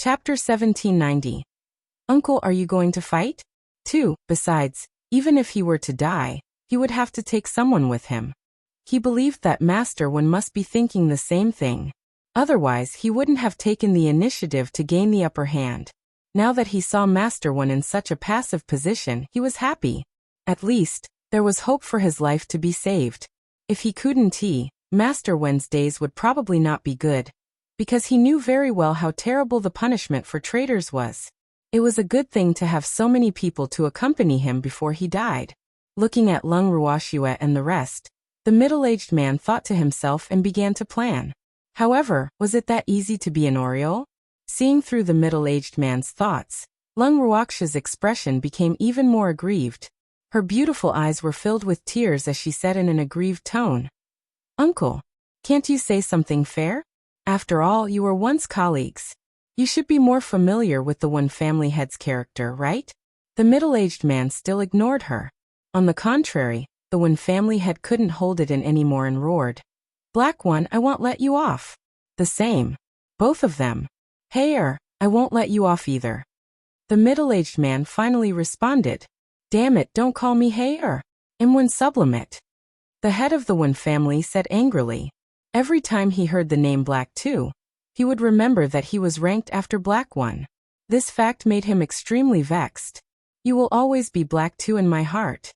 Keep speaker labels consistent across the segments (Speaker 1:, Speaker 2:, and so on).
Speaker 1: Chapter 1790. Uncle, are you going to fight? 2. Besides, even if he were to die, he would have to take someone with him. He believed that Master Wen must be thinking the same thing. Otherwise, he wouldn't have taken the initiative to gain the upper hand. Now that he saw Master Wen in such a passive position, he was happy. At least, there was hope for his life to be saved. If he couldn't, Master Wen's days would probably not be good, because he knew very well how terrible the punishment for traitors was. It was a good thing to have so many people to accompany him before he died. Looking at Lung Ruoxue and the rest, the middle-aged man thought to himself and began to plan. However, was it that easy to be an Oriole? Seeing through the middle-aged man's thoughts, Lung Ruoxue's expression became even more aggrieved. Her beautiful eyes were filled with tears as she said in an aggrieved tone, "Uncle, can't you say something fair? After all, you were once colleagues. You should be more familiar with the Wen family head's character, right?" The middle-aged man still ignored her. On the contrary, the Wen family head couldn't hold it in anymore and roared, "Black One, I won't let you off." The same. Both of them. "Hey, I won't let you off either." The middle-aged man finally responded, "Damn it, don't call me Hey, I'm Wen Sublimate." The head of the Wen family said angrily. Every time he heard the name Black Two, he would remember that he was ranked after Black One. This fact made him extremely vexed. "You will always be Black Two in my heart,"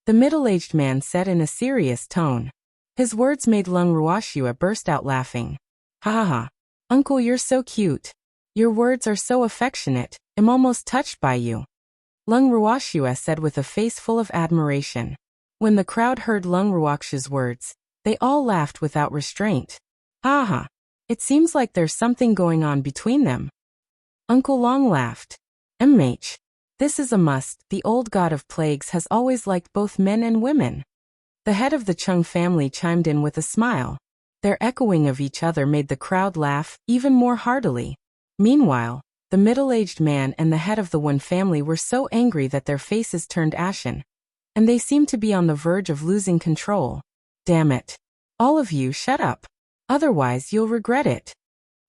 Speaker 1: the middle-aged man said in a serious tone. His words made Lung Ruoxue burst out laughing. "Ha ha ha. Uncle, you're so cute. Your words are so affectionate, I'm almost touched by you," Lung Ruoxue said with a face full of admiration. When the crowd heard Lung Ruoxue's words, they all laughed without restraint. "Ha ha. It seems like there's something going on between them." Uncle Long laughed. This is a must. The old god of plagues has always liked both men and women." The head of the Chung family chimed in with a smile. Their echoing of each other made the crowd laugh even more heartily. Meanwhile, the middle-aged man and the head of the Wen family were so angry that their faces turned ashen, and they seemed to be on the verge of losing control. "Damn it. All of you, shut up. Otherwise you'll regret it,"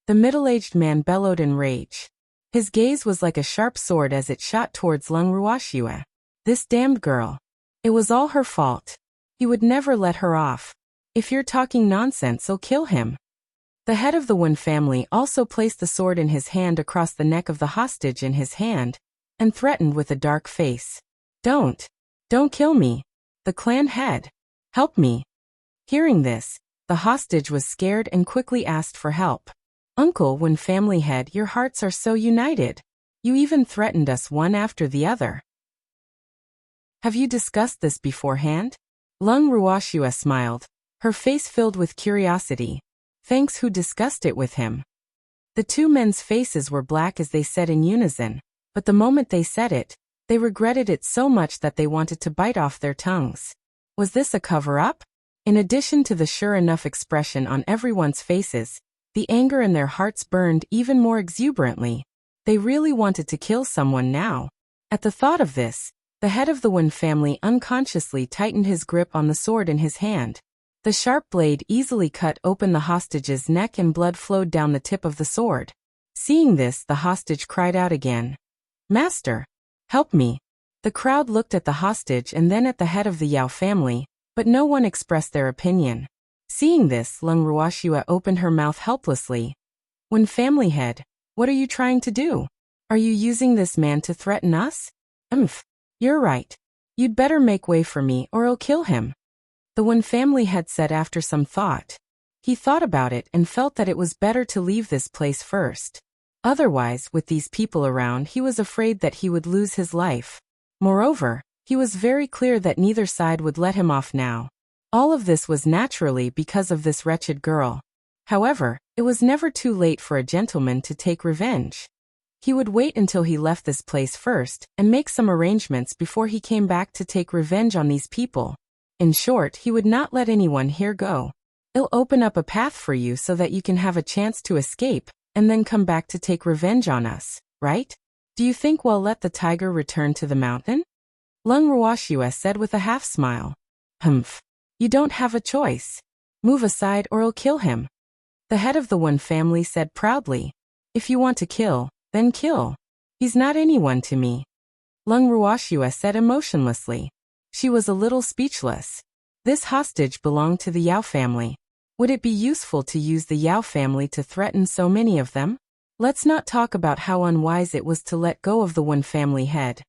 Speaker 1: the middle-aged man bellowed in rage. His gaze was like a sharp sword as it shot towards Lung Ruoxue. This damned girl. It was all her fault. He would never let her off. "If you're talking nonsense, I'll kill him." The head of the Wen family also placed the sword in his hand across the neck of the hostage in his hand, and threatened with a dark face. Don't kill me. The clan head. Help me." Hearing this, the hostage was scared and quickly asked for help. "Uncle Wen family head, your hearts are so united. You even threatened us one after the other. Have you discussed this beforehand?" Lung Ruoxue smiled, her face filled with curiosity. "Thanks, who discussed it with him?" The two men's faces were black as they said in unison, but the moment they said it, they regretted it so much that they wanted to bite off their tongues. Was this a cover-up? In addition to the sure-enough expression on everyone's faces, the anger in their hearts burned even more exuberantly. They really wanted to kill someone now. At the thought of this, the head of the Wen family unconsciously tightened his grip on the sword in his hand. The sharp blade easily cut open the hostage's neck and blood flowed down the tip of the sword. Seeing this, the hostage cried out again, "Master, help me." The crowd looked at the hostage and then at the head of the Yao family, but no one expressed their opinion. Seeing this, Lung Ruoxue opened her mouth helplessly. "Wen family head, what are you trying to do? Are you using this man to threaten us?" You're right. You'd better make way for me or I'll kill him," the Wen family head said after some thought. He thought about it and felt that it was better to leave this place first. Otherwise, with these people around, he was afraid that he would lose his life. Moreover, he was very clear that neither side would let him off now. All of this was naturally because of this wretched girl. However, it was never too late for a gentleman to take revenge. He would wait until he left this place first and make some arrangements before he came back to take revenge on these people. In short, he would not let anyone here go. "It'll open up a path for you so that you can have a chance to escape and then come back to take revenge on us, right? Do you think we'll let the tiger return to the mountain?" Lung Ruoxue said with a half-smile. You don't have a choice. Move aside or I'll kill him," the head of the Wen family said proudly. "If you want to kill, Then kill. He's not anyone to me. Lung Ruoxue said emotionlessly. She was a little speechless. This hostage belonged to the Yao family. Would it be useful to use the Yao family to threaten so many of them? Let's not talk about how unwise it was to let go of the one family head.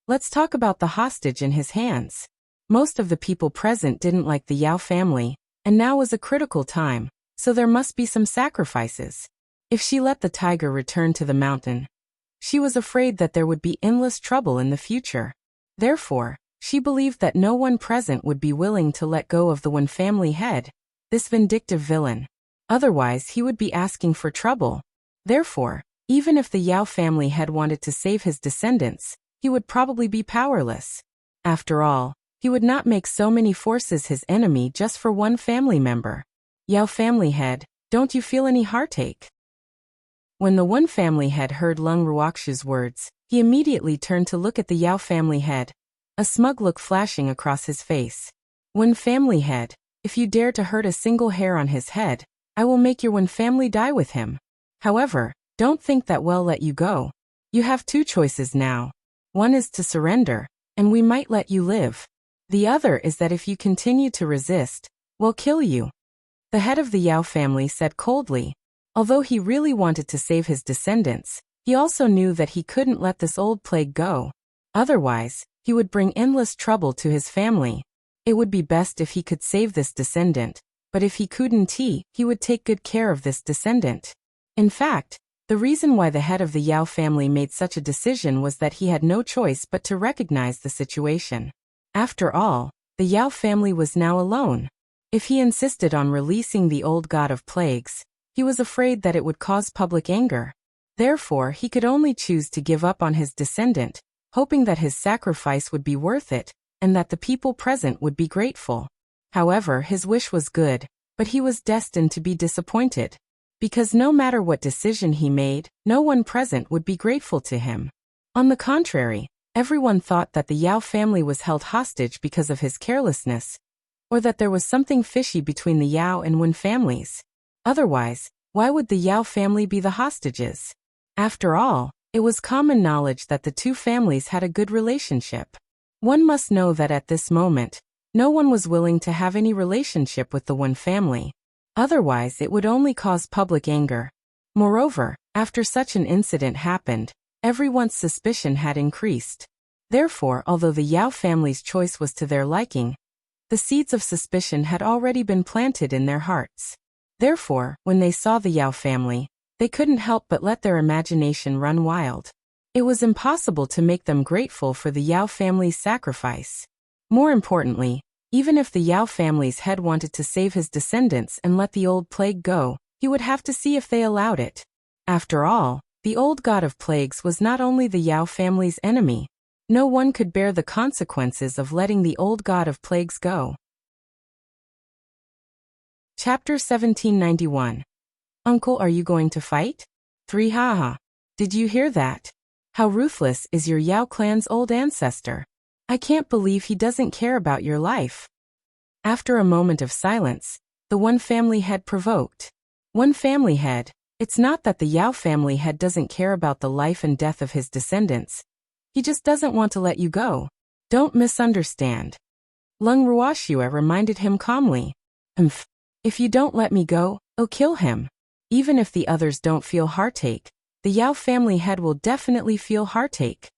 Speaker 1: Let's talk about the hostage in his hands. Most of the people present didn't like the Yao family, and now was a critical time, so there must be some sacrifices. If she let the tiger return to the mountain, she was afraid that there would be endless trouble in the future. Therefore, she believed that no one present would be willing to let go of the one family head, this vindictive villain. Otherwise, he would be asking for trouble. Therefore, even if the Yao family had wanted to save his descendants, he would probably be powerless. After all, he would not make so many forces his enemy just for one family member. Yao family head, don't you feel any heartache? When the one family head heard Lung Ruoxue's words, he immediately turned to look at the Yao family head, a smug look flashing across his face. One family head, if you dare to hurt a single hair on his head, I will make your one family die with him. However, don't think that we'll let you go. You have two choices now. One is to surrender, and we might let you live. The other is that if you continue to resist, we'll kill you. The head of the Yao family said coldly. Although he really wanted to save his descendants, he also knew that he couldn't let this old plague go. Otherwise, he would bring endless trouble to his family. It would be best if he could save this descendant, but if he couldn't, he would take good care of this descendant. In fact, the reason why the head of the Yao family made such a decision was that he had no choice but to recognize the situation. After all, the Yao family was now alone. If he insisted on releasing the old god of plagues, he was afraid that it would cause public anger. Therefore, he could only choose to give up on his descendant, hoping that his sacrifice would be worth it, and that the people present would be grateful. However, his wish was good, but he was destined to be disappointed. Because no matter what decision he made, no one present would be grateful to him. On the contrary, everyone thought that the Yao family was held hostage because of his carelessness, or that there was something fishy between the Yao and Wen families. Otherwise, why would the Yao family be the hostages? After all, it was common knowledge that the two families had a good relationship. One must know that at this moment, no one was willing to have any relationship with the Wen family. Otherwise, it would only cause public anger. Moreover, after such an incident happened, everyone's suspicion had increased. Therefore, although the Yao family's choice was to their liking, the seeds of suspicion had already been planted in their hearts. Therefore, when they saw the Yao family, they couldn't help but let their imagination run wild. It was impossible to make them grateful for the Yao family's sacrifice. More importantly, even if the Yao family's head wanted to save his descendants and let the old plague go, he would have to see if they allowed it. After all, the old god of plagues was not only the Yao family's enemy. No one could bear the consequences of letting the old god of plagues go. Chapter 1791. Uncle, are you going to fight? 3 Haha. Did you hear that? How ruthless is your Yao clan's old ancestor? I can't believe he doesn't care about your life. After a moment of silence, the one family head provoked. One family head, it's not that the Yao family head doesn't care about the life and death of his descendants. He just doesn't want to let you go. Don't misunderstand. Lung Ruoxue reminded him calmly. If you don't let me go, I'll kill him. Even if the others don't feel heartache, the Yao family head will definitely feel heartache.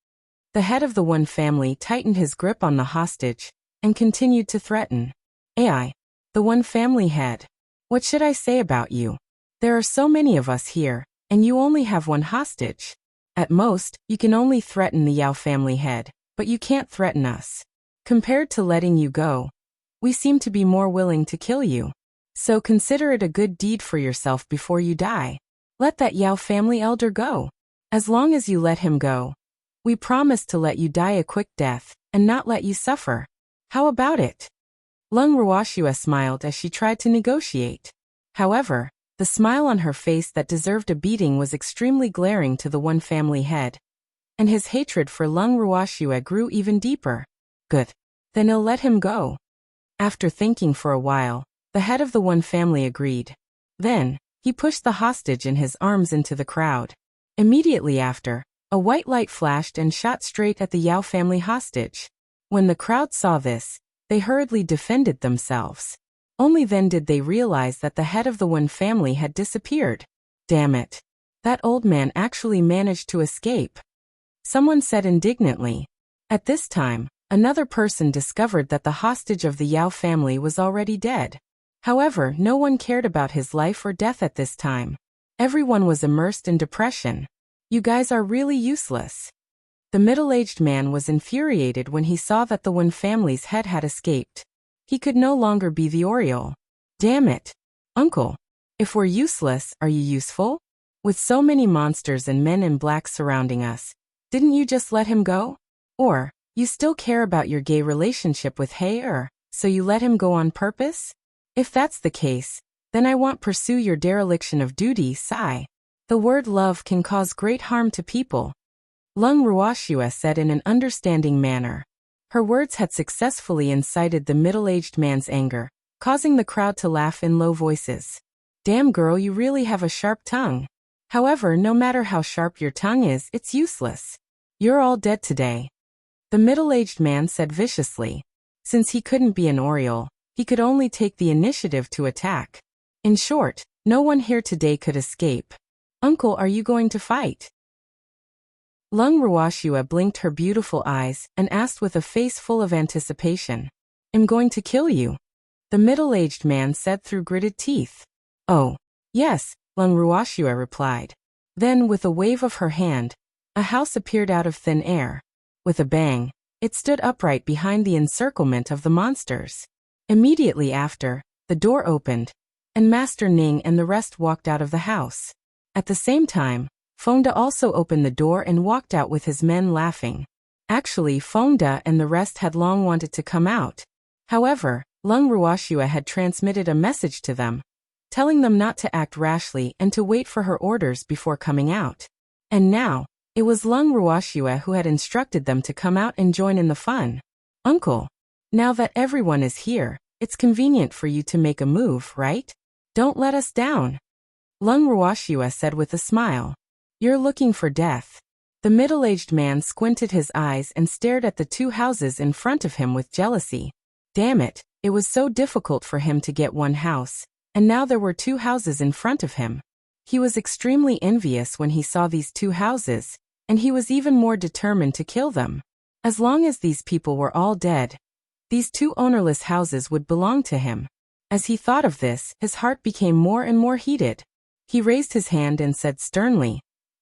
Speaker 1: The head of the one family tightened his grip on the hostage and continued to threaten. Ai, the one family head. What should I say about you? There are so many of us here, and you only have one hostage. At most, you can only threaten the Yao family head, but you can't threaten us. Compared to letting you go, we seem to be more willing to kill you. So consider it a good deed for yourself before you die. Let that Yao family elder go. As long as you let him go, we promise to let you die a quick death and not let you suffer. How about it? Lung Ruoxue smiled as she tried to negotiate. However, the smile on her face that deserved a beating was extremely glaring to the one family head, and his hatred for Lung Ruoxue grew even deeper. Good. Then I'll let him go. After thinking for a while, the head of the one family agreed. Then, he pushed the hostage in his arms into the crowd. Immediately after, a white light flashed and shot straight at the Yao family hostage. When the crowd saw this, they hurriedly defended themselves. Only then did they realize that the head of the Wen family had disappeared. Damn it. That old man actually managed to escape. Someone said indignantly. At this time, another person discovered that the hostage of the Yao family was already dead. However, no one cared about his life or death at this time. Everyone was immersed in depression. You guys are really useless. The middle-aged man was infuriated when he saw that the Wen family's head had escaped. He could no longer be the Oriole. Damn it. Uncle. If we're useless, are you useful? With so many monsters and men in black surrounding us, didn't you just let him go? Or, you still care about your gay relationship with Hei, so you let him go on purpose? If that's the case, then I won't pursue your dereliction of duty, sigh. The word love can cause great harm to people. Lung Ruoxue said in an understanding manner. Her words had successfully incited the middle-aged man's anger, causing the crowd to laugh in low voices. Damn girl, you really have a sharp tongue. However, no matter how sharp your tongue is, it's useless. You're all dead today. The middle-aged man said viciously. Since he couldn't be an Oriole, he could only take the initiative to attack. In short, no one here today could escape. Uncle, are you going to fight? Lung Ruoxue blinked her beautiful eyes and asked with a face full of anticipation. I'm going to kill you. The middle-aged man said through gritted teeth. Oh, yes, Lung Ruoxue replied. Then, with a wave of her hand, a house appeared out of thin air. With a bang, it stood upright behind the encirclement of the monsters. Immediately after, the door opened, and Master Ning and the rest walked out of the house. At the same time, Fengde also opened the door and walked out with his men laughing. Actually, Fengde and the rest had long wanted to come out. However, Lung Ruoxue had transmitted a message to them, telling them not to act rashly and to wait for her orders before coming out. And now, it was Lung Ruoxue who had instructed them to come out and join in the fun. Uncle, now that everyone is here, it's convenient for you to make a move, right? Don't let us down. Lung Ruoxue said with a smile. You're looking for death. The middle-aged man squinted his eyes and stared at the two houses in front of him with jealousy. Damn it, it was so difficult for him to get one house, and now there were two houses in front of him. He was extremely envious when he saw these two houses, and he was even more determined to kill them. As long as these people were all dead, these two ownerless houses would belong to him. As he thought of this, his heart became more and more heated. He raised his hand and said sternly,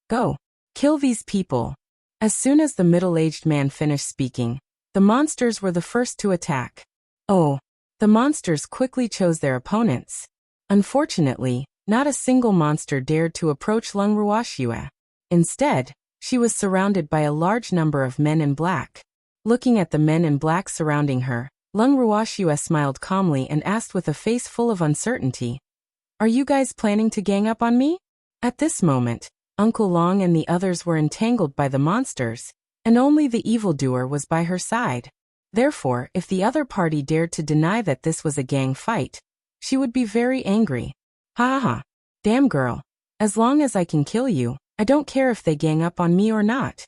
Speaker 1: Go. Kill these people. As soon as the middle-aged man finished speaking, the monsters were the first to attack. Oh, the monsters quickly chose their opponents. Unfortunately, not a single monster dared to approach Lung Ruoxue. Instead, she was surrounded by a large number of men in black. Looking at the men in black surrounding her, Lung Ruoxue smiled calmly and asked with a face full of uncertainty, Are you guys planning to gang up on me? At this moment, Uncle Long and the others were entangled by the monsters, and only the evildoer was by her side. Therefore, if the other party dared to deny that this was a gang fight, she would be very angry. Ha ha. Damn girl. As long as I can kill you, I don't care if they gang up on me or not.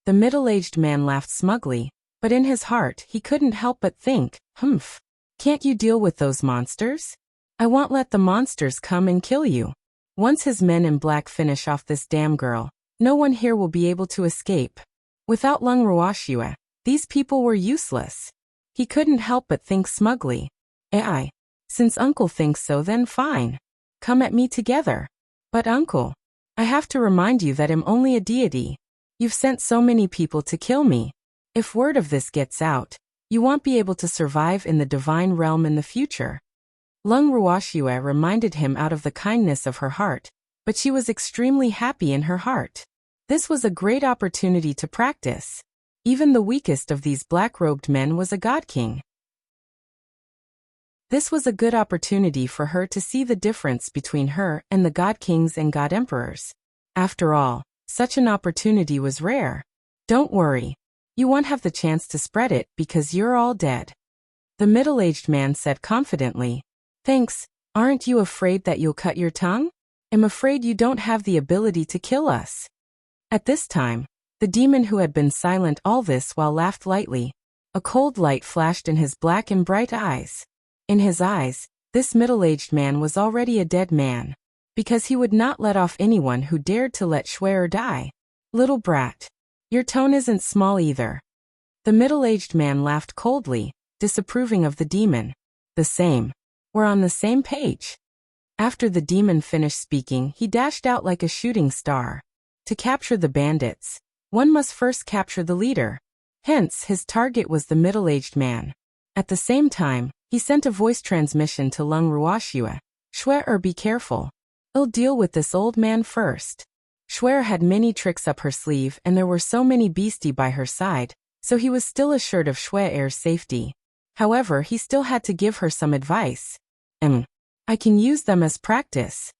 Speaker 1: The middle-aged man laughed smugly, but in his heart he couldn't help but think, humph. Can't you deal with those monsters? I won't let the monsters come and kill you. Once his men in black finish off this damn girl, no one here will be able to escape. Without Lung Ruoxue, these people were useless. He couldn't help but think smugly. Since Uncle thinks so, then fine. Come at me together. But Uncle, I have to remind you that I'm only a deity. You've sent so many people to kill me. If word of this gets out, you won't be able to survive in the divine realm in the future. Lung Ruoxue reminded him out of the kindness of her heart, but she was extremely happy in her heart. This was a great opportunity to practice. Even the weakest of these black-robed men was a god king. This was a good opportunity for her to see the difference between her and the god kings and god emperors. After all, such an opportunity was rare. Don't worry. You won't have the chance to spread it because you're all dead. The middle-aged man said confidently. Thanks. Aren't you afraid that you'll cut your tongue? I'm afraid you don't have the ability to kill us. At this time, the demon who had been silent all this while laughed lightly. A cold light flashed in his black and bright eyes. In his eyes, this middle-aged man was already a dead man, because he would not let off anyone who dared to let Schwer die. Little brat. Your tone isn't small either. The middle-aged man laughed coldly, disapproving of the demon. The same. We're on the same page. After the demon finished speaking, he dashed out like a shooting star. To capture the bandits, one must first capture the leader. Hence, his target was the middle-aged man. At the same time, he sent a voice transmission to Lung Ruoxia. Schwer, be careful. I'll deal with this old man first. Schwer had many tricks up her sleeve and there were so many beastie by her side, so he was still assured of Schwer's safety. However, he still had to give her some advice. I can use them as practice.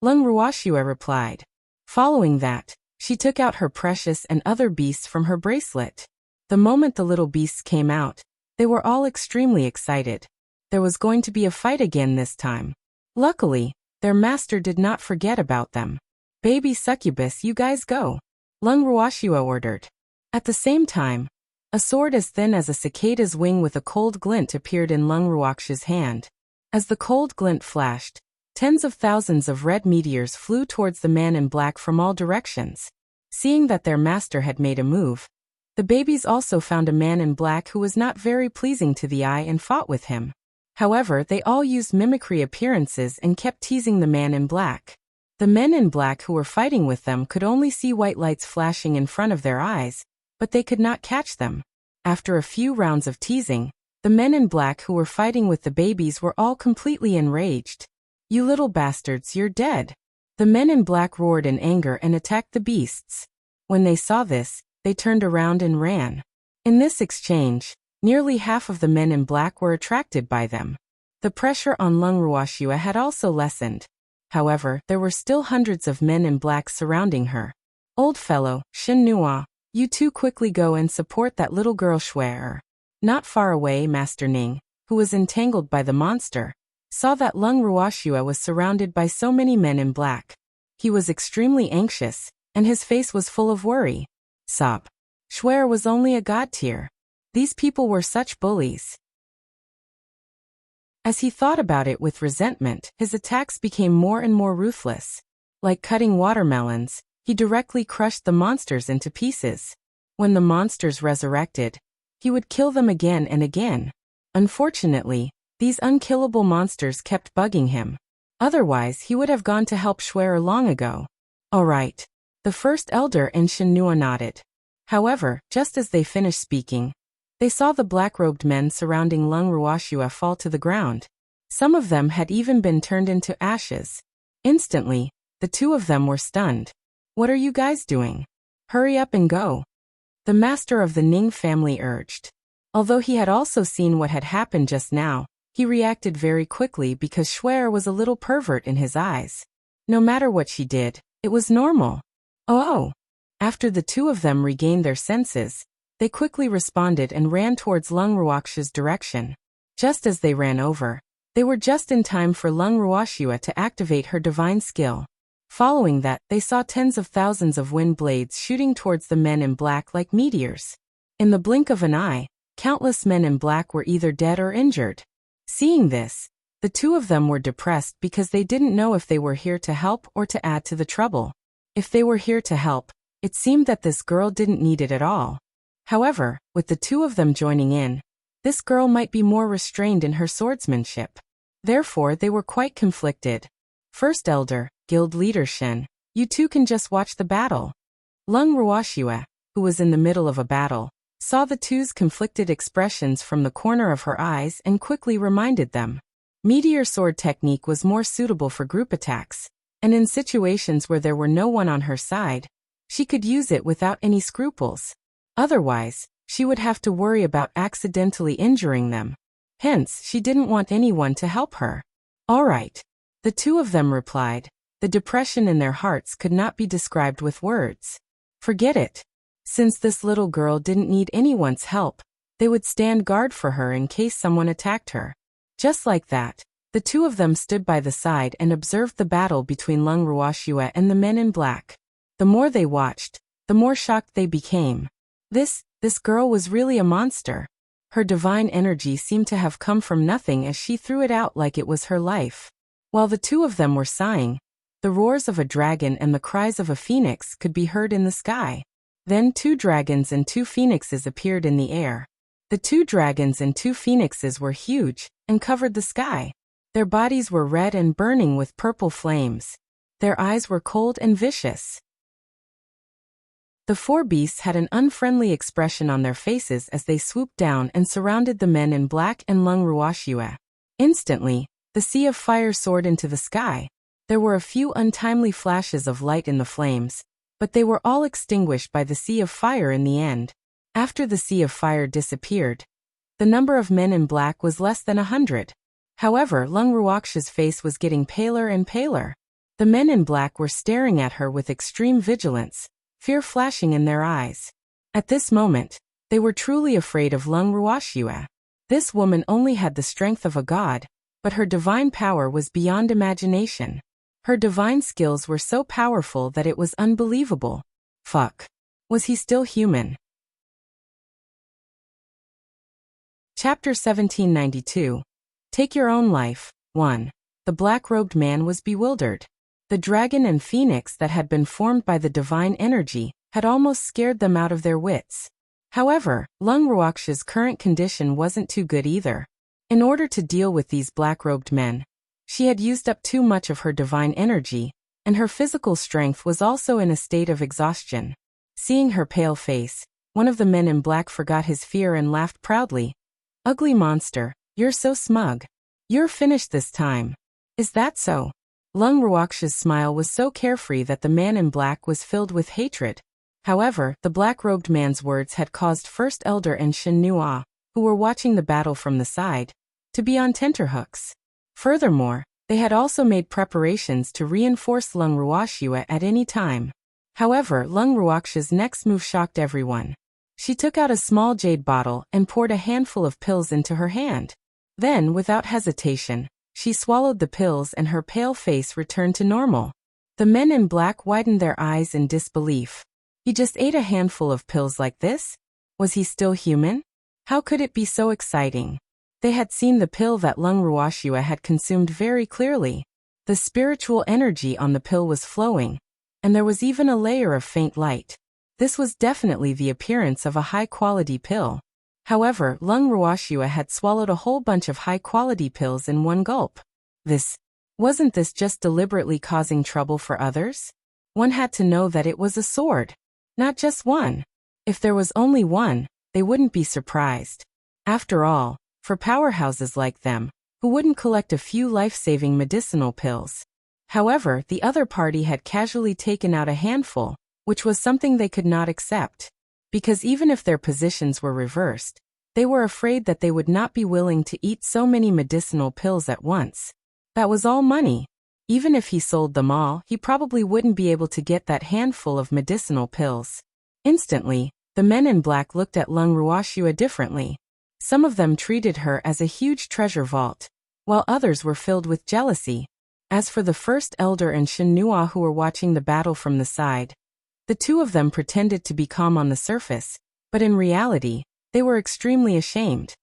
Speaker 1: Lung Ruoxia replied. Following that, she took out her precious and other beasts from her bracelet. The moment the little beasts came out, they were all extremely excited. There was going to be a fight again this time. Luckily, their master did not forget about them. Baby succubus, you guys go. Lung Ruoxia ordered. At the same time, a sword as thin as a cicada's wing with a cold glint appeared in Lung Ruoxia's hand. As the cold glint flashed, tens of thousands of red meteors flew towards the man in black from all directions. Seeing that their master had made a move, the babies also found a man in black who was not very pleasing to the eye and fought with him. However, they all used mimicry appearances and kept teasing the man in black. The men in black who were fighting with them could only see white lights flashing in front of their eyes, but they could not catch them. After a few rounds of teasing, the men in black who were fighting with the babies were all completely enraged. You little bastards, you're dead. The men in black roared in anger and attacked the beasts. When they saw this, they turned around and ran. In this exchange, nearly half of the men in black were attracted by them. The pressure on Lung Ruoxia had also lessened. However, there were still hundreds of men in black surrounding her. Old fellow, Shin Nua, you two quickly go and support that little girl Schwer. Not far away, Master Ning, who was entangled by the monster, saw that Lung Ruoxia was surrounded by so many men in black. He was extremely anxious, and his face was full of worry. Sob. Schwer was only a god tier. These people were such bullies. As he thought about it with resentment, his attacks became more and more ruthless. Like cutting watermelons, he directly crushed the monsters into pieces. When the monsters resurrected, he would kill them again and again. Unfortunately, these unkillable monsters kept bugging him. Otherwise, he would have gone to help Schwer long ago. All right. The first elder and Shin Nua nodded. However, just as they finished speaking, they saw the black-robed men surrounding Lung Ruoxia fall to the ground. Some of them had even been turned into ashes. Instantly, the two of them were stunned. What are you guys doing? Hurry up and go. The master of the Ning family urged. Although he had also seen what had happened just now, he reacted very quickly because Schwer was a little pervert in his eyes. No matter what she did, it was normal. Oh! After the two of them regained their senses, they quickly responded and ran towards Lung Ruoxia's direction. Just as they ran over, they were just in time for Lung Ruoxia to activate her divine skill. Following that, they saw tens of thousands of wind blades shooting towards the men in black like meteors. In the blink of an eye, countless men in black were either dead or injured. Seeing this, the two of them were depressed because they didn't know if they were here to help or to add to the trouble. If they were here to help, it seemed that this girl didn't need it at all. However, with the two of them joining in, this girl might be more restrained in her swordsmanship. Therefore, they were quite conflicted. First Elder, Guild Leader Shen, you two can just watch the battle. Lung Ruoxia, who was in the middle of a battle, saw the two's conflicted expressions from the corner of her eyes and quickly reminded them. Meteor sword technique was more suitable for group attacks, and in situations where there were no one on her side, she could use it without any scruples. Otherwise, she would have to worry about accidentally injuring them. Hence, she didn't want anyone to help her. All right. The two of them replied. The depression in their hearts could not be described with words. Forget it. Since this little girl didn't need anyone's help, they would stand guard for her in case someone attacked her. Just like that, the two of them stood by the side and observed the battle between Lung Ruoxia and the men in black. The more they watched, the more shocked they became. This girl was really a monster. Her divine energy seemed to have come from nothing as she threw it out like it was her life. While the two of them were sighing, the roars of a dragon and the cries of a phoenix could be heard in the sky. Then 2 dragons and 2 phoenixes appeared in the air. The 2 dragons and 2 phoenixes were huge and covered the sky. Their bodies were red and burning with purple flames. Their eyes were cold and vicious. The 4 beasts had an unfriendly expression on their faces as they swooped down and surrounded the men in black and Lung Wuxia. Instantly, the sea of fire soared into the sky. There were a few untimely flashes of light in the flames, but they were all extinguished by the sea of fire in the end. After the sea of fire disappeared, the number of men in black was less than 100. However, Lung Wuxia's face was getting paler and paler. The men in black were staring at her with extreme vigilance, fear flashing in their eyes. At this moment, they were truly afraid of Lung Wuxia. This woman only had the strength of a god, but her divine power was beyond imagination. Her divine skills were so powerful that it was unbelievable. Fuck. Was he still human? Chapter 1792. Take Your Own Life. 1. The black-robed man was bewildered. The dragon and phoenix that had been formed by the divine energy had almost scared them out of their wits. However, Lung Wuxia's current condition wasn't too good either. In order to deal with these black-robed men, she had used up too much of her divine energy, and her physical strength was also in a state of exhaustion. Seeing her pale face, one of the men in black forgot his fear and laughed proudly. Ugly monster, you're so smug. You're finished this time. Is that so? Lung Wuxia's smile was so carefree that the man in black was filled with hatred. However, the black-robed man's words had caused First Elder and Shen Nua, who were watching the battle from the side, to be on tenterhooks. Furthermore, they had also made preparations to reinforce Lung Wuxia at any time. However, Lung Wuxia's next move shocked everyone. She took out a small jade bottle and poured a handful of pills into her hand. Then, without hesitation, she swallowed the pills and her pale face returned to normal. The men in black widened their eyes in disbelief. He just ate a handful of pills like this? Was he still human? How could it be so exciting? They had seen the pill that Lung Wuxia had consumed very clearly. The spiritual energy on the pill was flowing, and there was even a layer of faint light. This was definitely the appearance of a high-quality pill. However, Lung Wuxia had swallowed a whole bunch of high-quality pills in one gulp. Wasn't this just deliberately causing trouble for others? One had to know that it was a sword. Not just one. If there was only one, they wouldn't be surprised. After all, for powerhouses like them, who wouldn't collect a few life-saving medicinal pills? However, the other party had casually taken out a handful, which was something they could not accept. Because even if their positions were reversed, they were afraid that they would not be willing to eat so many medicinal pills at once. That was all money. Even if he sold them all, he probably wouldn't be able to get that handful of medicinal pills. Instantly, the men in black looked at Lung Wuxia differently. Some of them treated her as a huge treasure vault, while others were filled with jealousy. As for the First Elder and Shen Nua who were watching the battle from the side, the two of them pretended to be calm on the surface, but in reality, they were extremely ashamed.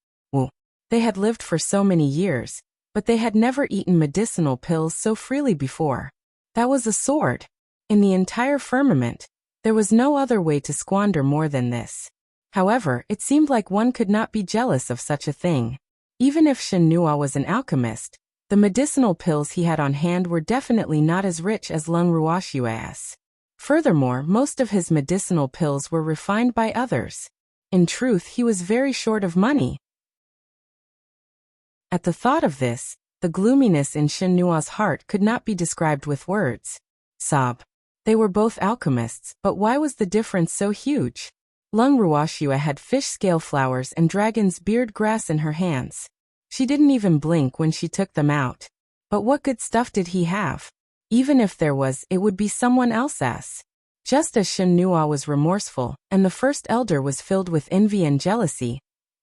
Speaker 1: They had lived for so many years, but they had never eaten medicinal pills so freely before. That was a sword. In the entire firmament, there was no other way to squander more than this. However, it seemed like one could not be jealous of such a thing. Even if Shen Nua was an alchemist, the medicinal pills he had on hand were definitely not as rich as Lung Wuxia's. Furthermore, most of his medicinal pills were refined by others. In truth, he was very short of money. At the thought of this, the gloominess in Shen Nua's heart could not be described with words. Sob. They were both alchemists, but why was the difference so huge? Lung Wuxia had fish scale flowers and dragon's beard grass in her hands. She didn't even blink when she took them out. But what good stuff did he have? Even if there was, it would be someone else's. Just as Shen Nua was remorseful, and the First Elder was filled with envy and jealousy,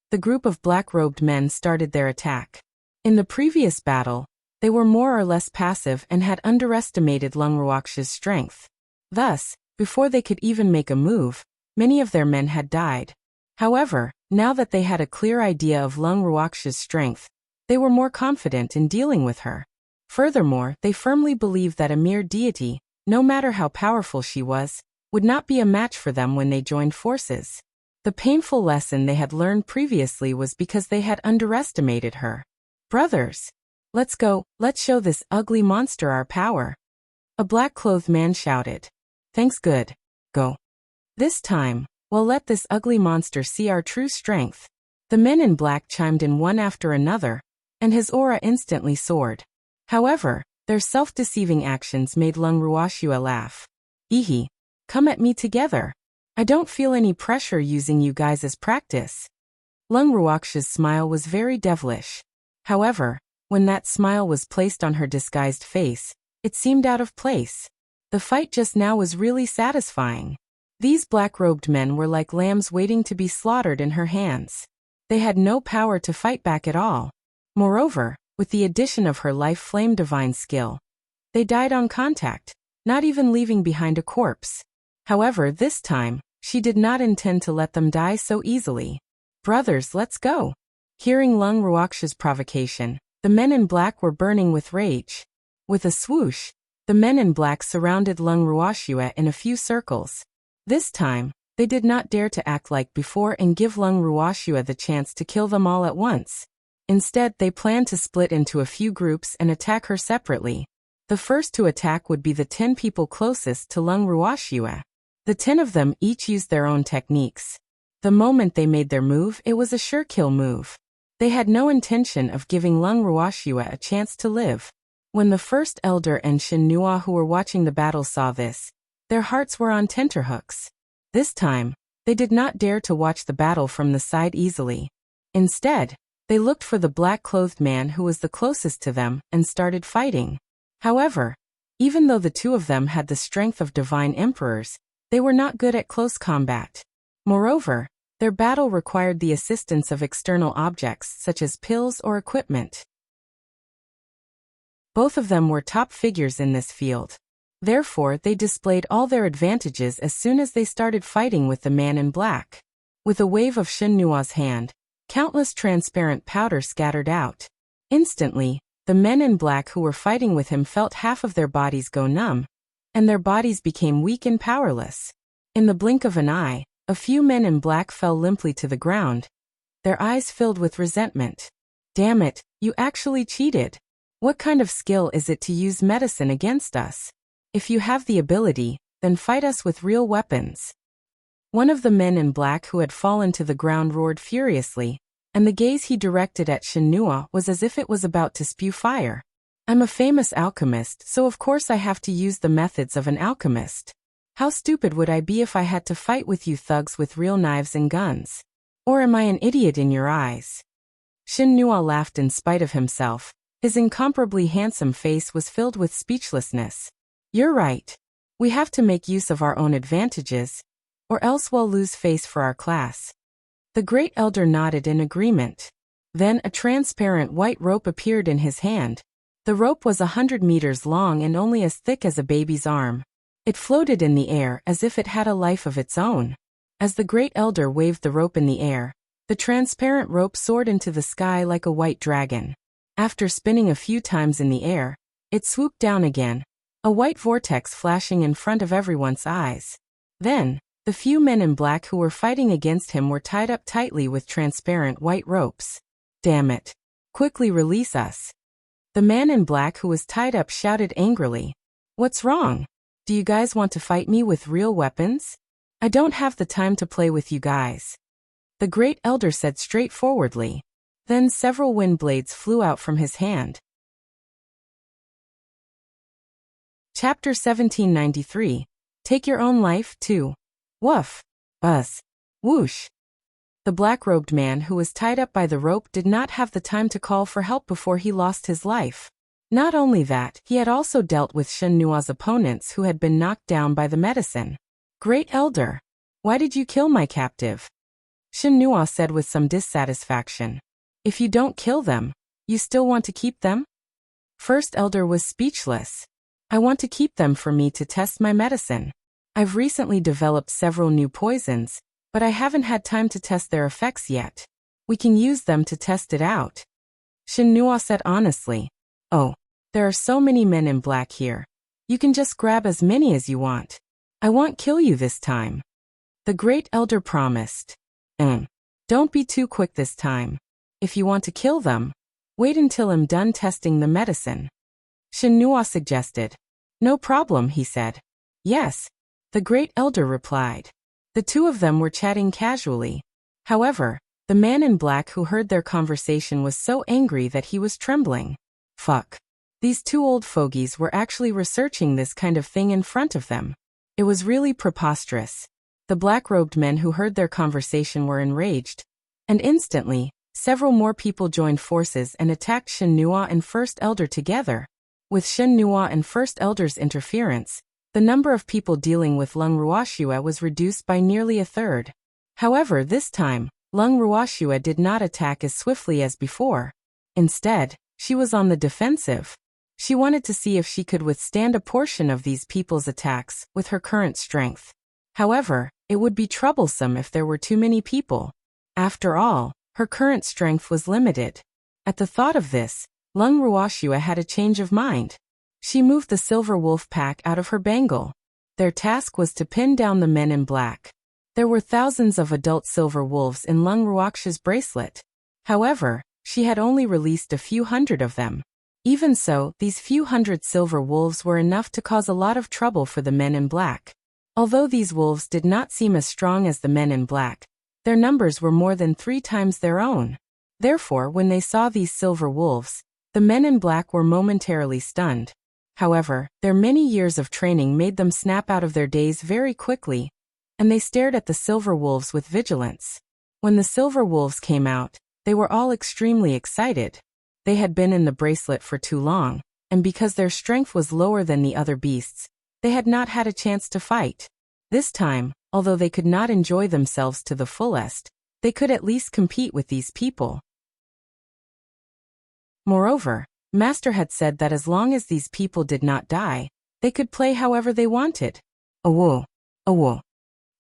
Speaker 1: the group of black-robed men started their attack. In the previous battle, they were more or less passive and had underestimated Lung Wuxia's strength. Thus, Before they could even make a move, many of their men had died. However, now that they had a clear idea of Lung Ruoxia's strength, they were more confident in dealing with her. Furthermore, they firmly believed that a mere deity, no matter how powerful she was, would not be a match for them when they joined forces. The painful lesson they had learned previously was because they had underestimated her. Brothers, let's go, let's show this ugly monster our power. A black-clothed man shouted. Thanks, good. Go. This time, we'll let this ugly monster see our true strength. The men in black chimed in one after another, and his aura instantly soared. However, their self-deceiving actions made Lung Ruoxia laugh. Ehe, come at me together. I don't feel any pressure using you guys as practice. Lung Ruoxia's smile was very devilish. However, when that smile was placed on her disguised face, it seemed out of place. The fight just now was really satisfying. These black-robed men were like lambs waiting to be slaughtered in her hands. They had no power to fight back at all. Moreover, with the addition of her life flame divine skill, they died on contact, not even leaving behind a corpse. However, this time, she did not intend to let them die so easily. Brothers, let's go. Hearing Lung Ruoxia's provocation, the men in black were burning with rage. With a swoosh, the men in black surrounded Lung Ruoxia in a few circles. This time, they did not dare to act like before and give Lung Ruoxia the chance to kill them all at once. Instead, they planned to split into a few groups and attack her separately. The first to attack would be the 10 people closest to Lung Ruoxia. The 10 of them each used their own techniques. The moment they made their move, it was a sure kill move. They had no intention of giving Lung Ruoxia a chance to live. When the first elder and Shin Nua who were watching the battle saw this, their hearts were on tenterhooks. This time, they did not dare to watch the battle from the side easily. Instead, they looked for the black-clothed man who was the closest to them and started fighting. However, even though the two of them had the strength of divine emperors, they were not good at close combat. Moreover, their battle required the assistance of external objects such as pills or equipment. Both of them were top figures in this field. Therefore, they displayed all their advantages as soon as they started fighting with the man in black. With a wave of Shin Nua's hand, countless transparent powder scattered out. Instantly, the men in black who were fighting with him felt half of their bodies go numb, and their bodies became weak and powerless. In the blink of an eye, a few men in black fell limply to the ground, their eyes filled with resentment. Damn it, you actually cheated. What kind of skill is it to use medicine against us? If you have the ability, then fight us with real weapons. One of the men in black who had fallen to the ground roared furiously, and the gaze he directed at Shin Nua was as if it was about to spew fire. I'm a famous alchemist, so of course I have to use the methods of an alchemist. How stupid would I be if I had to fight with you thugs with real knives and guns? Or am I an idiot in your eyes? Shin Nua laughed in spite of himself. His incomparably handsome face was filled with speechlessness. You're right. We have to make use of our own advantages, or else we'll lose face for our class. The great elder nodded in agreement. Then a transparent white rope appeared in his hand. The rope was 100 meters long and only as thick as a baby's arm. It floated in the air as if it had a life of its own. As the great elder waved the rope in the air, the transparent rope soared into the sky like a white dragon. After spinning a few times in the air, it swooped down again, a white vortex flashing in front of everyone's eyes. Then, the few men in black who were fighting against him were tied up tightly with transparent white ropes. Damn it. Quickly release us. The man in black who was tied up shouted angrily. What's wrong? Do you guys want to fight me with real weapons? I don't have the time to play with you guys. The great elder said straightforwardly. Then several wind blades flew out from his hand. Chapter 1793. Take your own life, too. Woof. Buzz. Whoosh. The black-robed man who was tied up by the rope did not have the time to call for help before he lost his life. Not only that, he had also dealt with Shin Nua's opponents who had been knocked down by the medicine. Great Elder, why did you kill my captive? Shin Nua said with some dissatisfaction. If you don't kill them, you still want to keep them? First Elder was speechless. I want to keep them for me to test my medicine. I've recently developed several new poisons, but I haven't had time to test their effects yet. We can use them to test it out. Shinhua said honestly. Oh, there are so many men in black here. You can just grab as many as you want. I won't kill you this time. The great elder promised. Don't be too quick this time. If you want to kill them, wait until I'm done testing the medicine. Shinhua suggested. No problem, he said. Yes, the great elder replied. The two of them were chatting casually. However, the man in black who heard their conversation was so angry that he was trembling. Fuck. These two old fogies were actually researching this kind of thing in front of them. It was really preposterous. The black-robed men who heard their conversation were enraged, and instantly, several more people joined forces and attacked Shinhua and First Elder together. With Shinhua and First Elder's interference, the number of people dealing with Lung Ruoxua was reduced by nearly a third. However, this time, Lung Ruoxua did not attack as swiftly as before. Instead, she was on the defensive. She wanted to see if she could withstand a portion of these people's attacks with her current strength. However, it would be troublesome if there were too many people. After all, her current strength was limited. At the thought of this, Lung Ruoxua had a change of mind. She moved the silver wolf pack out of her bangle. Their task was to pin down the men in black. There were thousands of adult silver wolves in Lung Ruoxia's bracelet. However, she had only released a few hundred of them. Even so, these few hundred silver wolves were enough to cause a lot of trouble for the men in black. Although these wolves did not seem as strong as the men in black, their numbers were more than 3 times their own. Therefore, when they saw these silver wolves, the men in black were momentarily stunned. However, their many years of training made them snap out of their daze very quickly, and they stared at the silver wolves with vigilance. When the silver wolves came out, they were all extremely excited. They had been in the bracelet for too long, and because their strength was lower than the other beasts, they had not had a chance to fight. This time, although they could not enjoy themselves to the fullest, they could at least compete with these people. Moreover, Master had said that as long as these people did not die, they could play however they wanted. Awoo! Awoo!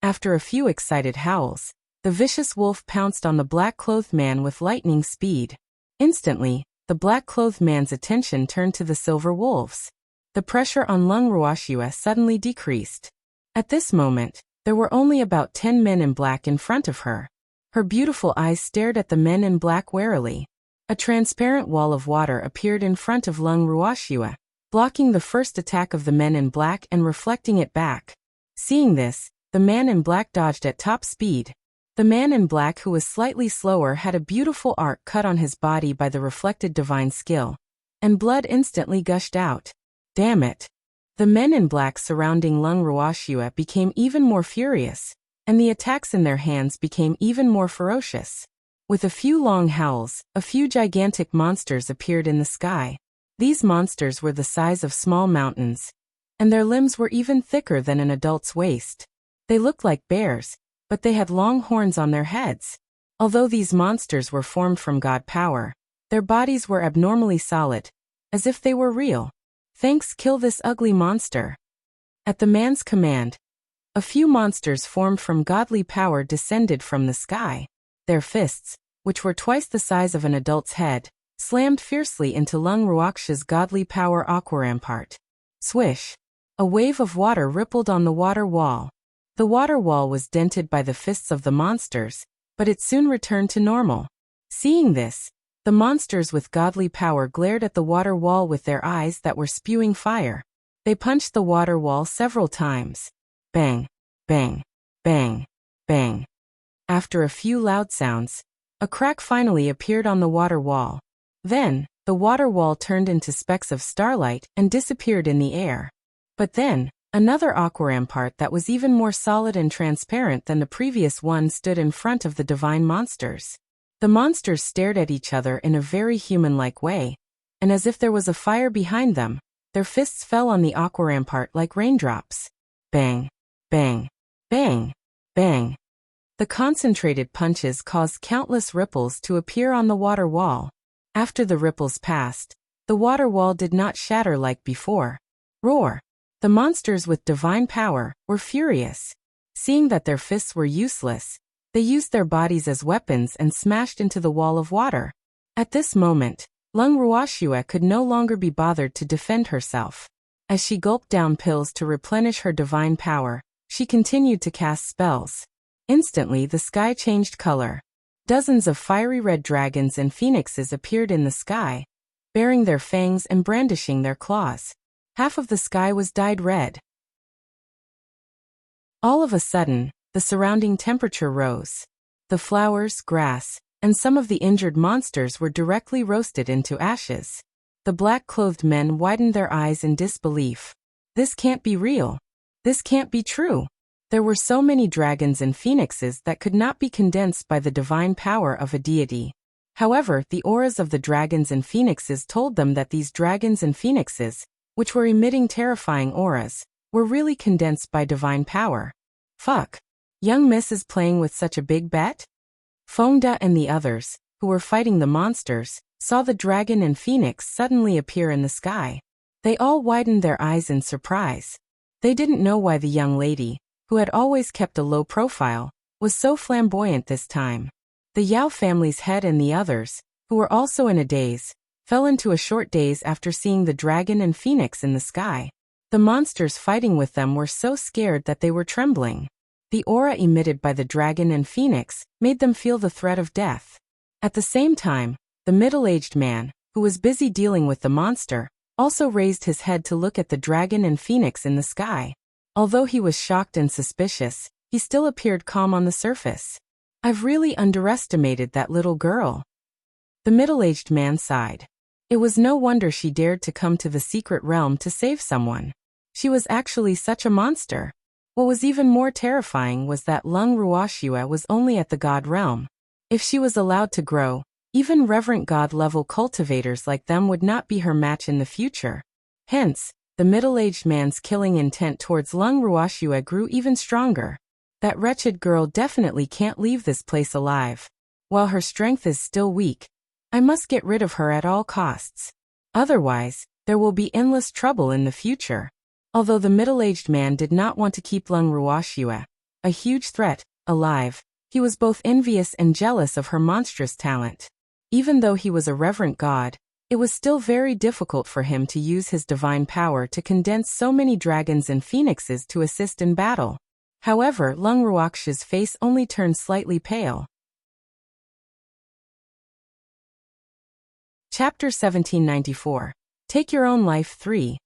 Speaker 1: After a few excited howls, the vicious wolf pounced on the black-clothed man with lightning speed. Instantly, the black-clothed man's attention turned to the silver wolves. The pressure on Lung Ruoxua suddenly decreased. At this moment, there were only about 10 men in black in front of her. Her beautiful eyes stared at the men in black warily. A transparent wall of water appeared in front of Lung Ruoxua, blocking the first attack of the men in black and reflecting it back. Seeing this, the man in black dodged at top speed. The man in black who was slightly slower had a beautiful arc cut on his body by the reflected divine skill, and blood instantly gushed out. Damn it! The men in black surrounding Lung Ruoxua became even more furious, and the attacks in their hands became even more ferocious. With a few long howls, a few gigantic monsters appeared in the sky. These monsters were the size of small mountains, and their limbs were even thicker than an adult's waist. They looked like bears, but they had long horns on their heads. Although these monsters were formed from god power, their bodies were abnormally solid, as if they were real. Thanks, kill this ugly monster. At the man's command, a few monsters formed from godly power descended from the sky. Their fists, which were twice the size of an adult's head, slammed fiercely into Lung Ruoxia's godly power aqua rampart. Swish! A wave of water rippled on the water wall. The water wall was dented by the fists of the monsters, but it soon returned to normal. Seeing this, the monsters with godly power glared at the water wall with their eyes that were spewing fire. They punched the water wall several times. Bang! Bang! Bang! Bang! After a few loud sounds, a crack finally appeared on the water wall. Then, the water wall turned into specks of starlight and disappeared in the air. But then, another aqua rampart that was even more solid and transparent than the previous one stood in front of the divine monsters. The monsters stared at each other in a very human-like way, and as if there was a fire behind them, their fists fell on the aqua rampart like raindrops. Bang! Bang! Bang! Bang! The concentrated punches caused countless ripples to appear on the water wall. After the ripples passed, the water wall did not shatter like before. Roar! The monsters with divine power were furious. Seeing that their fists were useless, they used their bodies as weapons and smashed into the wall of water. At this moment, Lung Ruoxue could no longer be bothered to defend herself. As she gulped down pills to replenish her divine power, she continued to cast spells. Instantly, the sky changed color. Dozens of fiery red dragons and phoenixes appeared in the sky, baring their fangs and brandishing their claws. Half of the sky was dyed red. All of a sudden, the surrounding temperature rose. The flowers, grass, and some of the injured monsters were directly roasted into ashes. The black-clothed men widened their eyes in disbelief. This can't be real. This can't be true. There were so many dragons and phoenixes that could not be condensed by the divine power of a deity. However, the auras of the dragons and phoenixes told them that these dragons and phoenixes, which were emitting terrifying auras, were really condensed by divine power. Fuck. Young Miss is playing with such a big bet? Fengda and the others, who were fighting the monsters, saw the dragon and phoenix suddenly appear in the sky. They all widened their eyes in surprise. They didn't know why the young lady, who had always kept a low profile, was so flamboyant this time. The Yao family's head and the others, who were also in a daze, fell into a short daze after seeing the dragon and phoenix in the sky. The monsters fighting with them were so scared that they were trembling. The aura emitted by the dragon and phoenix made them feel the threat of death. At the same time, the middle-aged man, who was busy dealing with the monster, also raised his head to look at the dragon and phoenix in the sky. Although he was shocked and suspicious, he still appeared calm on the surface. I've really underestimated that little girl. The middle-aged man sighed. It was no wonder she dared to come to the secret realm to save someone. She was actually such a monster. What was even more terrifying was that Lung Ruoxue was only at the god realm. If she was allowed to grow, even reverent god-level cultivators like them would not be her match in the future. Hence, the middle-aged man's killing intent towards Lung Ruoxue grew even stronger. That wretched girl definitely can't leave this place alive. While her strength is still weak, I must get rid of her at all costs. Otherwise, there will be endless trouble in the future. Although the middle-aged man did not want to keep Lung Ruoxue, a huge threat, alive, he was both envious and jealous of her monstrous talent. Even though he was a reverent god, it was still very difficult for him to use his divine power to condense so many dragons and phoenixes to assist in battle. However, Lung Ruoxue's face only turned slightly pale. Chapter 1794. Take Your Own Life 3.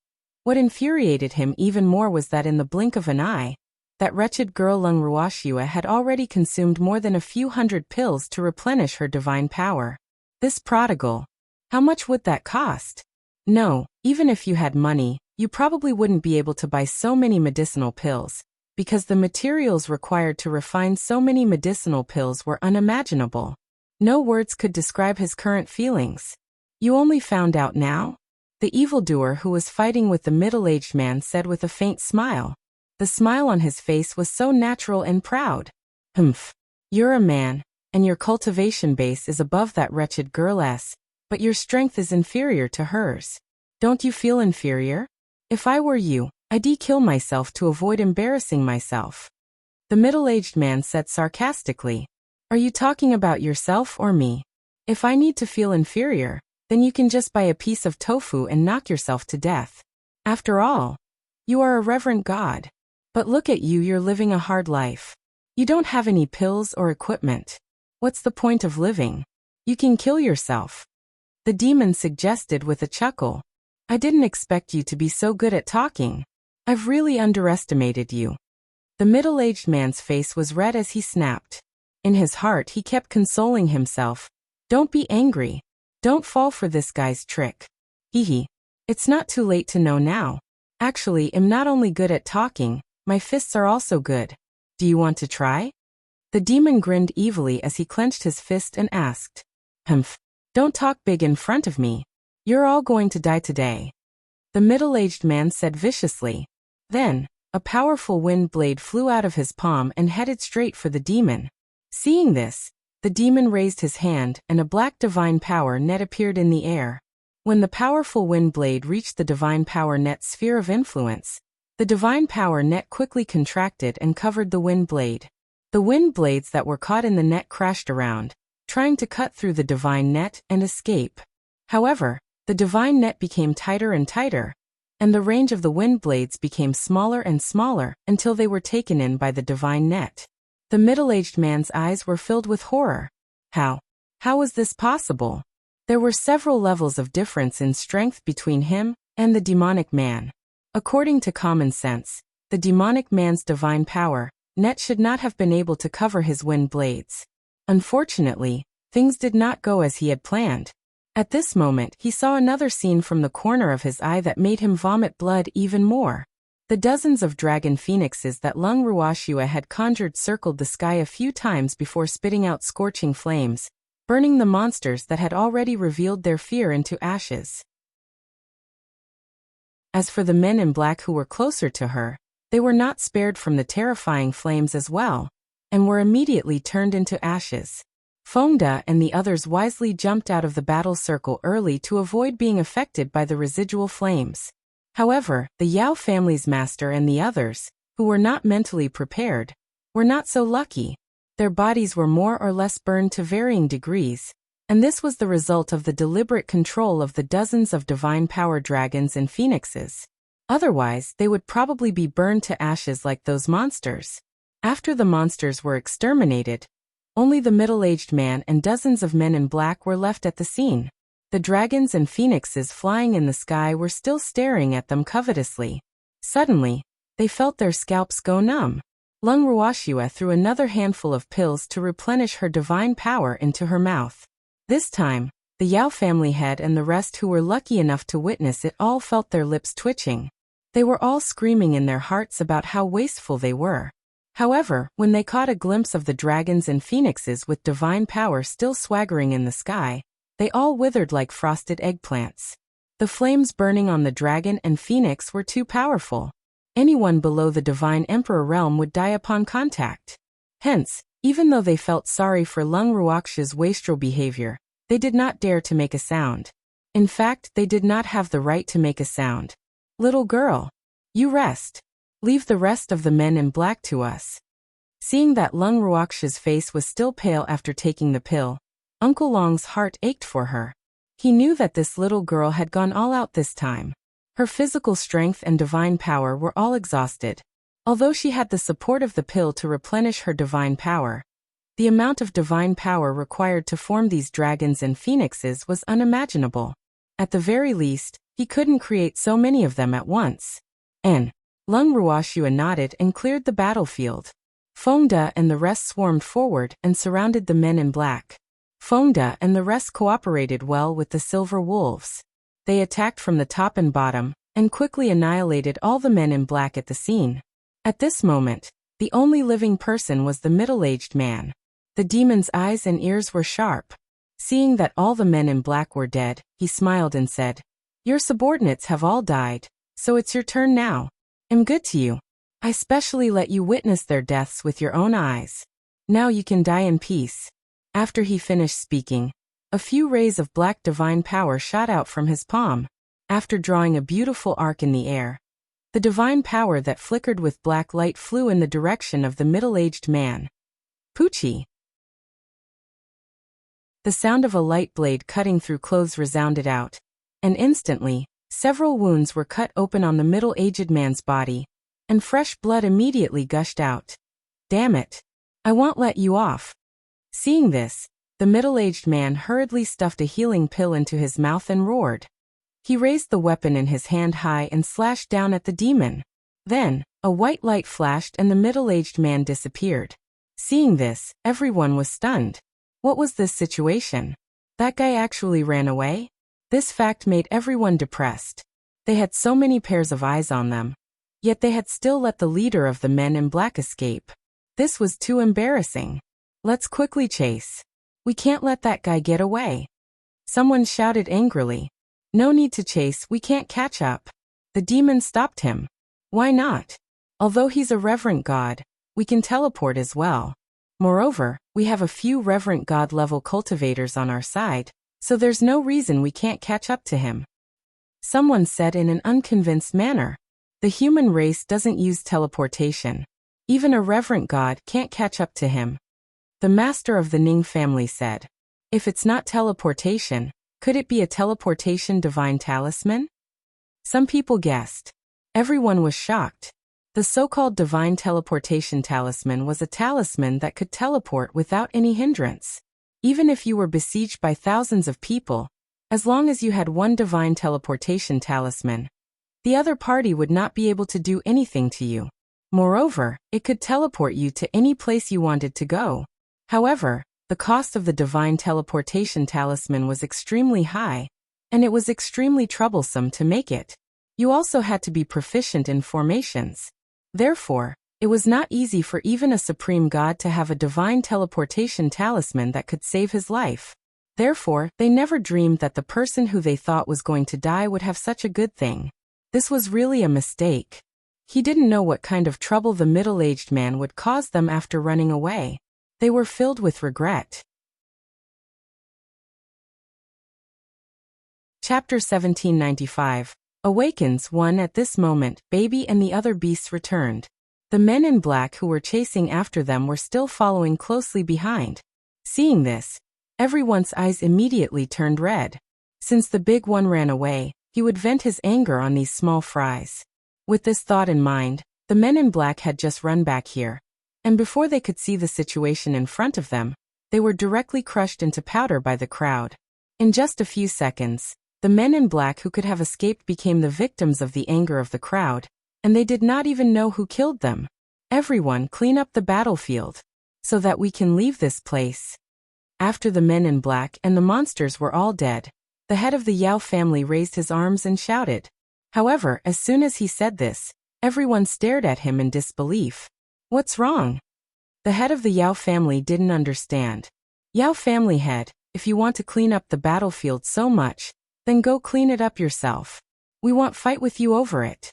Speaker 1: What infuriated him even more was that in the blink of an eye, that wretched girl Lung Ruoxue had already consumed more than a few hundred pills to replenish her divine power. This prodigal. How much would that cost? No, even if you had money, you probably wouldn't be able to buy so many medicinal pills, because the materials required to refine so many medicinal pills were unimaginable. No words could describe his current feelings. You only found out now? The evildoer who was fighting with the middle-aged man said with a faint smile. The smile on his face was so natural and proud. Humph. You're a man, and your cultivation base is above that wretched girl's, but your strength is inferior to hers. Don't you feel inferior? If I were you, I'd kill myself to avoid embarrassing myself. The middle-aged man said sarcastically. Are you talking about yourself or me? If I need to feel inferior, then you can just buy a piece of tofu and knock yourself to death. After all, you are a reverent god. But look at you, you're living a hard life. You don't have any pills or equipment. What's the point of living? You can kill yourself. The demon suggested with a chuckle. I didn't expect you to be so good at talking. I've really underestimated you. The middle-aged man's face was red as he snapped. In his heart he kept consoling himself. Don't be angry. Don't fall for this guy's trick. Hee. It's not too late to know now. Actually, I'm not only good at talking, my fists are also good. Do you want to try? The demon grinned evilly as he clenched his fist and asked. Humph. Don't talk big in front of me. You're all going to die today. The middle-aged man said viciously. Then, a powerful wind blade flew out of his palm and headed straight for the demon. Seeing this, the demon raised his hand and a black divine power net appeared in the air. When the powerful wind blade reached the divine power net sphere of influence, The divine power net quickly contracted and covered the wind blade. The wind blades that were caught in the net crashed around, trying to cut through the divine net and escape. However, the divine net became tighter and tighter, and the range of the wind blades became smaller and smaller until they were taken in by the divine net. The middle-aged man's eyes were filled with horror. How was this possible? There were several levels of difference in strength between him and the demonic man. According to common sense, the demonic man's divine power net should not have been able to cover his wind blades. Unfortunately, things did not go as he had planned. At this moment, he saw another scene from the corner of his eye that made him vomit blood even more. The dozens of dragon phoenixes that Lung Wuxia had conjured circled the sky a few times before spitting out scorching flames, burning the monsters that had already revealed their fear into ashes. As for the men in black who were closer to her, they were not spared from the terrifying flames as well, and were immediately turned into ashes. Fengda and the others wisely jumped out of the battle circle early to avoid being affected by the residual flames. However, the Yao family's master and the others, who were not mentally prepared, were not so lucky. Their bodies were more or less burned to varying degrees, and this was the result of the deliberate control of the dozens of divine power dragons and phoenixes. Otherwise, they would probably be burned to ashes like those monsters. After the monsters were exterminated, only the middle-aged man and dozens of men in black were left at the scene. The dragons and phoenixes flying in the sky were still staring at them covetously. Suddenly, they felt their scalps go numb. Lung Wuxia threw another handful of pills to replenish her divine power into her mouth. This time, the Yao family head and the rest who were lucky enough to witness it all felt their lips twitching. They were all screaming in their hearts about how wasteful they were. However, when they caught a glimpse of the dragons and phoenixes with divine power still swaggering in the sky, they all withered like frosted eggplants. The flames burning on the dragon and phoenix were too powerful. Anyone below the divine emperor realm would die upon contact. Hence, even though they felt sorry for Lung Wuxia's wastrel behavior, they did not dare to make a sound. In fact, they did not have the right to make a sound. "Little girl, you rest. Leave the rest of the men in black to us." Seeing that Lung Wuxia's face was still pale after taking the pill, Uncle Long's heart ached for her. He knew that this little girl had gone all out this time. Her physical strength and divine power were all exhausted. Although she had the support of the pill to replenish her divine power, the amount of divine power required to form these dragons and phoenixes was unimaginable. At the very least, he couldn't create so many of them at once. Lung Wuxia nodded and cleared the battlefield. Fengda and the rest swarmed forward and surrounded the men in black. Fengda and the rest cooperated well with the silver wolves. They attacked from the top and bottom, and quickly annihilated all the men in black at the scene. At this moment, the only living person was the middle-aged man. The demon's eyes and ears were sharp. Seeing that all the men in black were dead, he smiled and said, "Your subordinates have all died, so it's your turn now. I'm good to you. I specially let you witness their deaths with your own eyes. Now you can die in peace." After he finished speaking, a few rays of black divine power shot out from his palm. After drawing a beautiful arc in the air, the divine power that flickered with black light flew in the direction of the middle-aged man. Poochie! The sound of a light blade cutting through clothes resounded out, and instantly, several wounds were cut open on the middle-aged man's body, and fresh blood immediately gushed out. "Damn it! I won't let you off." Seeing this, the middle-aged man hurriedly stuffed a healing pill into his mouth and roared. He raised the weapon in his hand high and slashed down at the demon. Then, a white light flashed and the middle-aged man disappeared. Seeing this, everyone was stunned. What was this situation? That guy actually ran away? This fact made everyone depressed. They had so many pairs of eyes on them, yet they had still let the leader of the men in black escape. This was too embarrassing. "Let's quickly chase. We can't let that guy get away." Someone shouted angrily. "No need to chase, we can't catch up." The demon stopped him. "Why not? Although he's a reverent god, we can teleport as well. Moreover, we have a few reverent god-level cultivators on our side, so there's no reason we can't catch up to him." Someone said in an unconvinced manner. The human race doesn't use teleportation. Even a reverent god can't catch up to him. The master of the Ning family said. If it's not teleportation, could it be a teleportation divine talisman? Some people guessed. Everyone was shocked. The so-called divine teleportation talisman was a talisman that could teleport without any hindrance. Even if you were besieged by thousands of people, as long as you had one divine teleportation talisman, the other party would not be able to do anything to you. Moreover, it could teleport you to any place you wanted to go. However, the cost of the divine teleportation talisman was extremely high, and it was extremely troublesome to make it. You also had to be proficient in formations. Therefore, it was not easy for even a supreme god to have a divine teleportation talisman that could save his life. Therefore, they never dreamed that the person who they thought was going to die would have such a good thing. This was really a mistake. He didn't know what kind of trouble the middle-aged man would cause them after running away. They were filled with regret. Chapter 1795. Awakens 1. At this moment, Baby and the other beasts returned. The men in black who were chasing after them were still following closely behind. Seeing this, everyone's eyes immediately turned red. Since the big one ran away, he would vent his anger on these small fries. With this thought in mind, the men in black had just run back here. And before they could see the situation in front of them, they were directly crushed into powder by the crowd. In just a few seconds, the men in black who could have escaped became the victims of the anger of the crowd, and they did not even know who killed them. Everyone clean up the battlefield, so that we can leave this place. After the men in black and the monsters were all dead, the head of the Yao family raised his arms and shouted. However, as soon as he said this, everyone stared at him in disbelief. What's wrong? The head of the Yao family didn't understand. Yao family head, if you want to clean up the battlefield so much, then go clean it up yourself. We won't fight with you over it.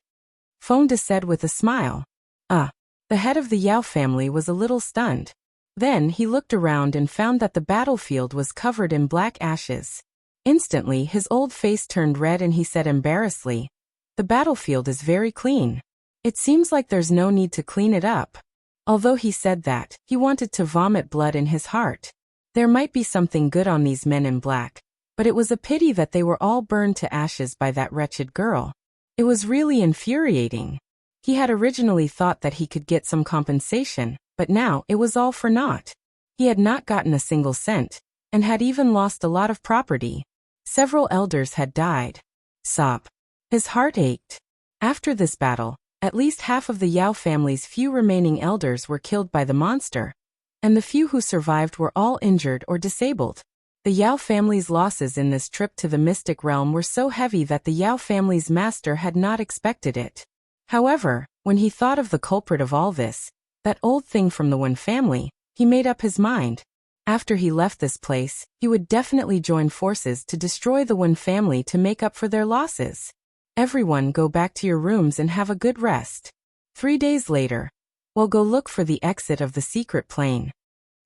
Speaker 1: Fonda said with a smile. The head of the Yao family was a little stunned. Then he looked around and found that the battlefield was covered in black ashes. Instantly his old face turned red and he said embarrassedly, "The battlefield is very clean. It seems like there's no need to clean it up." Although he said that, he wanted to vomit blood in his heart. There might be something good on these men in black, but it was a pity that they were all burned to ashes by that wretched girl. It was really infuriating. He had originally thought that he could get some compensation, but now it was all for naught. He had not gotten a single cent, and had even lost a lot of property. Several elders had died. Sob. His heart ached. After this battle, at least half of the Yao family's few remaining elders were killed by the monster, and the few who survived were all injured or disabled. The Yao family's losses in this trip to the mystic realm were so heavy that the Yao family's master had not expected it. However, when he thought of the culprit of all this, that old thing from the Wen family, he made up his mind. After he left this place, he would definitely join forces to destroy the Wen family to make up for their losses. Everyone go back to your rooms and have a good rest. 3 days later, we'll go look for the exit of the secret plane.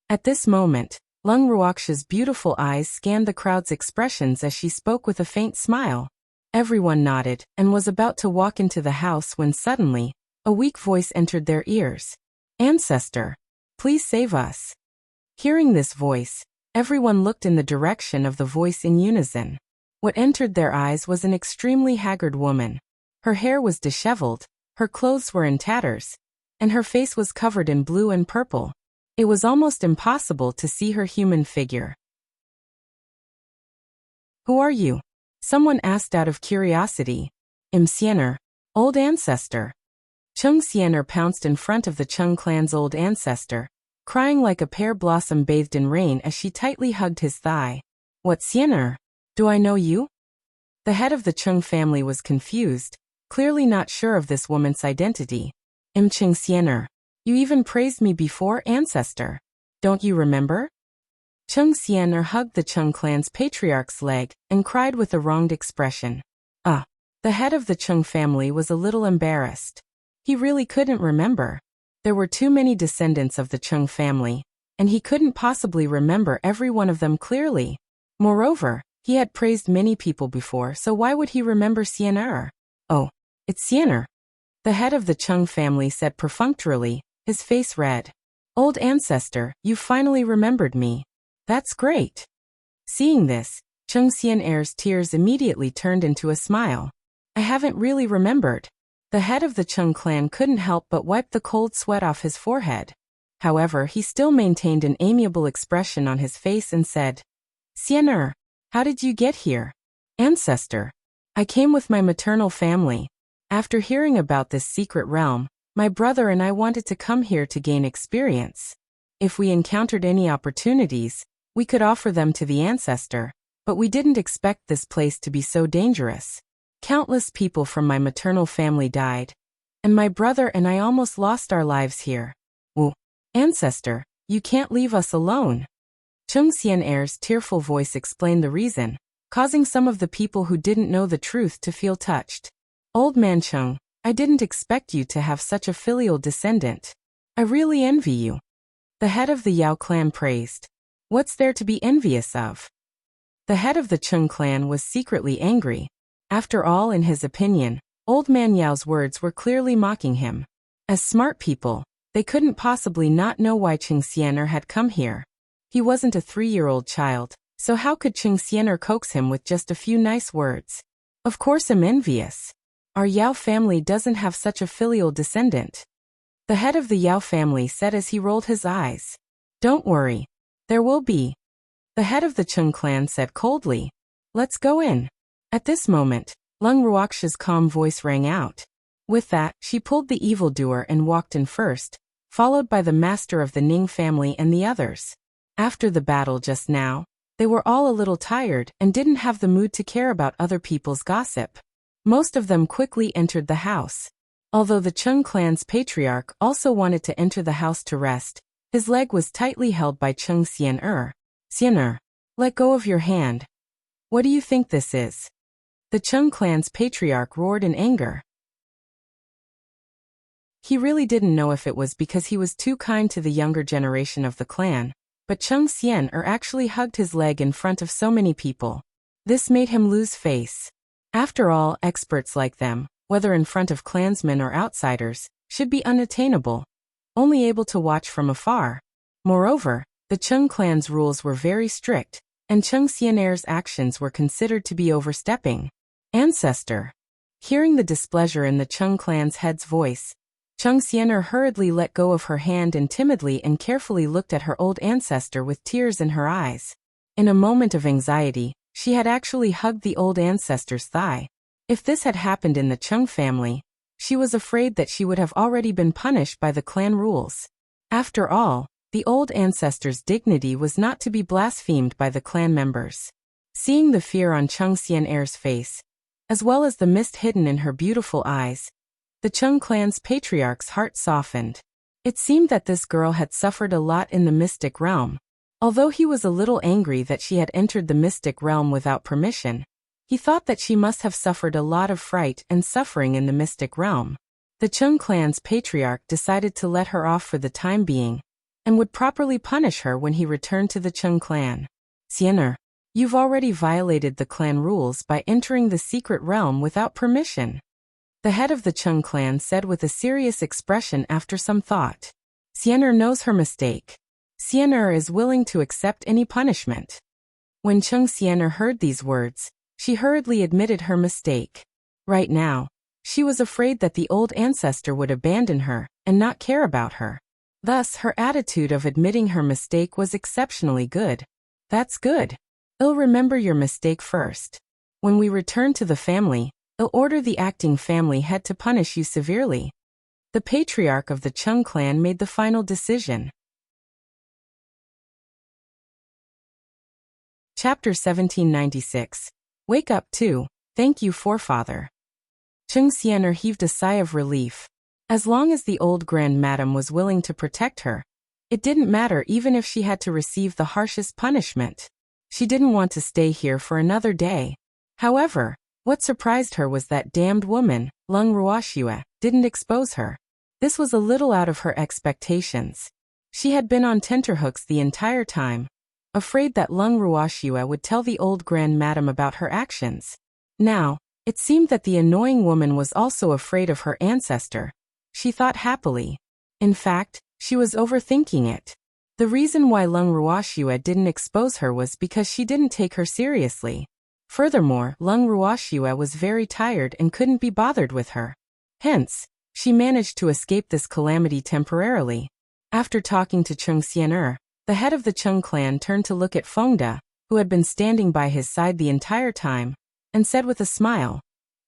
Speaker 1: At this moment, Lung Ruoxia's beautiful eyes scanned the crowd's expressions as she spoke with a faint smile. Everyone nodded and was about to walk into the house when suddenly, a weak voice entered their ears. "Ancestor, please save us." Hearing this voice, everyone looked in the direction of the voice in unison. What entered their eyes was an extremely haggard woman. Her hair was disheveled, her clothes were in tatters, and her face was covered in blue and purple. It was almost impossible to see her human figure. "Who are you?" someone asked out of curiosity. "I'm Xiener, old ancestor." Chung Xiener pounced in front of the Chung clan's old ancestor, crying like a pear blossom bathed in rain as she tightly hugged his thigh. "What, Xiener? Do I know you?" The head of the Chung family was confused, clearly not sure of this woman's identity. "I'm Chung Xiener. You even praised me before, ancestor. Don't you remember?" Chung Xiener hugged the Chung clan's patriarch's leg and cried with a wronged expression. The head of the Chung family was a little embarrassed. He really couldn't remember. There were too many descendants of the Chung family, and he couldn't possibly remember every one of them clearly. Moreover, he had praised many people before, so why would he remember Xiener? "Oh, it's Xiener." The head of the Chung family said perfunctorily, his face red. Old ancestor, you finally remembered me. That's great. Seeing this, Chung Xian'er's tears immediately turned into a smile. I haven't really remembered. The head of the Chung clan couldn't help but wipe the cold sweat off his forehead. However, he still maintained an amiable expression on his face and said, Xian'er, how did you get here? Ancestor. I came with my maternal family. After hearing about this secret realm, my brother and I wanted to come here to gain experience. If we encountered any opportunities, we could offer them to the ancestor, but we didn't expect this place to be so dangerous. Countless people from my maternal family died, and my brother and I almost lost our lives here. Ancestor, you can't leave us alone. Chung Xian'er's tearful voice explained the reason, causing some of the people who didn't know the truth to feel touched. Old man Chung, I didn't expect you to have such a filial descendant. I really envy you. The head of the Yao clan praised. What's there to be envious of? The head of the Chung clan was secretly angry. After all, in his opinion, old man Yao's words were clearly mocking him. As smart people, they couldn't possibly not know why Chung Xian'er had come here. He wasn't a 3-year-old child, so how could Chung Xian'er coax him with just a few nice words? Of course I'm envious. Our Yao family doesn't have such a filial descendant. The head of the Yao family said as he rolled his eyes. Don't worry. There will be. The head of the Chung clan said coldly. Let's go in. At this moment, Lung Ruoxia's calm voice rang out. With that, she pulled the evildoer and walked in first, followed by the master of the Ning family and the others. After the battle just now, they were all a little tired and didn't have the mood to care about other people's gossip. Most of them quickly entered the house. Although the Chung clan's patriarch also wanted to enter the house to rest, his leg was tightly held by Chung Xian'er. Xian'er, let go of your hand. What do you think this is? The Chung clan's patriarch roared in anger. He really didn't know if it was because he was too kind to the younger generation of the clan, but Chung Xian'er actually hugged his leg in front of so many people. This made him lose face. After all, experts like them, whether in front of clansmen or outsiders, should be unattainable, only able to watch from afar. Moreover, the Chung clan's rules were very strict, and Chung Xian'er's actions were considered to be overstepping. Ancestor. Hearing the displeasure in the Chung clan's head's voice, Chung Xian'er hurriedly let go of her hand and timidly and carefully looked at her old ancestor with tears in her eyes. In a moment of anxiety, she had actually hugged the old ancestor's thigh. If this had happened in the Chung family, she was afraid that she would have already been punished by the clan rules. After all, the old ancestor's dignity was not to be blasphemed by the clan members. Seeing the fear on Chung Xian'er's face, as well as the mist hidden in her beautiful eyes, the Chung clan's patriarch's heart softened. It seemed that this girl had suffered a lot in the mystic realm. Although he was a little angry that she had entered the mystic realm without permission, he thought that she must have suffered a lot of fright and suffering in the mystic realm. The Chung clan's patriarch decided to let her off for the time being, and would properly punish her when he returned to the Chung clan. Xian'er, you've already violated the clan rules by entering the secret realm without permission. The head of the Chung clan said with a serious expression after some thought. Xian'er knows her mistake. Xian'er is willing to accept any punishment. When Chung Xian'er heard these words, she hurriedly admitted her mistake. Right now, she was afraid that the old ancestor would abandon her and not care about her. Thus, her attitude of admitting her mistake was exceptionally good. That's good. I'll remember your mistake first. When we return to the family, I'll order the acting family head to punish you severely. The patriarch of the Chung clan made the final decision. Chapter 1796. Wake up too. Thank you, forefather. Chung Xian'er heaved a sigh of relief. As long as the old grand madam was willing to protect her, it didn't matter even if she had to receive the harshest punishment. She didn't want to stay here for another day. However, what surprised her was that damned woman, Lung Ruoxia, didn't expose her. This was a little out of her expectations. She had been on tenterhooks the entire time, afraid that Lung Ruoxia would tell the old grand madam about her actions. Now, It seemed that the annoying woman was also afraid of her ancestor. She thought happily. In fact, she was overthinking it. The reason why Lung Ruoxue didn't expose her was because she didn't take her seriously. Furthermore, Lung Ruoxue was very tired and couldn't be bothered with her. Hence, she managed to escape this calamity temporarily. After talking to Cheng Xian'er, the head of the Cheng clan turned to look at Fengda, who had been standing by his side the entire time, and said with a smile,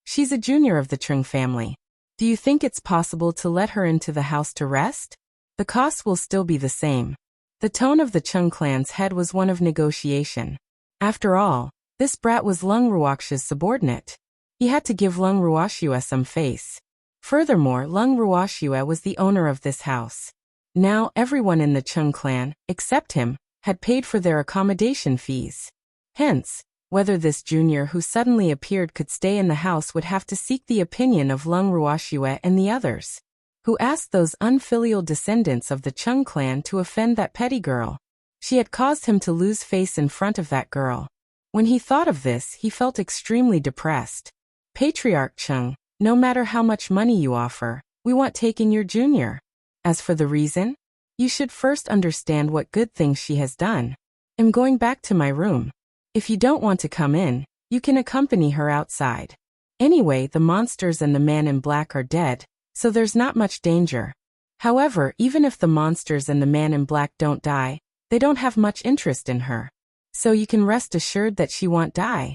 Speaker 1: "She's a junior of the Cheng family. Do you think it's possible to let her into the house to rest? The cost will still be the same." The tone of the Cheng clan's head was one of negotiation. After all, this brat was Lung Ruoxue's subordinate. He had to give Lung Ruoxue some face. Furthermore, Lung Ruoxue was the owner of this house. Now, everyone in the Cheng clan, except him, had paid for their accommodation fees. Hence, whether this junior who suddenly appeared could stay in the house would have to seek the opinion of Lung Ruoxue and the others, who asked those unfilial descendants of the Cheng clan to offend that petty girl. She had caused him to lose face in front of that girl. When he thought of this, he felt extremely depressed. "Patriarch Cheng, no matter how much money you offer, we want taking your junior. As for the reason, you should first understand what good things she has done. I'm going back to my room. If you don't want to come in, you can accompany her outside. Anyway, the monsters and the man in black are dead, so there's not much danger. However, even if the monsters and the man in black don't die, they don't have much interest in her. So you can rest assured that she won't die,"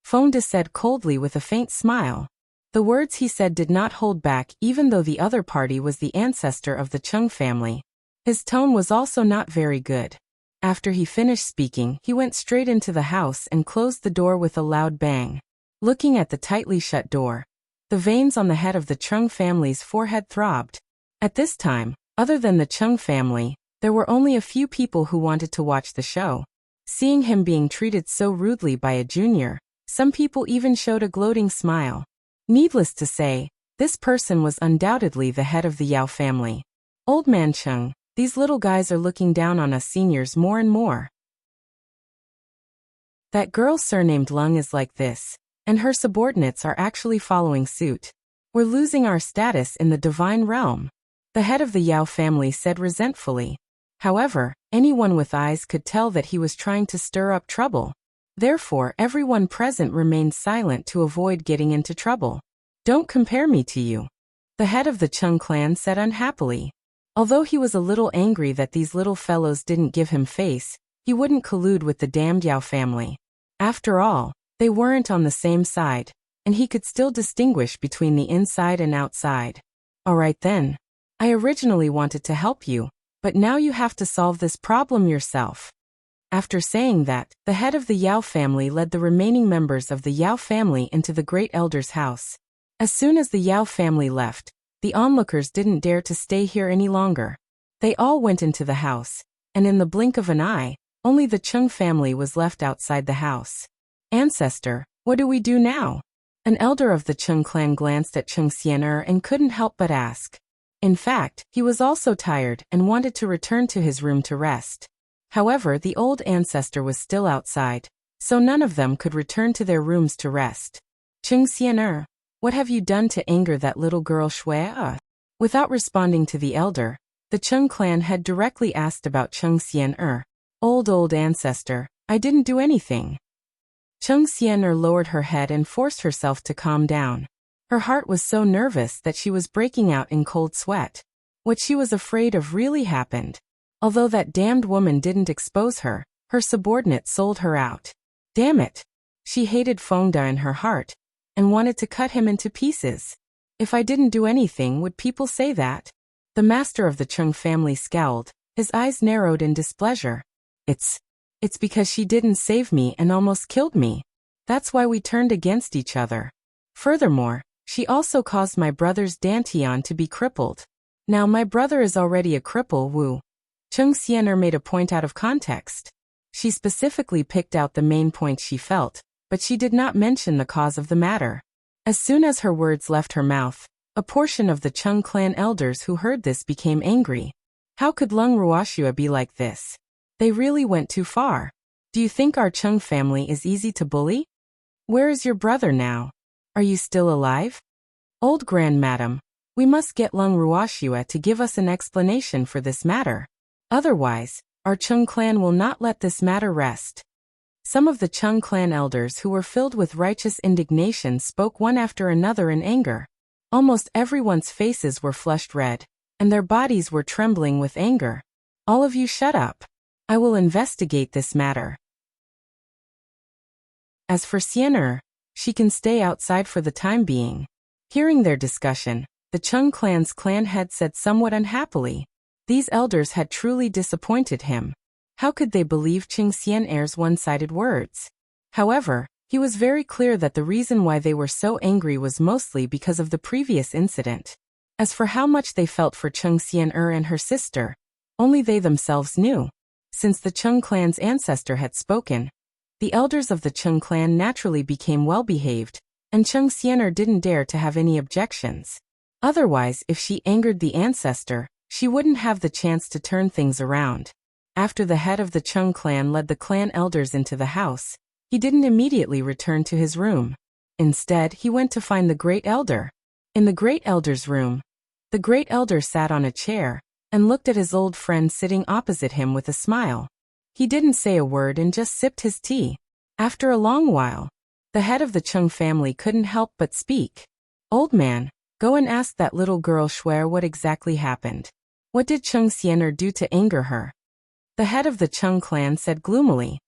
Speaker 1: Fengda said coldly with a faint smile. The words he said did not hold back even though the other party was the ancestor of the Cheng family. His tone was also not very good. After he finished speaking, he went straight into the house and closed the door with a loud bang. Looking at the tightly shut door, the veins on the head of the Cheng family's forehead throbbed. At this time, other than the Cheng family, there were only a few people who wanted to watch the show. Seeing him being treated so rudely by a junior, some people even showed a gloating smile. Needless to say, this person was undoubtedly the head of the Yao family. "Old man Cheng, these little guys are looking down on us seniors more and more. That girl surnamed Lung is like this, and her subordinates are actually following suit. We're losing our status in the divine realm," the head of the Yao family said resentfully. However, anyone with eyes could tell that he was trying to stir up trouble. Therefore, everyone present remained silent to avoid getting into trouble. "Don't compare me to you," the head of the Cheng clan said unhappily. Although he was a little angry that these little fellows didn't give him face, he wouldn't collude with the damned Yao family. After all, they weren't on the same side, and he could still distinguish between the inside and outside. "Alright then. I originally wanted to help you, but now you have to solve this problem yourself." After saying that, the head of the Yao family led the remaining members of the Yao family into the great elder's house. As soon as the Yao family left, the onlookers didn't dare to stay here any longer. They all went into the house, and in the blink of an eye, only the Cheng family was left outside the house. "Ancestor, what do we do now?" An elder of the Cheng clan glanced at Cheng Xian'er and couldn't help but ask. In fact, he was also tired and wanted to return to his room to rest. However, the old ancestor was still outside, so none of them could return to their rooms to rest. "Cheng Xian'er, what have you done to anger that little girl Shui?" Without responding to the elder, the Cheng clan had directly asked about Cheng Xian'er. Old ancestor, I didn't do anything." Cheng Xian'er lowered her head and forced herself to calm down. Her heart was so nervous that she was breaking out in cold sweat. What she was afraid of really happened. Although that damned woman didn't expose her, her subordinate sold her out. Damn it! She hated Fengda in her heart, and wanted to cut him into pieces. If I didn't do anything, would people say that? The master of the Cheng family scowled, his eyes narrowed in displeasure. It's because she didn't save me and almost killed me. That's why we turned against each other. Furthermore, she also caused my brother's Dantian to be crippled. Now my brother is already a cripple, Wu. Cheng Xian'er made a point out of context. She specifically picked out the main points she felt, but she did not mention the cause of the matter. As soon as her words left her mouth, a portion of the Cheng clan elders who heard this became angry. How could Lung Ruoxue be like this? They really went too far. Do you think our Cheng family is easy to bully? Where is your brother now? Are you still alive? Old grandmadam, we must get Lung Ruoxua to give us an explanation for this matter. Otherwise, our Chung clan will not let this matter rest. Some of the Chung clan elders who were filled with righteous indignation spoke one after another in anger. Almost everyone's faces were flushed red, and their bodies were trembling with anger. All of you shut up. I will investigate this matter. As for Xian'er, she can stay outside for the time being. Hearing their discussion, the Chung clan's clan head said somewhat unhappily. These elders had truly disappointed him. How could they believe Qing Xian'er's one-sided words? However, he was very clear that the reason why they were so angry was mostly because of the previous incident. As for how much they felt for Qing Xian'er and her sister, only they themselves knew. Since the Chung clan's ancestor had spoken, the elders of the Chung clan naturally became well-behaved, and Qing Xian'er didn't dare to have any objections. Otherwise, if she angered the ancestor, she wouldn't have the chance to turn things around. After the head of the Chung clan led the clan elders into the house, he didn't immediately return to his room. Instead, he went to find the great elder. In the great elder's room, the great elder sat on a chair and looked at his old friend sitting opposite him with a smile. He didn't say a word and just sipped his tea. After a long while, the head of the Chung family couldn't help but speak. Old man, go and ask that little girl Shuer what exactly happened. What did Qing Xian'er do to anger her? The head of the Chung clan said gloomily.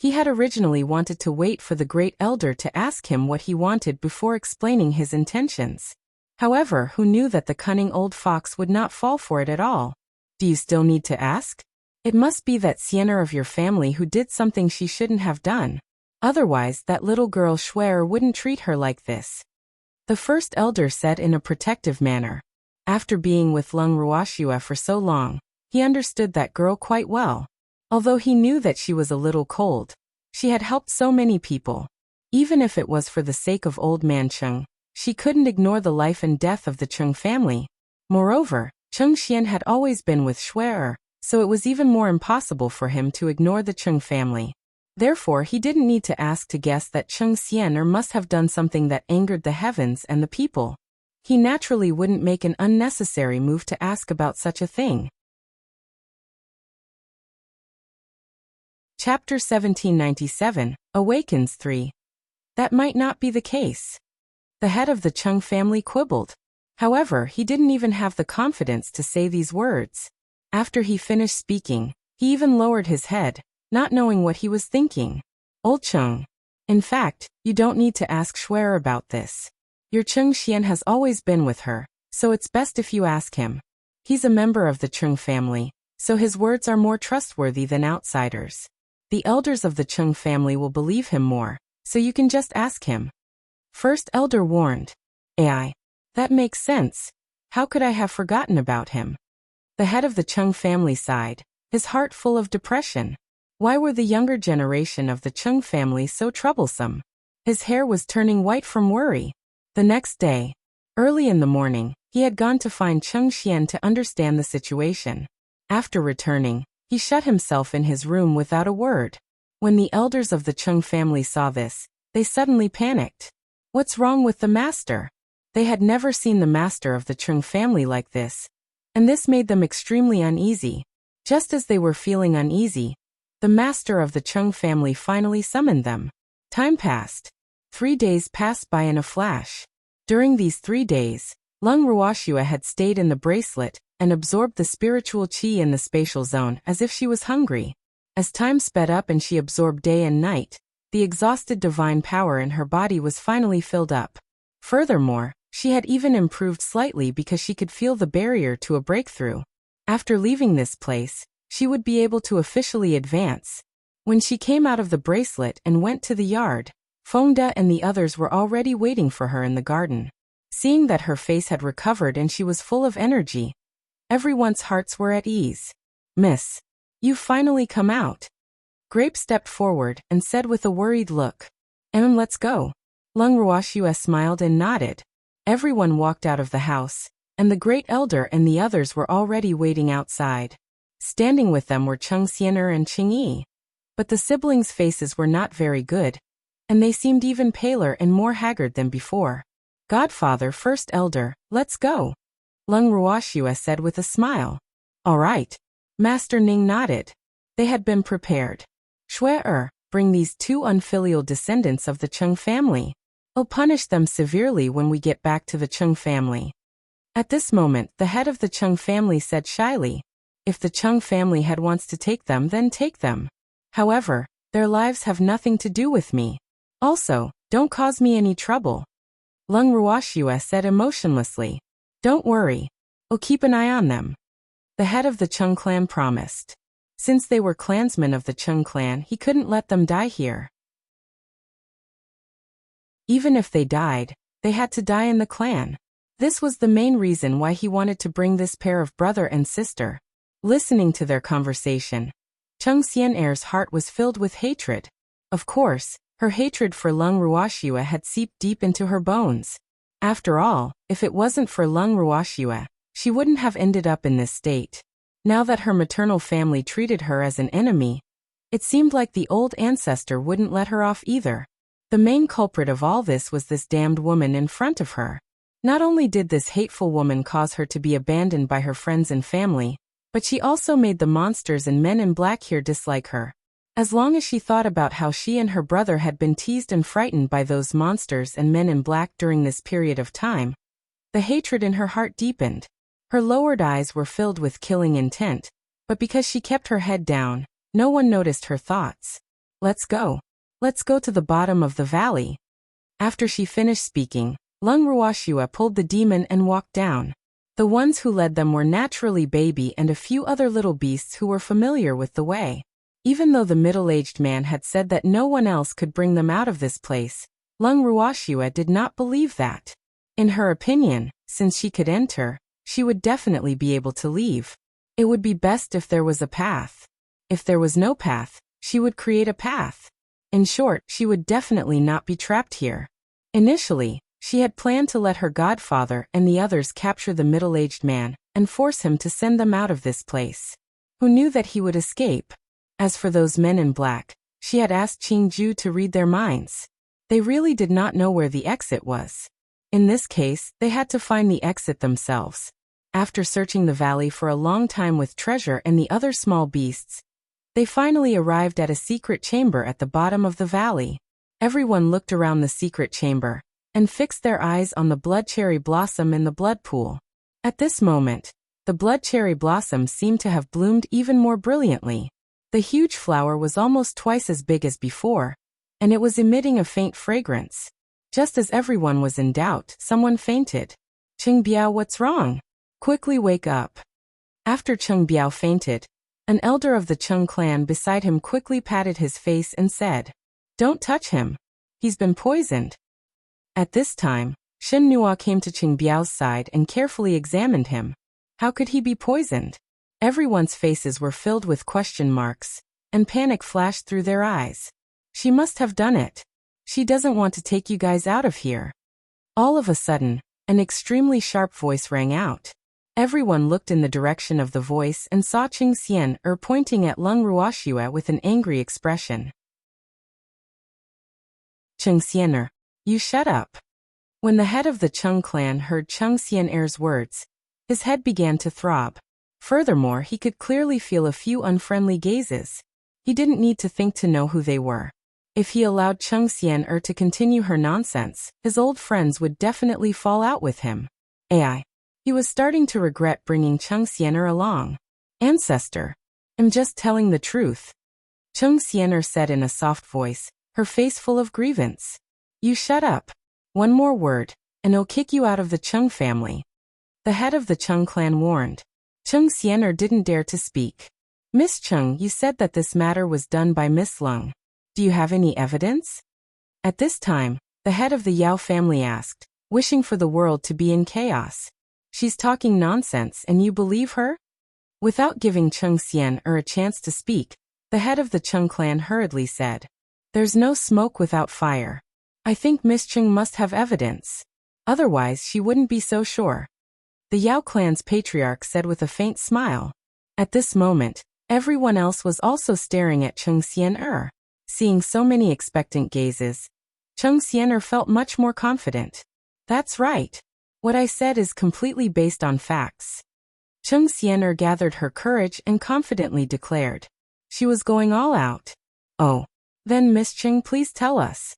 Speaker 1: He had originally wanted to wait for the great elder to ask him what he wanted before explaining his intentions. However, who knew that the cunning old fox would not fall for it at all? Do you still need to ask? It must be that Xian'er of your family who did something she shouldn't have done. Otherwise, that little girl Shuer wouldn't treat her like this. The first elder said in a protective manner. After being with Lung Ruoxua for so long, he understood that girl quite well. Although he knew that she was a little cold, she had helped so many people. Even if it was for the sake of old man Qing, she couldn't ignore the life and death of the Qing family. Moreover, Qing Xian had always been with Shuer, so it was even more impossible for him to ignore the Qing family. Therefore, he didn't need to ask to guess that Qing Xian'er must have done something that angered the heavens and the people. He naturally wouldn't make an unnecessary move to ask about such a thing. Chapter 1797, Awakens 3. That might not be the case. The head of the Qing family quibbled. However, he didn't even have the confidence to say these words. After he finished speaking, he even lowered his head, not knowing what he was thinking. Old Qing. In fact, you don't need to ask Shuer about this. Your Qing Xian has always been with her, so it's best if you ask him. He's a member of the Qing family, so his words are more trustworthy than outsiders. The elders of the Qing family will believe him more, so you can just ask him. First elder warned. Ai. That makes sense. How could I have forgotten about him? The head of the Qing family sighed, his heart full of depression. Why were the younger generation of the Qing family so troublesome? His hair was turning white from worry. The next day, early in the morning, he had gone to find Qing Xian to understand the situation. After returning, he shut himself in his room without a word. When the elders of the Qing family saw this, they suddenly panicked. What's wrong with the master? They had never seen the master of the Qing family like this, and this made them extremely uneasy. Just as they were feeling uneasy, the master of the Qing family finally summoned them. Time passed. 3 days passed by in a flash. During these 3 days, Lung Ruoxua had stayed in the bracelet and absorbed the spiritual qi in the spatial zone as if she was hungry. As time sped up and she absorbed day and night, the exhausted divine power in her body was finally filled up. Furthermore, she had even improved slightly because she could feel the barrier to a breakthrough. After leaving this place, she would be able to officially advance. When she came out of the bracelet and went to the yard, Fengde and the others were already waiting for her in the garden. Seeing that her face had recovered and she was full of energy, everyone's hearts were at ease. Miss, you've finally come out. Grape stepped forward and said with a worried look, let's go. Lung Ruoxua smiled and nodded. Everyone walked out of the house, and the great elder and the others were already waiting outside. Standing with them were Qing Xian'er and Qing Yi. But the siblings' faces were not very good. and they seemed even paler and more haggard than before. Godfather, first elder, let's go, Lung Ruoxue said with a smile. All right. Master Ning nodded. They had been prepared. Shui bring these two unfilial descendants of the Cheng family. I'll punish them severely when we get back to the Cheng family. At this moment, the head of the Cheng family said shyly, if the Cheng family head wants to take them, then take them. However, their lives have nothing to do with me. Also, don't cause me any trouble. Lung Ruoxue said emotionlessly. Don't worry. I'll keep an eye on them. The head of the Cheng clan promised. Since they were clansmen of the Cheng clan, he couldn't let them die here. Even if they died, they had to die in the clan. This was the main reason why he wanted to bring this pair of brother and sister. Listening to their conversation, Cheng Xian'er's heart was filled with hatred. Of course, her hatred for Lung Ruoxue had seeped deep into her bones. After all, if it wasn't for Lung Ruoxue, she wouldn't have ended up in this state. Now that her maternal family treated her as an enemy, it seemed like the old ancestor wouldn't let her off either. The main culprit of all this was this damned woman in front of her. Not only did this hateful woman cause her to be abandoned by her friends and family, but she also made the monsters and men in black here dislike her. As long as she thought about how she and her brother had been teased and frightened by those monsters and men in black during this period of time, the hatred in her heart deepened. Her lowered eyes were filled with killing intent, but because she kept her head down, no one noticed her thoughts. Let's go. Let's go to the bottom of the valley. After she finished speaking, Lung Ruoxue pulled the demon and walked down. The ones who led them were naturally Baby and a few other little beasts who were familiar with the way. Even though the middle-aged man had said that no one else could bring them out of this place, Lung Ruoxue did not believe that. In her opinion, since she could enter, she would definitely be able to leave. It would be best if there was a path. If there was no path, she would create a path. In short, she would definitely not be trapped here. Initially, she had planned to let her godfather and the others capture the middle-aged man and force him to send them out of this place. Who knew that he would escape? As for those men in black, she had asked Qingju to read their minds. They really did not know where the exit was. In this case, they had to find the exit themselves. After searching the valley for a long time with treasure and the other small beasts, they finally arrived at a secret chamber at the bottom of the valley. Everyone looked around the secret chamber and fixed their eyes on the blood cherry blossom in the blood pool. At this moment, the blood cherry blossom seemed to have bloomed even more brilliantly. The huge flower was almost twice as big as before, and it was emitting a faint fragrance. Just as everyone was in doubt, someone fainted. Cheng Biao, what's wrong? Quickly wake up. After Cheng Biao fainted, an elder of the Cheng clan beside him quickly patted his face and said, "Don't touch him. He's been poisoned." At this time, Shen Nua came to Cheng Biao's side and carefully examined him. How could he be poisoned? Everyone's faces were filled with question marks, and panic flashed through their eyes. She must have done it. She doesn't want to take you guys out of here. All of a sudden, an extremely sharp voice rang out. Everyone looked in the direction of the voice and saw Cheng Xian'er pointing at Lung Ruoxue with an angry expression. Cheng Xian'er, you shut up. When the head of the Cheng clan heard Cheng Xian'er's words, his head began to throb. Furthermore, he could clearly feel a few unfriendly gazes. He didn't need to think to know who they were. If he allowed Cheng Xian'er to continue her nonsense, his old friends would definitely fall out with him. AI. He was starting to regret bringing Cheng Xian'er along. Ancestor, I'm just telling the truth, Cheng Xian'er said in a soft voice, her face full of grievance. You shut up. One more word, and I'll kick you out of the Cheng family. The head of the Cheng clan warned. Cheng Xian'er didn't dare to speak. Miss Cheng, you said that this matter was done by Miss Lung. Do you have any evidence? At this time, the head of the Yao family asked, wishing for the world to be in chaos. She's talking nonsense and you believe her? Without giving Cheng Xian'er a chance to speak, the head of the Cheng clan hurriedly said, There's no smoke without fire. I think Miss Cheng must have evidence. Otherwise she wouldn't be so sure. The Yao clan's patriarch said with a faint smile. At this moment, everyone else was also staring at Cheng Xian'er. Seeing so many expectant gazes, Cheng Xianer felt much more confident. That's right. What I said is completely based on facts. Cheng Xianer gathered her courage and confidently declared. She was going all out. Oh. Then Miss Cheng, please tell us.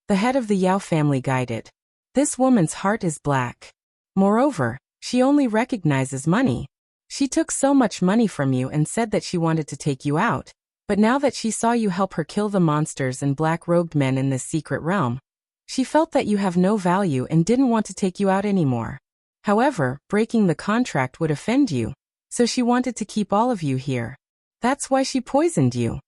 Speaker 1: The head of the Yao family guided. This woman's heart is black. Moreover, she only recognizes money. She took so much money from you and said that she wanted to take you out, but now that she saw you help her kill the monsters and black-robed men in this secret realm, she felt that you have no value and didn't want to take you out anymore. However, breaking the contract would offend you, so she wanted to keep all of you here. That's why she poisoned you.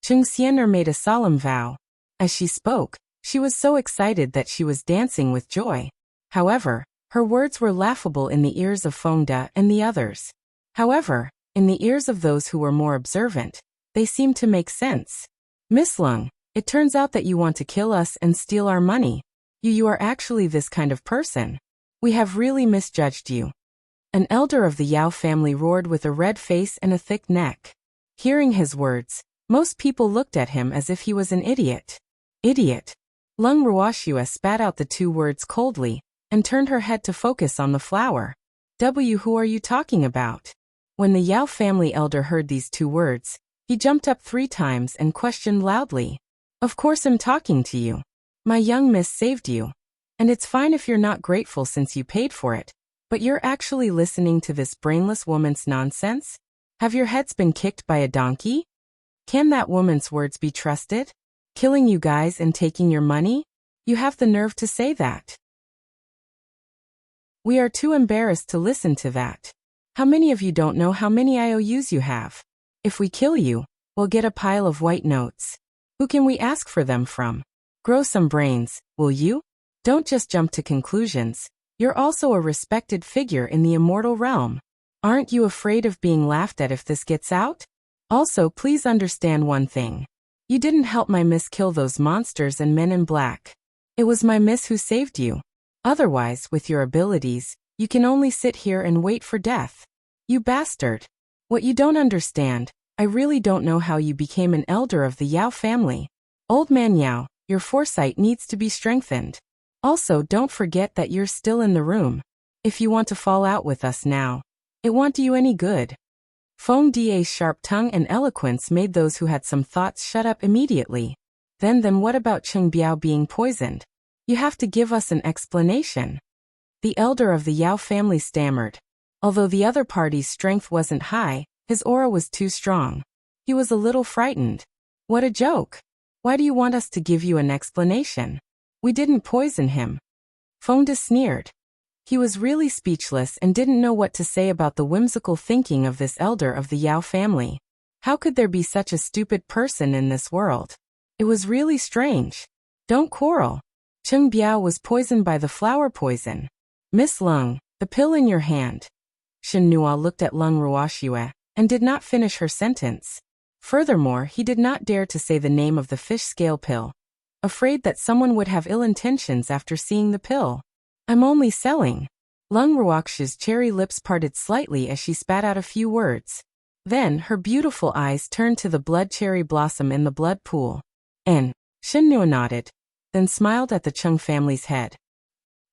Speaker 1: Cheng Xianer made a solemn vow. As she spoke, she was so excited that she was dancing with joy. However, her words were laughable in the ears of Feng De and the others. However, in the ears of those who were more observant, they seemed to make sense. Miss Lung, it turns out that you want to kill us and steal our money. You are actually this kind of person. We have really misjudged you. An elder of the Yao family roared with a red face and a thick neck. Hearing his words, most people looked at him as if he was an idiot. Idiot. Lung Ruoxia spat out the two words coldly and turned her head to focus on the flower. Who are you talking about? When the Yao family elder heard these two words, he jumped up 3 times and questioned loudly. Of course I'm talking to you. My young miss saved you. And it's fine if you're not grateful since you paid for it, but you're actually listening to this brainless woman's nonsense? Have your heads been kicked by a donkey? Can that woman's words be trusted? Killing you guys and taking your money? You have the nerve to say that. We are too embarrassed to listen to that. How many of you don't know how many IOUs you have? If we kill you, we'll get a pile of white notes. Who can we ask for them from? Grow some brains, will you? Don't just jump to conclusions. You're also a respected figure in the immortal realm. Aren't you afraid of being laughed at if this gets out? Also, please understand one thing. You didn't help my miss kill those monsters and men in black. It was my miss who saved you. Otherwise, with your abilities, you can only sit here and wait for death. You bastard. What you don't understand, I really don't know how you became an elder of the Yao family. Old man Yao, your foresight needs to be strengthened. Also, don't forget that you're still in the room. If you want to fall out with us now, it won't do you any good. Feng Da's sharp tongue and eloquence made those who had some thoughts shut up immediately. Then what about Cheng Biao being poisoned? You have to give us an explanation. The elder of the Yao family stammered. Although the other party's strength wasn't high, his aura was too strong. He was a little frightened. What a joke. Why do you want us to give you an explanation? We didn't poison him. Feng De sneered. He was really speechless and didn't know what to say about the whimsical thinking of this elder of the Yao family. How could there be such a stupid person in this world? It was really strange. Don't quarrel. Cheng Biao was poisoned by the flower poison. Miss Lung, the pill in your hand. Shen Nua looked at Lung Ruoxia and did not finish her sentence. Furthermore, he did not dare to say the name of the fish scale pill, afraid that someone would have ill intentions after seeing the pill. I'm only selling. Lung Ruoxia's cherry lips parted slightly as she spat out a few words. Then her beautiful eyes turned to the blood cherry blossom in the blood pool. And Shen Nua nodded, then smiled at the Cheng family's head.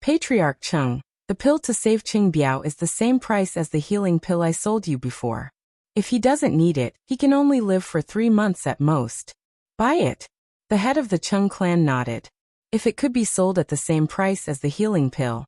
Speaker 1: Patriarch Cheng, the pill to save Cheng Biao is the same price as the healing pill I sold you before. If he doesn't need it, he can only live for 3 months at most. Buy it. The head of the Cheng clan nodded. If it could be sold at the same price as the healing pill,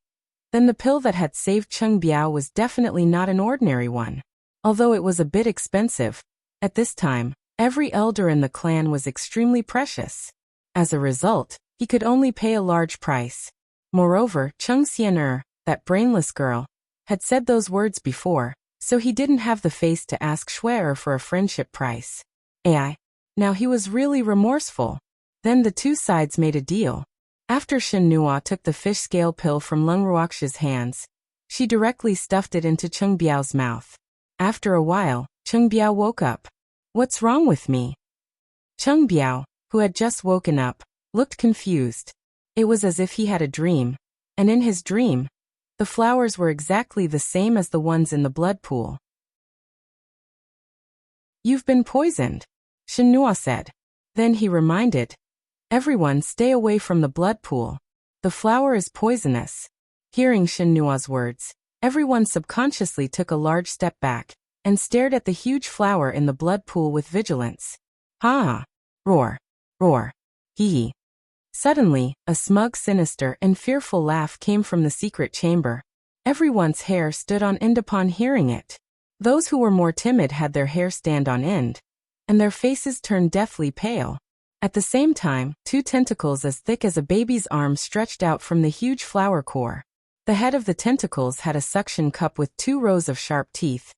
Speaker 1: then the pill that had saved Cheng Biao was definitely not an ordinary one. Although it was a bit expensive, at this time, every elder in the clan was extremely precious. As a result, he could only pay a large price. Moreover, Cheng Xianer, that brainless girl, had said those words before, so he didn't have the face to ask Shuer for a friendship price. AI. Now he was really remorseful. Then the two sides made a deal. After Shen Nua took the fish scale pill from Lung Ruoxia's hands, she directly stuffed it into Cheng Biao's mouth. After a while, Cheng Biao woke up. What's wrong with me? Cheng Biao, who had just woken up, looked confused. It was as if he had a dream, and in his dream, the flowers were exactly the same as the ones in the blood pool. You've been poisoned, Shen Nua said. Then he reminded, Everyone stay away from the blood pool. The flower is poisonous. Hearing Shen Nua's words, everyone subconsciously took a large step back and stared at the huge flower in the blood pool with vigilance. Ha! Roar! Roar! Hee hee! Suddenly, a smug, sinister, and fearful laugh came from the secret chamber. Everyone's hair stood on end upon hearing it. Those who were more timid had their hair stand on end, and their faces turned deathly pale. At the same time, two tentacles as thick as a baby's arm stretched out from the huge flower core. The head of the tentacles had a suction cup with 2 rows of sharp teeth,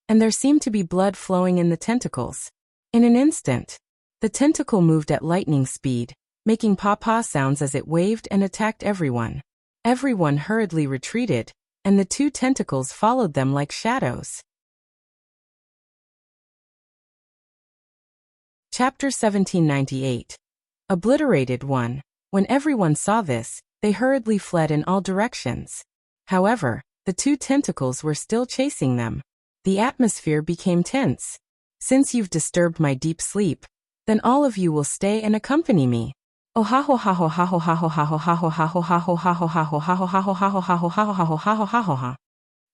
Speaker 1: and there seemed to be blood flowing in the tentacles. In an instant, the tentacle moved at lightning speed, making paw-paw sounds as it waved and attacked everyone. Everyone hurriedly retreated, and the 2 tentacles followed them like shadows. Chapter 1798. Obliterated 1. When everyone saw this, they hurriedly fled in all directions. However, the 2 tentacles were still chasing them. The atmosphere became tense. Since you've disturbed my deep sleep, then all of you will stay and accompany me. Oh ha ho ha ho ha ho ha ho ha ho ha ho ha ho ha ho ha ho ha ho ha ho ha ho ha ho ha ho ha ho ha ho ha ho ha ho ha.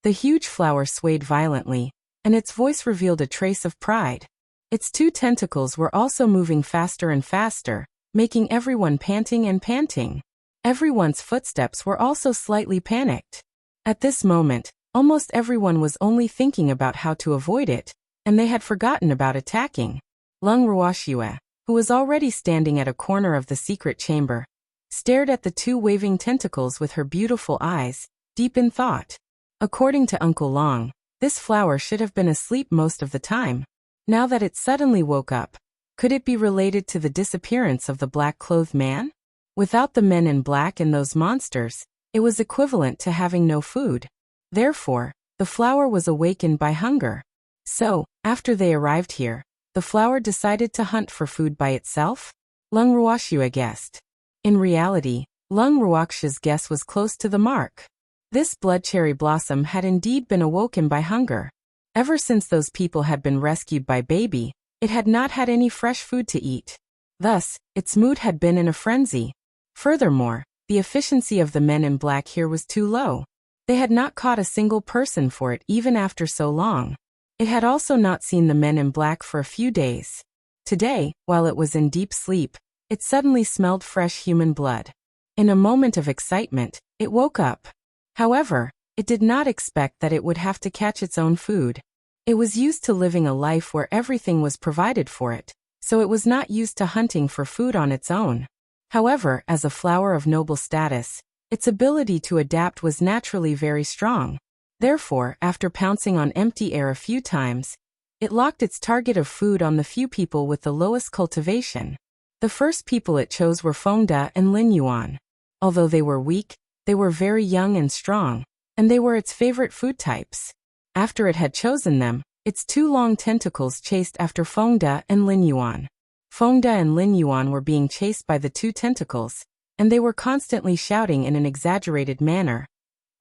Speaker 1: The huge flower swayed violently, and its voice revealed a trace of pride. Its 2 tentacles were also moving faster and faster, making everyone panting and panting. Everyone's footsteps were also slightly panicked. At this moment, almost everyone was only thinking about how to avoid it, and they had forgotten about attacking. Lung Ruoxue, who was already standing at a corner of the secret chamber, stared at the 2 waving tentacles with her beautiful eyes, deep in thought. According to Uncle Long, this flower should have been asleep most of the time. Now that it suddenly woke up, could it be related to the disappearance of the black-clothed man? Without the men in black and those monsters, it was equivalent to having no food. Therefore, the flower was awakened by hunger. So, after they arrived here, the flower decided to hunt for food by itself? Lung Ruoxue guessed. In reality, Lung Ruoxue's guess was close to the mark. This blood cherry blossom had indeed been awoken by hunger. Ever since those people had been rescued by Baby, it had not had any fresh food to eat. Thus, its mood had been in a frenzy. Furthermore, the efficiency of the men in black here was too low. They had not caught a single person for it even after so long. It had also not seen the men in black for a few days. Today, while it was in deep sleep, it suddenly smelled fresh human blood. In a moment of excitement, it woke up. However, it did not expect that it would have to catch its own food. It was used to living a life where everything was provided for it, so it was not used to hunting for food on its own. However, as a flower of noble status, its ability to adapt was naturally very strong. Therefore, after pouncing on empty air a few times, it locked its target of food on the few people with the lowest cultivation. The first people it chose were Fengda and Lin Yuan. Although they were weak, they were very young and strong, and they were its favorite food types. After it had chosen them, its 2 long tentacles chased after Fengda and Lin Yuan. Fengda and Lin Yuan were being chased by the 2 tentacles, and they were constantly shouting in an exaggerated manner.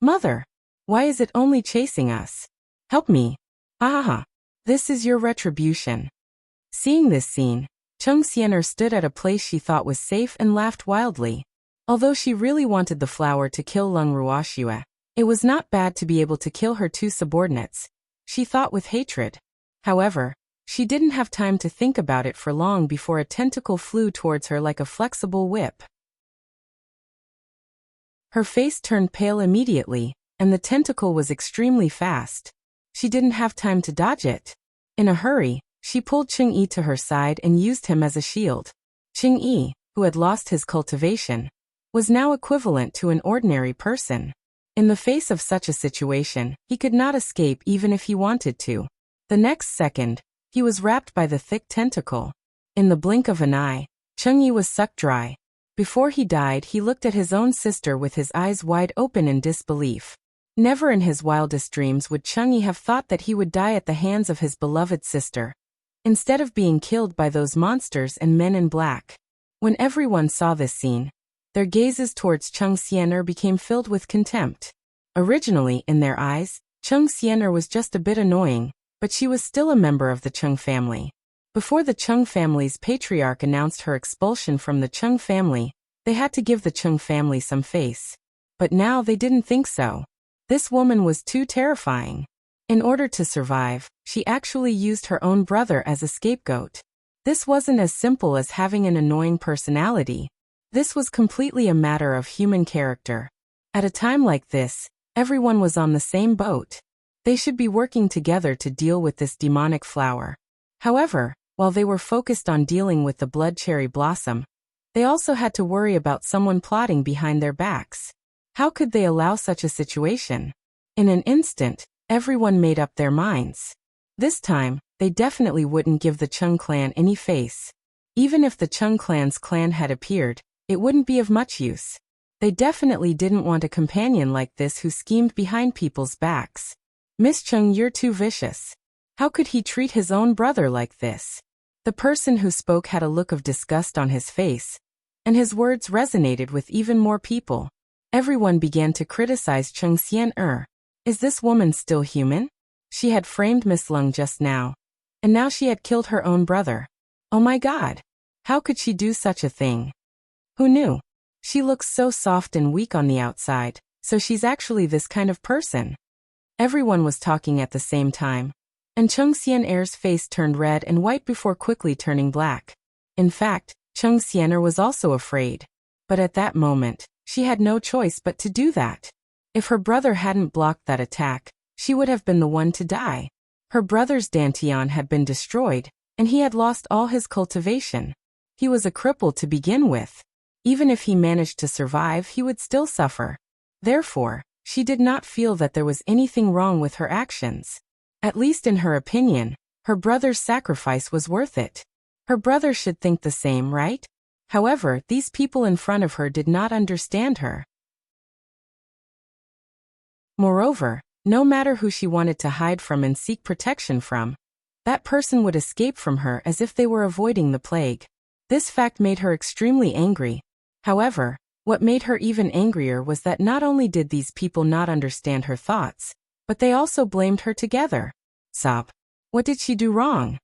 Speaker 1: Mother! Why is it only chasing us? Help me! Ha ha ha! This is your retribution. Seeing this scene, Cheng Xiener stood at a place she thought was safe and laughed wildly. Although she really wanted the flower to kill Lung Ruoxue, it was not bad to be able to kill her 2 subordinates, she thought with hatred. However, she didn't have time to think about it for long before a tentacle flew towards her like a flexible whip. Her face turned pale immediately, and the tentacle was extremely fast. She didn't have time to dodge it. In a hurry, she pulled Cheng Yi to her side and used him as a shield. Cheng Yi, who had lost his cultivation, was now equivalent to an ordinary person. In the face of such a situation, he could not escape even if he wanted to. The next second, he was wrapped by the thick tentacle. In the blink of an eye, Cheng Yi was sucked dry. Before he died, he looked at his own sister with his eyes wide open in disbelief. Never in his wildest dreams would Cheng Yi have thought that he would die at the hands of his beloved sister, instead of being killed by those monsters and men in black. When everyone saw this scene, their gazes towards Cheng Xiener became filled with contempt. Originally, in their eyes, Cheng Xiener was just a bit annoying, but she was still a member of the Cheng family. Before the Chung family's patriarch announced her expulsion from the Chung family, they had to give the Chung family some face. But now they didn't think so. This woman was too terrifying. In order to survive, she actually used her own brother as a scapegoat. This wasn't as simple as having an annoying personality. This was completely a matter of human character. At a time like this, everyone was on the same boat. They should be working together to deal with this demonic flower. However, while they were focused on dealing with the blood cherry blossom, they also had to worry about someone plotting behind their backs. How could they allow such a situation? In an instant, everyone made up their minds. This time, they definitely wouldn't give the Chung clan any face. Even if the Chung clan's clan had appeared, it wouldn't be of much use. They definitely didn't want a companion like this who schemed behind people's backs. Miss Chung, you're too vicious. How could he treat his own brother like this? The person who spoke had a look of disgust on his face, and his words resonated with even more people. Everyone began to criticize Chung Xian-er. Is this woman still human? She had framed Miss Lung just now, and now she had killed her own brother. Oh my God! How could she do such a thing? Who knew? She looks so soft and weak on the outside, so she's actually this kind of person. Everyone was talking at the same time, and Chung Xian-er's face turned red and white before quickly turning black. In fact, Chung Xian-er was also afraid. But at that moment, she had no choice but to do that. If her brother hadn't blocked that attack, she would have been the one to die. Her brother's dantian had been destroyed, and he had lost all his cultivation. He was a cripple to begin with. Even if he managed to survive, he would still suffer. Therefore, she did not feel that there was anything wrong with her actions. At least in her opinion, her brother's sacrifice was worth it. Her brother should think the same, right? However, these people in front of her did not understand her. Moreover, no matter who she wanted to hide from and seek protection from, that person would escape from her as if they were avoiding the plague. This fact made her extremely angry. However, what made her even angrier was that not only did these people not understand her thoughts, but they also blamed her together. Sob. What did she do wrong?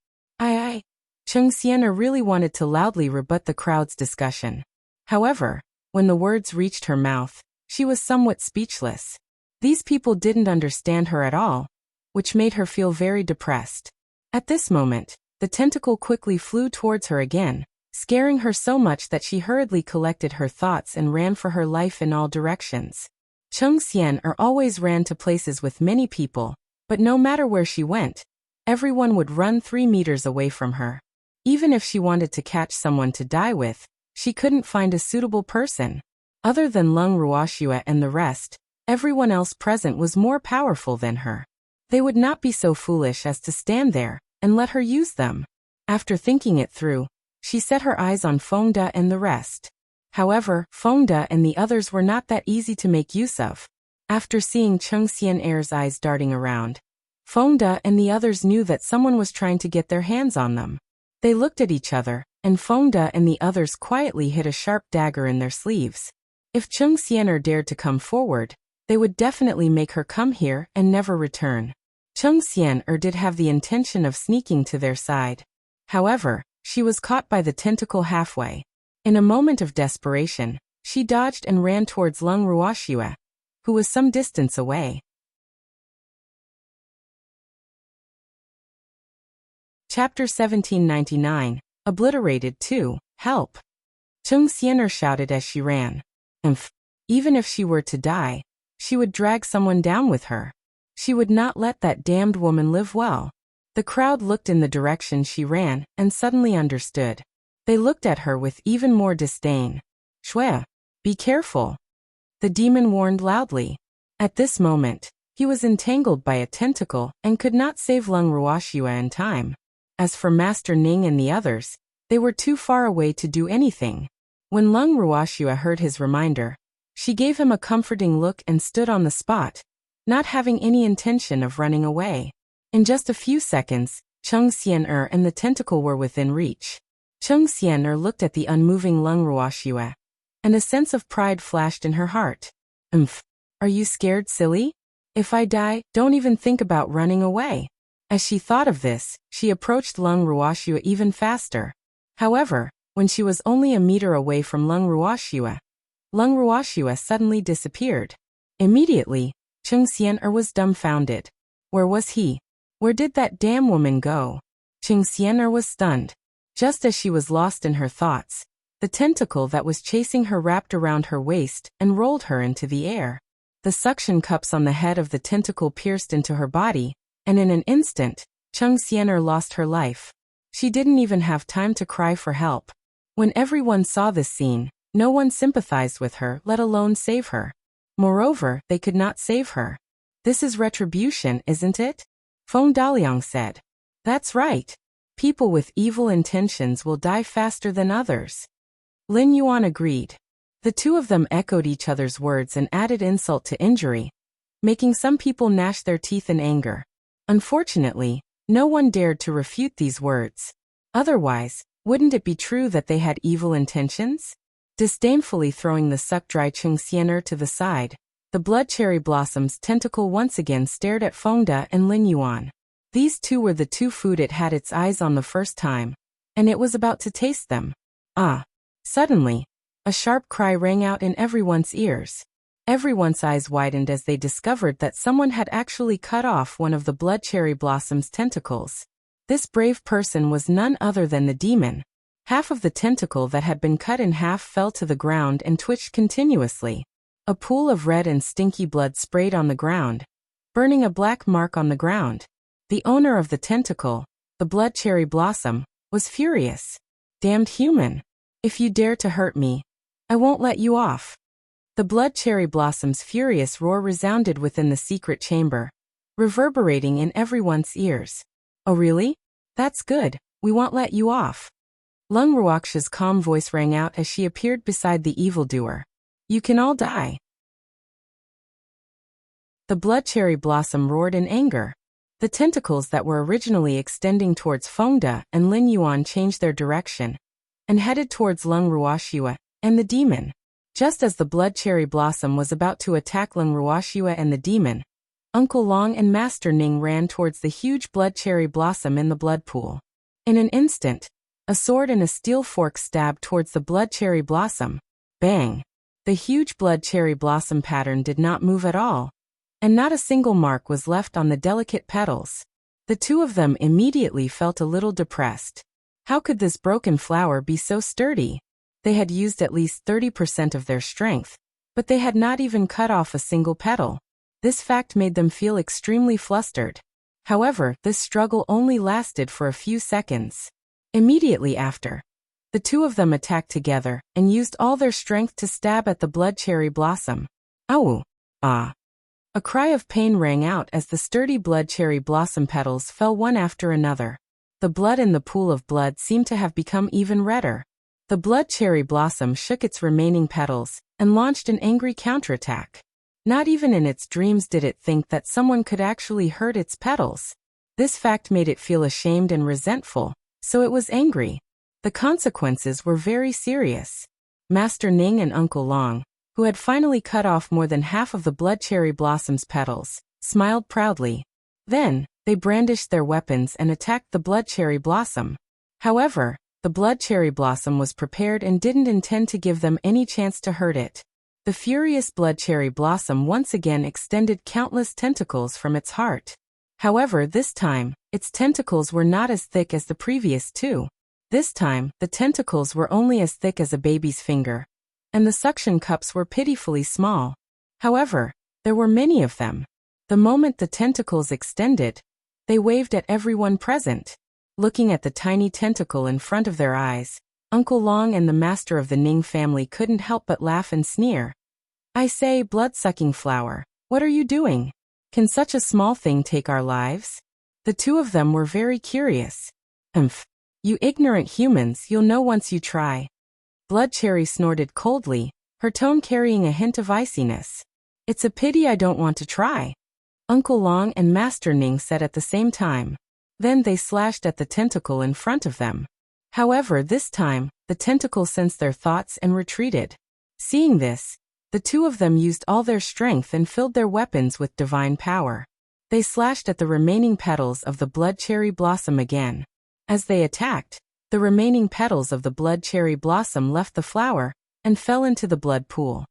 Speaker 1: Chung Xian-er really wanted to loudly rebut the crowd's discussion. However, when the words reached her mouth, she was somewhat speechless. These people didn't understand her at all, which made her feel very depressed. At this moment, the tentacle quickly flew towards her again, scaring her so much that she hurriedly collected her thoughts and ran for her life in all directions. Chung Xian-er always ran to places with many people, but no matter where she went, everyone would run 3 meters away from her. Even if she wanted to catch someone to die with, she couldn't find a suitable person. Other than Lung Ruoxue and the rest, everyone else present was more powerful than her. They would not be so foolish as to stand there and let her use them. After thinking it through, she set her eyes on Fengde and the rest. However, Fengde and the others were not that easy to make use of. After seeing Chung Xian-er's eyes darting around, Fengde and the others knew that someone was trying to get their hands on them. They looked at each other, and Fengde and the others quietly hid a sharp dagger in their sleeves. If Chung Xian-er dared to come forward, they would definitely make her come here and never return. Chung Xian-er did have the intention of sneaking to their side. However, she was caught by the tentacle halfway. In a moment of desperation, she dodged and ran towards Lung Ruoxue, who was some distance away. Chapter 1799, Obliterated 2, Help! Chung Xian-er shouted as she ran. Even if she were to die, she would drag someone down with her. She would not let that damned woman live well. The crowd looked in the direction she ran and suddenly understood. They looked at her with even more disdain. Shui, be careful! The demon warned loudly. At this moment, he was entangled by a tentacle and could not save Lung Ruoxue in time. As for Master Ning and the others, they were too far away to do anything. When Lung Ruoxue heard his reminder, she gave him a comforting look and stood on the spot, not having any intention of running away. In just a few seconds, Chung Xian-er and the tentacle were within reach. Chung Xian-er looked at the unmoving Lung Ruoxue, and a sense of pride flashed in her heart. Are you scared, silly? If I die, don't even think about running away. As she thought of this, she approached Lung Ruoxua even faster. However, when she was only a meter away from Lung Ruoxua suddenly disappeared. Immediately, Cheng Xian'er was dumbfounded. Where was he? Where did that damn woman go? Cheng Xian'er was stunned. Just as she was lost in her thoughts, the tentacle that was chasing her wrapped around her waist and rolled her into the air. The suction cups on the head of the tentacle pierced into her body, and in an instant, Cheng Xian'er lost her life. She didn't even have time to cry for help. When everyone saw this scene, no one sympathized with her, let alone save her. Moreover, they could not save her. This is retribution, isn't it? Feng Daliang said. That's right. People with evil intentions will die faster than others. Lin Yuan agreed. The two of them echoed each other's words and added insult to injury, making some people gnash their teeth in anger. Unfortunately, no one dared to refute these words. Otherwise, wouldn't it be true that they had evil intentions? Disdainfully throwing the suck-dry Cheng Xian'er to the side, the blood cherry blossom's tentacle once again stared at Fengda and Lin Yuan. These two were the two food it had its eyes on the first time, and it was about to taste them. Ah! Suddenly, a sharp cry rang out in everyone's ears. Everyone's eyes widened as they discovered that someone had actually cut off one of the blood cherry blossom's tentacles. This brave person was none other than the demon. Half of the tentacle that had been cut in half fell to the ground and twitched continuously. A pool of red and stinky blood sprayed on the ground, burning a black mark on the ground. The owner of the tentacle, the blood cherry blossom, was furious. Damned human! If you dare to hurt me, I won't let you off. The blood cherry blossom's furious roar resounded within the secret chamber, reverberating in everyone's ears. Oh really? That's good, we won't let you off. Lung Ruoxia's calm voice rang out as she appeared beside the evildoer. You can all die. The blood cherry blossom roared in anger. The tentacles that were originally extending towards Fengda and Lin Yuan changed their direction and headed towards Lung Ruoxua and the demon. Just as the blood cherry blossom was about to attack Lung Ruoxua and the demon, Uncle Long and Master Ning ran towards the huge blood cherry blossom in the blood pool. In an instant, a sword and a steel fork stabbed towards the blood cherry blossom. Bang! The huge blood cherry blossom pattern did not move at all, and not a single mark was left on the delicate petals. The two of them immediately felt a little depressed. How could this broken flower be so sturdy? They had used at least 30% of their strength, but they had not even cut off a single petal. This fact made them feel extremely flustered. However, this struggle only lasted for a few seconds. Immediately after, the two of them attacked together and used all their strength to stab at the blood cherry blossom. Ow! Ah! A cry of pain rang out as the sturdy blood cherry blossom petals fell one after another. The blood in the pool of blood seemed to have become even redder. The blood cherry blossom shook its remaining petals and launched an angry counterattack. Not even in its dreams did it think that someone could actually hurt its petals. This fact made it feel ashamed and resentful, so it was angry. The consequences were very serious. Master Ning and Uncle Long, who had finally cut off more than half of the blood cherry blossom's petals, smiled proudly. Then, they brandished their weapons and attacked the blood cherry blossom. However, the blood cherry blossom was prepared and didn't intend to give them any chance to hurt it. The furious blood cherry blossom once again extended countless tentacles from its heart. However, this time, its tentacles were not as thick as the previous two. This time, the tentacles were only as thick as a baby's finger, and the suction cups were pitifully small. However, there were many of them. The moment the tentacles extended, they waved at everyone present. Looking at the tiny tentacle in front of their eyes, Uncle Long and the master of the Ning family couldn't help but laugh and sneer. I say, blood-sucking flower, what are you doing? Can such a small thing take our lives? The two of them were very curious. You ignorant humans, you'll know once you try. Blood Cherry snorted coldly, her tone carrying a hint of iciness. It's a pity I don't want to try. Uncle Long and Master Ning said at the same time. Then they slashed at the tentacle in front of them. However, this time, the tentacle sensed their thoughts and retreated. Seeing this, the two of them used all their strength and filled their weapons with divine power. They slashed at the remaining petals of the blood cherry blossom again. As they attacked, the remaining petals of the blood cherry blossom left the flower and fell into the blood pool.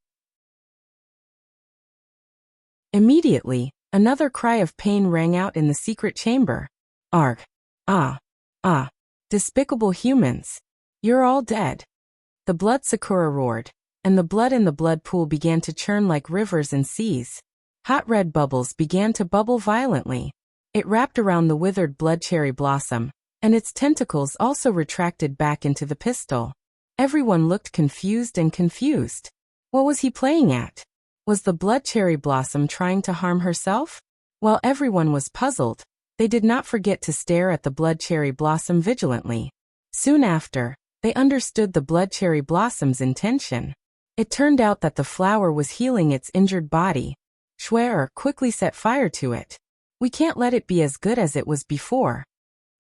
Speaker 1: Immediately, another cry of pain rang out in the secret chamber. Arg! Ah! Ah! Despicable humans! You're all dead! The blood Sakura roared, and the blood in the blood pool began to churn like rivers and seas. Hot red bubbles began to bubble violently. It wrapped around the withered blood cherry blossom, and its tentacles also retracted back into the pistil. Everyone looked confused and confused. What was he playing at? Was the blood cherry blossom trying to harm herself? While everyone was puzzled, they did not forget to stare at the blood cherry blossom vigilantly. Soon after, they understood the blood cherry blossom's intention. It turned out that the flower was healing its injured body. Schwer quickly set fire to it. We can't let it be as good as it was before,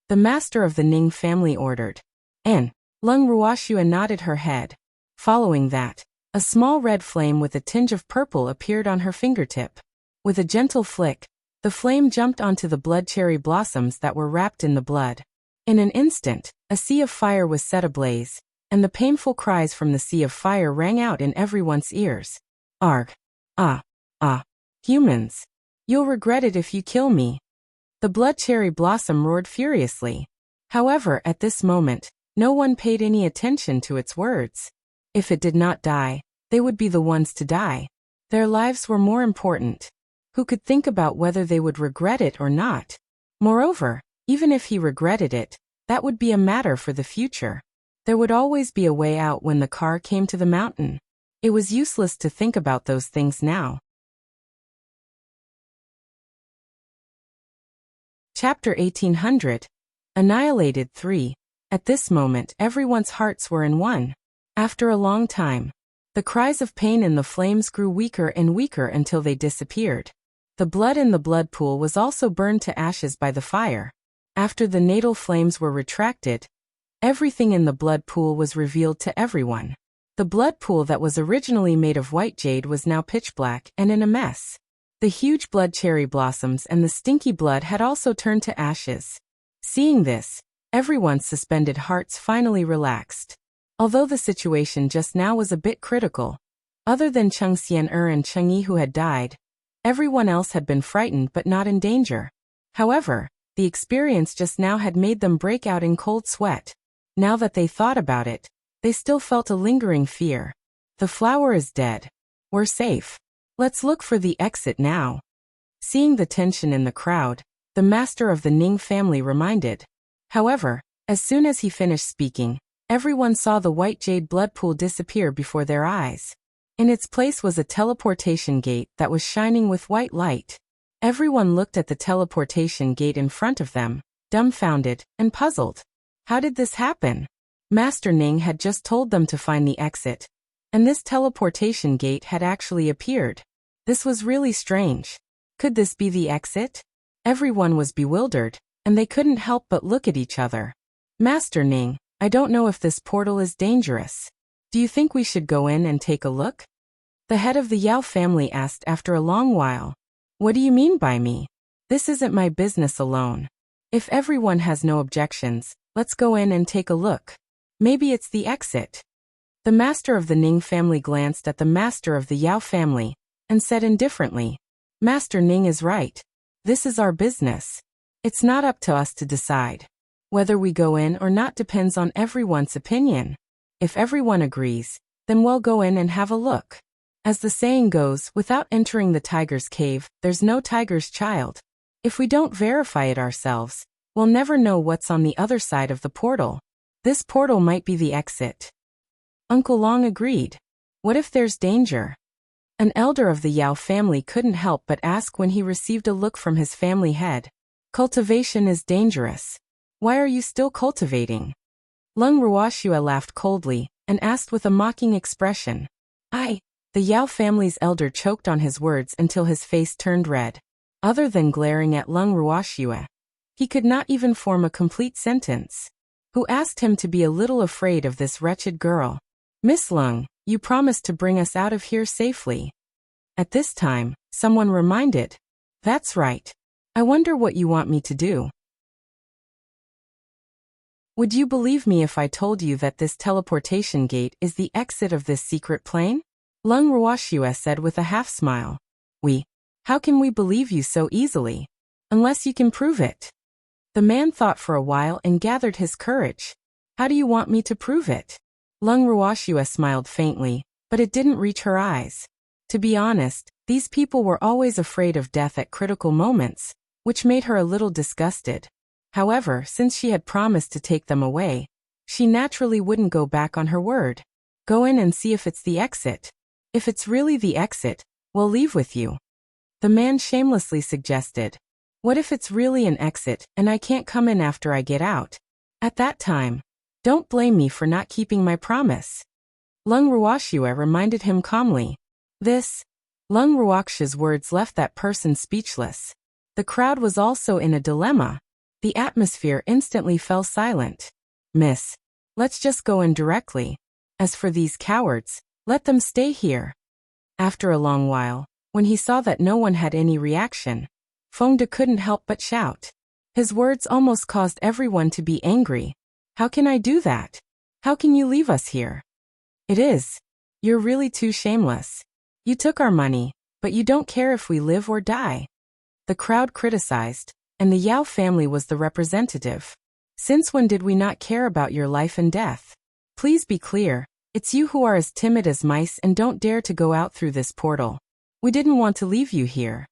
Speaker 1: the master of the Ning family ordered. And Lung Ruoxua nodded her head. Following that, a small red flame with a tinge of purple appeared on her fingertip. With a gentle flick, the flame jumped onto the blood cherry blossoms that were wrapped in the blood. In an instant, a sea of fire was set ablaze, and the painful cries from the sea of fire rang out in everyone's ears. Arg! Ah! Ah! Humans! You'll regret it if you kill me! The blood cherry blossom roared furiously. However, at this moment, no one paid any attention to its words. If it did not die, they would be the ones to die. Their lives were more important. Who could think about whether they would regret it or not? Moreover, even if he regretted it, that would be a matter for the future. There would always be a way out when the car came to the mountain. It was useless to think about those things now. Chapter 1800. Annihilated 3. At this moment, everyone's hearts were in one. After a long time, the cries of pain in the flames grew weaker and weaker until they disappeared. The blood in the blood pool was also burned to ashes by the fire. After the natal flames were retracted, everything in the blood pool was revealed to everyone. The blood pool that was originally made of white jade was now pitch black and in a mess. The huge blood cherry blossoms and the stinky blood had also turned to ashes. Seeing this, everyone's suspended hearts finally relaxed. Although the situation just now was a bit critical, other than Cheng Xian'er and Cheng Yi who had died, everyone else had been frightened but not in danger. However, the experience just now had made them break out in cold sweat. Now that they thought about it, they still felt a lingering fear. The flower is dead. We're safe. Let's look for the exit now. Seeing the tension in the crowd, the master of the Ning family reminded. However, as soon as he finished speaking, everyone saw the white jade blood pool disappear before their eyes. In its place was a teleportation gate that was shining with white light. Everyone looked at the teleportation gate in front of them, dumbfounded and puzzled. How did this happen? Master Ning had just told them to find the exit, and this teleportation gate had actually appeared. This was really strange. Could this be the exit? Everyone was bewildered, and they couldn't help but look at each other. Master Ning, I don't know if this portal is dangerous. Do you think we should go in and take a look? The head of the Yao family asked after a long while. What do you mean by me? This isn't my business alone. If everyone has no objections, let's go in and take a look. Maybe it's the exit. The master of the Ning family glanced at the master of the Yao family and said indifferently, Master Ning is right. This is our business. It's not up to us to decide. Whether we go in or not depends on everyone's opinion. If everyone agrees, then we'll go in and have a look. As the saying goes, without entering the tiger's cave, there's no tiger's child. If we don't verify it ourselves, we'll never know what's on the other side of the portal. This portal might be the exit. Uncle Long agreed. What if there's danger? An elder of the Yao family couldn't help but ask when he received a look from his family head. Cultivation is dangerous. Why are you still cultivating? Lung Ruoxua laughed coldly and asked with a mocking expression. The Yao family's elder choked on his words until his face turned red. Other than glaring at Lung Ruoxua, he could not even form a complete sentence. Who asked him to be a little afraid of this wretched girl? Miss Lung, you promised to bring us out of here safely. At this time, someone reminded. That's right. I wonder what you want me to do. Would you believe me if I told you that this teleportation gate is the exit of this secret plane? Lung Ruoxue said with a half-smile. How can we believe you so easily? Unless you can prove it. The man thought for a while and gathered his courage. How do you want me to prove it? Lung Ruoxue smiled faintly, but it didn't reach her eyes. To be honest, these people were always afraid of death at critical moments, which made her a little disgusted. However, since she had promised to take them away, she naturally wouldn't go back on her word. Go in and see if it's the exit. If it's really the exit, we'll leave with you. The man shamelessly suggested. What if it's really an exit and I can't come in after I get out? At that time, don't blame me for not keeping my promise. Lung Ruoxue reminded him calmly. Lung Ruoxue's words left that person speechless. The crowd was also in a dilemma. The atmosphere instantly fell silent. Miss, let's just go in directly. As for these cowards, let them stay here. After a long while, when he saw that no one had any reaction, Fengde couldn't help but shout. His words almost caused everyone to be angry. How can I do that? How can you leave us here? You're really too shameless. You took our money, but you don't care if we live or die. The crowd criticized, and the Yao family was the representative. Since when did we not care about your life and death? Please be clear, it's you who are as timid as mice and don't dare to go out through this portal. We didn't want to leave you here.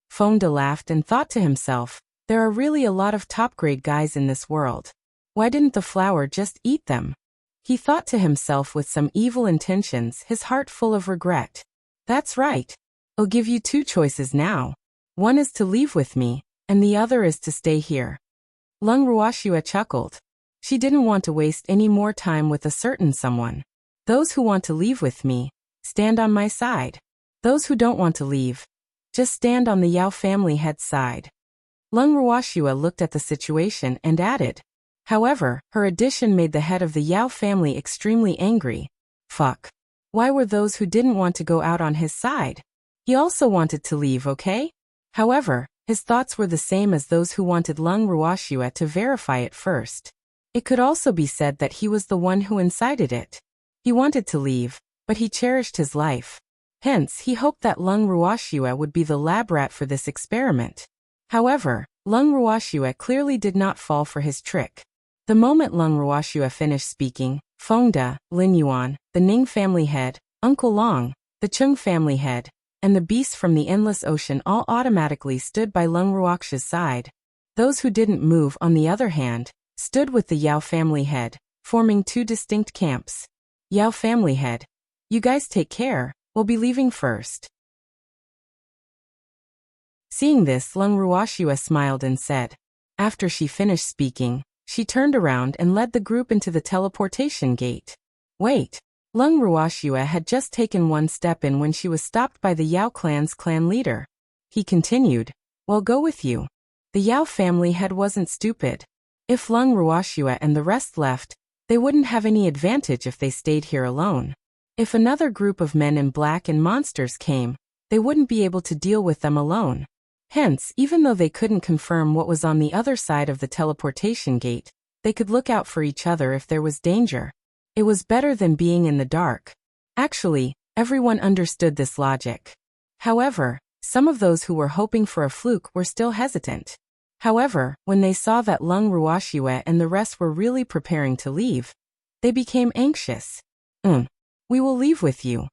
Speaker 1: Fengde laughed and thought to himself, there are really a lot of top-grade guys in this world. Why didn't the flower just eat them? He thought to himself with some evil intentions, his heart full of regret. That's right. I'll give you two choices now. One is to leave with me, and the other is to stay here. Lung Ruoxue chuckled. She didn't want to waste any more time with a certain someone. Those who want to leave with me, stand on my side. Those who don't want to leave, just stand on the Yao family head's side. Lung Ruoxue looked at the situation and added. However, her addition made the head of the Yao family extremely angry. Fuck. Why were those who didn't want to go out on his side? He also wanted to leave, okay? However, his thoughts were the same as those who wanted Lung Ruoxue to verify it first. It could also be said that he was the one who incited it. He wanted to leave, but he cherished his life. Hence, he hoped that Lung Ruoxue would be the lab rat for this experiment. However, Lung Ruoxue clearly did not fall for his trick. The moment Lung Ruoxue finished speaking, Fengde, Lin Yuan, the Ning family head, Uncle Long, the Chung family head, and the beasts from the endless ocean all automatically stood by Lung Ruoxue's side. Those who didn't move, on the other hand, stood with the Yao family head, forming two distinct camps. Yao family head, you guys take care. We'll be leaving first. Seeing this, Lung Ruoxue smiled and said. After she finished speaking, she turned around and led the group into the teleportation gate. Wait. Lung Ruoxue had just taken one step in when she was stopped by the Yao clan's clan leader. He continued, well, go with you. The Yao family head wasn't stupid. If Lung Ruoxue and the rest left, they wouldn't have any advantage if they stayed here alone. If another group of men in black and monsters came, they wouldn't be able to deal with them alone. Hence, even though they couldn't confirm what was on the other side of the teleportation gate, they could look out for each other if there was danger. It was better than being in the dark. Actually, everyone understood this logic. However, some of those who were hoping for a fluke were still hesitant. However, when they saw that Lung Ruoxue and the rest were really preparing to leave, they became anxious. We will leave with you.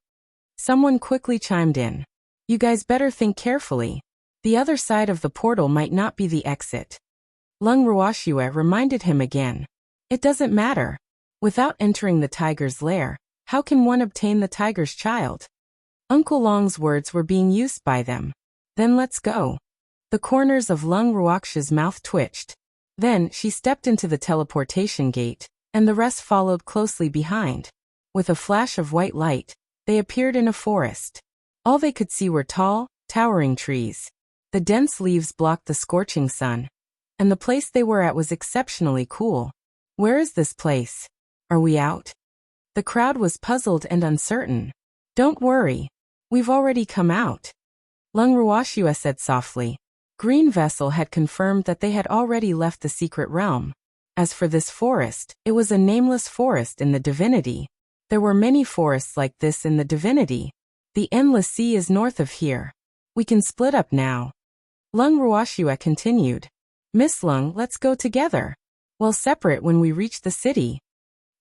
Speaker 1: Someone quickly chimed in. You guys better think carefully. The other side of the portal might not be the exit. Lung Ruoxue reminded him again. It doesn't matter. Without entering the tiger's lair, how can one obtain the tiger's child? Uncle Long's words were being used by them. Then let's go. The corners of Lung Ruoxue's mouth twitched. Then she stepped into the teleportation gate, and the rest followed closely behind. With a flash of white light, they appeared in a forest. All they could see were tall, towering trees. The dense leaves blocked the scorching sun, and the place they were at was exceptionally cool. Where is this place? Are we out? The crowd was puzzled and uncertain. Don't worry. We've already come out. Lung Ruoxue said softly. Green Vessel had confirmed that they had already left the secret realm. As for this forest, it was a nameless forest in the divinity. There were many forests like this in the divinity. The endless sea is north of here. We can split up now. Lung Ruoxua continued. Miss Lung, let's go together. We'll separate when we reach the city.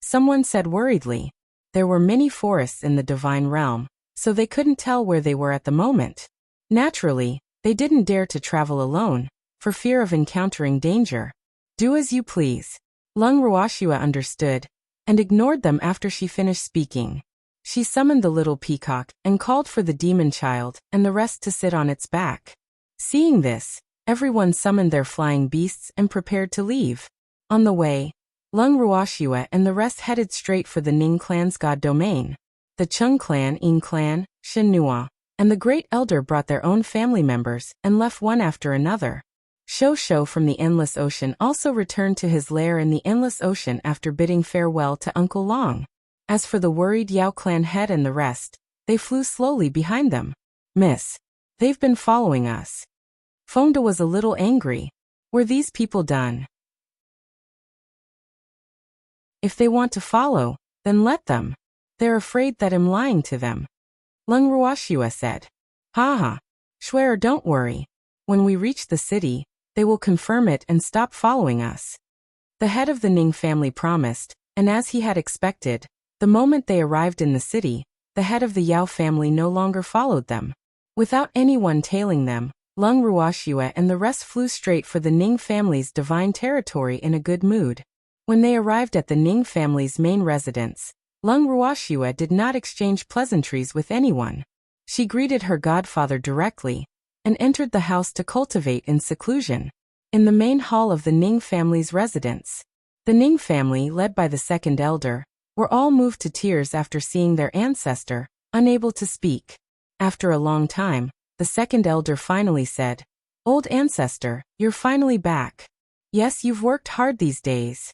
Speaker 1: Someone said worriedly. There were many forests in the divine realm, so they couldn't tell where they were at the moment. Naturally, they didn't dare to travel alone, for fear of encountering danger. Do as you please. Lung Ruoxua understood, and ignored them after she finished speaking. She summoned the little peacock, and called for the demon child, and the rest to sit on its back. Seeing this, everyone summoned their flying beasts and prepared to leave. On the way, Lung Ruoxua and the rest headed straight for the Ning clan's god domain. The Chung clan, Ying clan, Shen Nua, and the Great Elder brought their own family members and left one after another. Shou Shou from the Endless Ocean also returned to his lair in the Endless Ocean after bidding farewell to Uncle Long. As for the worried Yao clan head and the rest, they flew slowly behind them. Miss, they've been following us. Fengde was a little angry. Were these people done? If they want to follow, then let them. They're afraid that I'm lying to them. Lung Ruoxua said. Ha. Schwer, don't worry. When we reach the city, they will confirm it and stop following us. The head of the Ning family promised, and as he had expected, the moment they arrived in the city, the head of the Yao family no longer followed them. Without anyone tailing them, Lung Ruoxua and the rest flew straight for the Ning family's divine territory in a good mood. When they arrived at the Ning family's main residence, Lung Ruoxua did not exchange pleasantries with anyone. She greeted her godfather directly, and entered the house to cultivate in seclusion. In the main hall of the Ning family's residence, the Ning family, led by the second elder, were all moved to tears after seeing their ancestor, unable to speak. After a long time, the second elder finally said, Old ancestor, you're finally back. Yes, you've worked hard these days.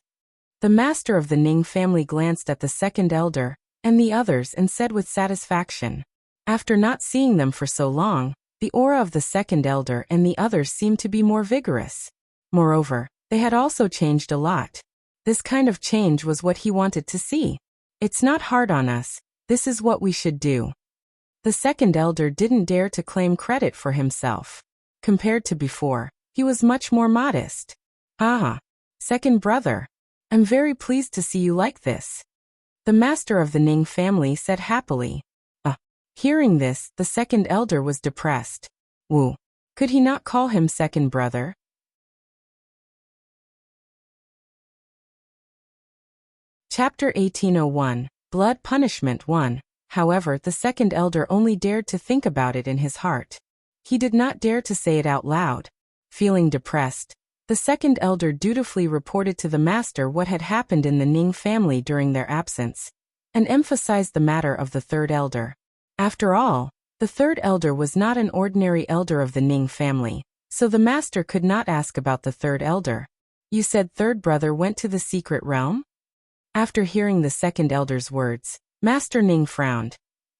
Speaker 1: The master of the Ning family glanced at the second elder and the others and said with satisfaction. After not seeing them for so long, the aura of the second elder and the others seemed to be more vigorous. Moreover, they had also changed a lot. This kind of change was what he wanted to see. It's not hard on us, this is what we should do. The second elder didn't dare to claim credit for himself. Compared to before, he was much more modest. Second brother. I'm very pleased to see you like this. The master of the Ning family said happily. Hearing this, the second elder was depressed. Wu. Could he not call him second brother? Chapter 1801, Blood Punishment 1. However, the second elder only dared to think about it in his heart. He did not dare to say it out loud. Feeling depressed, the second elder dutifully reported to the master what had happened in the Ning family during their absence, and emphasized the matter of the third elder. After all, the third elder was not an ordinary elder of the Ning family, so the master could not ask about the third elder. You said third brother went to the secret realm? After hearing the second elder's words, Master Ning frowned,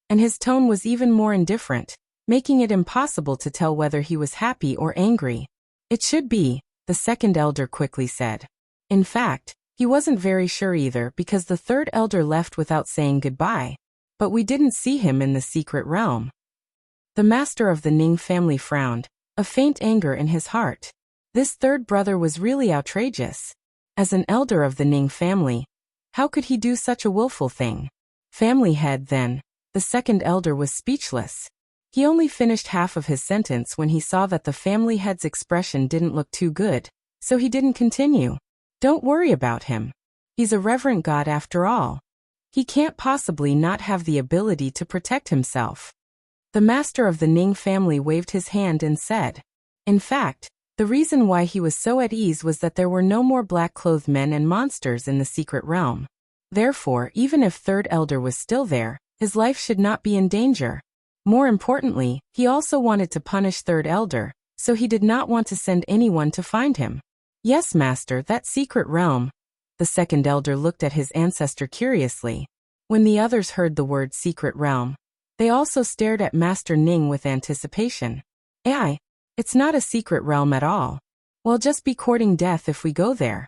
Speaker 1: and his tone was even more indifferent, making it impossible to tell whether he was happy or angry. It should be, the second elder quickly said. In fact, he wasn't very sure either because the third elder left without saying goodbye. But we didn't see him in the secret realm. The master of the Ning family frowned, a faint anger in his heart. This third brother was really outrageous. As an elder of the Ning family, how could he do such a willful thing? Family head then, the second elder was speechless. He only finished half of his sentence when he saw that the family head's expression didn't look too good, so he didn't continue. Don't worry about him. He's a reverent god after all. He can't possibly not have the ability to protect himself. The master of the Ning family waved his hand and said. In fact, the reason why he was so at ease was that there were no more black-clothed men and monsters in the secret realm. Therefore, even if third elder was still there, his life should not be in danger. More importantly, he also wanted to punish third elder, so he did not want to send anyone to find him. Yes, master, that secret realm. The second elder looked at his ancestor curiously. When the others heard the word secret realm, they also stared at Master Ning with anticipation. It's It's not a secret realm at all. We'll just be courting death if we go there.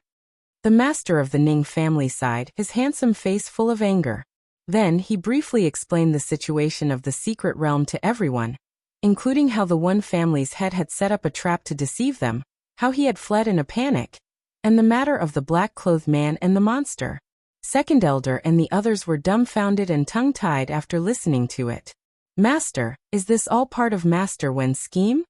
Speaker 1: The master of the Ning family sighed, his handsome face full of anger. Then he briefly explained the situation of the secret realm to everyone, including how the one family's head had set up a trap to deceive them, how he had fled in a panic, and the matter of the black-clothed man and the monster. Second elder and the others were dumbfounded and tongue-tied after listening to it. Master, is this all part of Master Wen's scheme?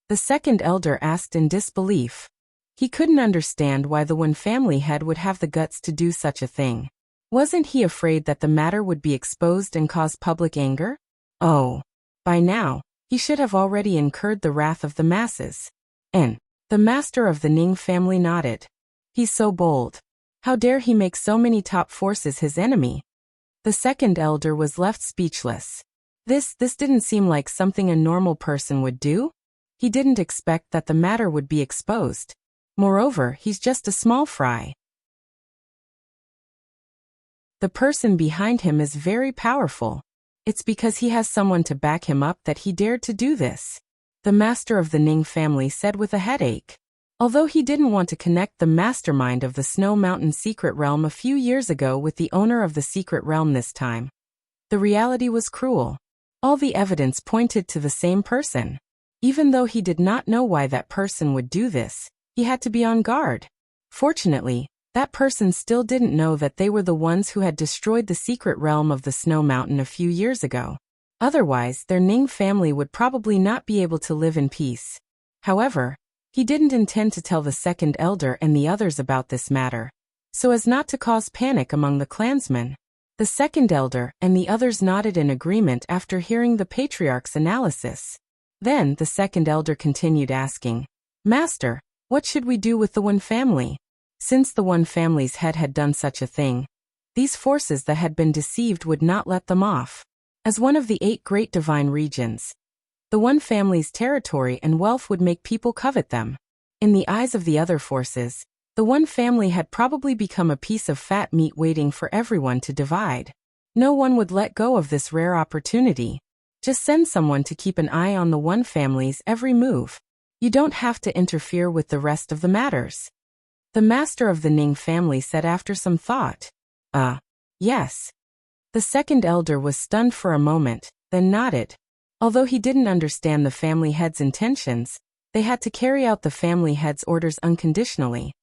Speaker 1: The second elder asked in disbelief. He couldn't understand why the one family head would have the guts to do such a thing. Wasn't he afraid that the matter would be exposed and cause public anger? Oh, by now, he should have already incurred the wrath of the masses. And the master of the Ning family nodded. He's so bold. How dare he make so many top forces his enemy? The second elder was left speechless. This didn't seem like something a normal person would do. He didn't expect that the matter would be exposed. Moreover, he's just a small fry. The person behind him is very powerful. It's because he has someone to back him up that he dared to do this. The master of the Ning family said with a headache. Although he didn't want to connect the mastermind of the Snow Mountain secret realm a few years ago with the owner of the secret realm this time, the reality was cruel. All the evidence pointed to the same person. Even though he did not know why that person would do this, he had to be on guard. Fortunately, that person still didn't know that they were the ones who had destroyed the secret realm of the Snow Mountain a few years ago. Otherwise, their Ning family would probably not be able to live in peace. However, he didn't intend to tell the second elder and the others about this matter, so as not to cause panic among the clansmen. The second elder and the others nodded in agreement after hearing the patriarch's analysis. Then the second elder continued asking, Master, what should we do with the one family? Since the one family's head had done such a thing, these forces that had been deceived would not let them off. As one of the 8 great divine regions, the one family's territory and wealth would make people covet them. In the eyes of the other forces, the one family had probably become a piece of fat meat waiting for everyone to divide. No one would let go of this rare opportunity. Just send someone to keep an eye on the one family's every move. You don't have to interfere with the rest of the matters. The master of the Ning family said after some thought. Yes. The second elder was stunned for a moment, then nodded. Although he didn't understand the family head's intentions, they had to carry out the family head's orders unconditionally.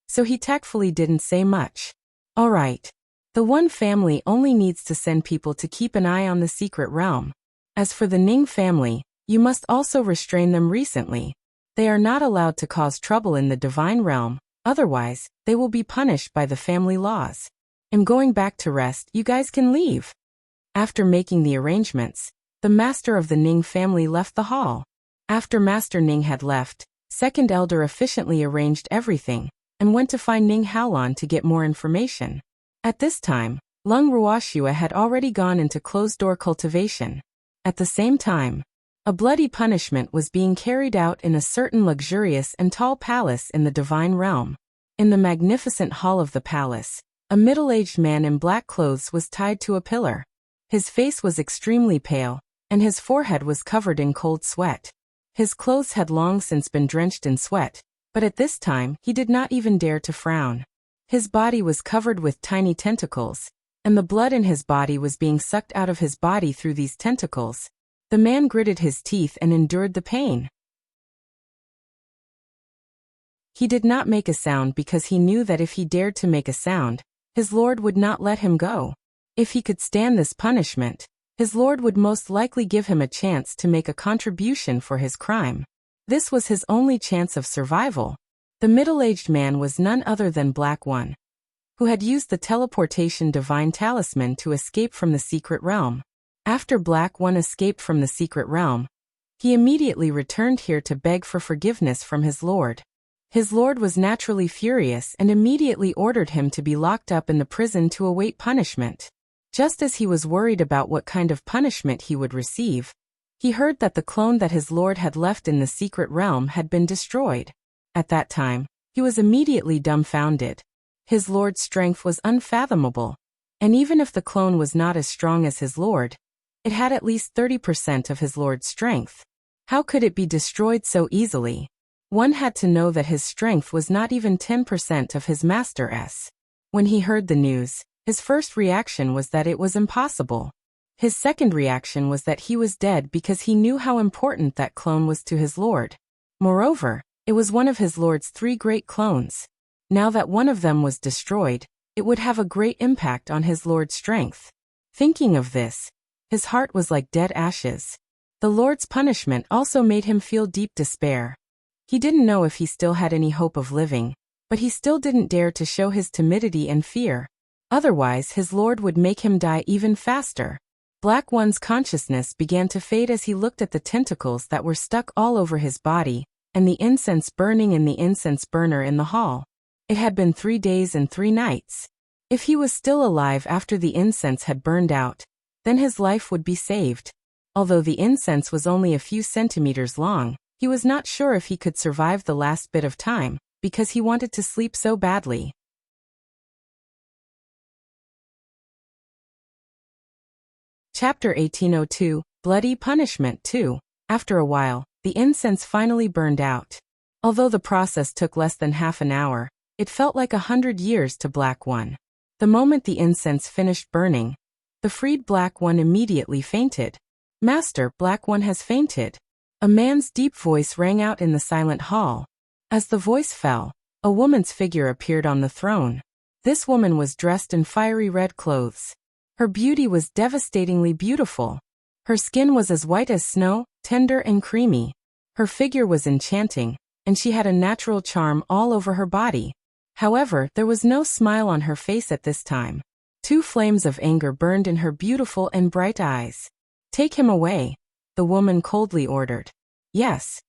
Speaker 1: So he tactfully didn't say much. All right. The one family only needs to send people to keep an eye on the secret realm. As for the Ning family, you must also restrain them recently. They are not allowed to cause trouble in the divine realm, otherwise, they will be punished by the family laws. I'm going back to rest, you guys can leave. After making the arrangements, the master of the Ning family left the hall. After Master Ning had left, second elder efficiently arranged everything, and went to find Ning Haolan to get more information. At this time, Lung Ruoxua had already gone into closed-door cultivation. At the same time, a bloody punishment was being carried out in a certain luxurious and tall palace in the divine realm. In the magnificent hall of the palace, a middle-aged man in black clothes was tied to a pillar. His face was extremely pale, and his forehead was covered in cold sweat. His clothes had long since been drenched in sweat, but at this time he did not even dare to frown. His body was covered with tiny tentacles, and the blood in his body was being sucked out of his body through these tentacles. The man gritted his teeth and endured the pain. He did not make a sound because he knew that if he dared to make a sound, his lord would not let him go. If he could stand this punishment, his lord would most likely give him a chance to make a contribution for his crime. This was his only chance of survival. The middle-aged man was none other than Black One, who had used the teleportation divine talisman to escape from the secret realm. After Black One escaped from the secret realm, he immediately returned here to beg for forgiveness from his lord. His lord was naturally furious and immediately ordered him to be locked up in the prison to await punishment. Just as he was worried about what kind of punishment he would receive, he heard that the clone that his lord had left in the secret realm had been destroyed. At that time, he was immediately dumbfounded. His lord's strength was unfathomable, and even if the clone was not as strong as his lord, it had at least 30% of his lord's strength. How could it be destroyed so easily? One had to know that his strength was not even 10% of his master's. When he heard the news, his first reaction was that it was impossible. His second reaction was that he was dead because he knew how important that clone was to his lord. Moreover, it was one of his lord's 3 great clones. Now that one of them was destroyed, it would have a great impact on his lord's strength. Thinking of this, his heart was like dead ashes. The Lord's punishment also made him feel deep despair. He didn't know if he still had any hope of living, but he still didn't dare to show his timidity and fear. Otherwise, his Lord would make him die even faster. Black One's consciousness began to fade as he looked at the tentacles that were stuck all over his body, and the incense burning in the incense burner in the hall. It had been 3 days and 3 nights. If he was still alive after the incense had burned out, then his life would be saved. Although the incense was only a few centimeters long, he was not sure if he could survive the last bit of time, because he wanted to sleep so badly. Chapter 1802, Bloody Punishment 2. After a while, the incense finally burned out. Although the process took less than half an hour, it felt like 100 years to Black One. The moment the incense finished burning, the freed Black One immediately fainted. "Master, Black One has fainted." A man's deep voice rang out in the silent hall. As the voice fell, a woman's figure appeared on the throne. This woman was dressed in fiery red clothes. Her beauty was devastatingly beautiful. Her skin was as white as snow, tender and creamy. Her figure was enchanting, and she had a natural charm all over her body. However, there was no smile on her face at this time. 2 flames of anger burned in her beautiful and bright eyes. "Take him away," the woman coldly ordered. "Yes.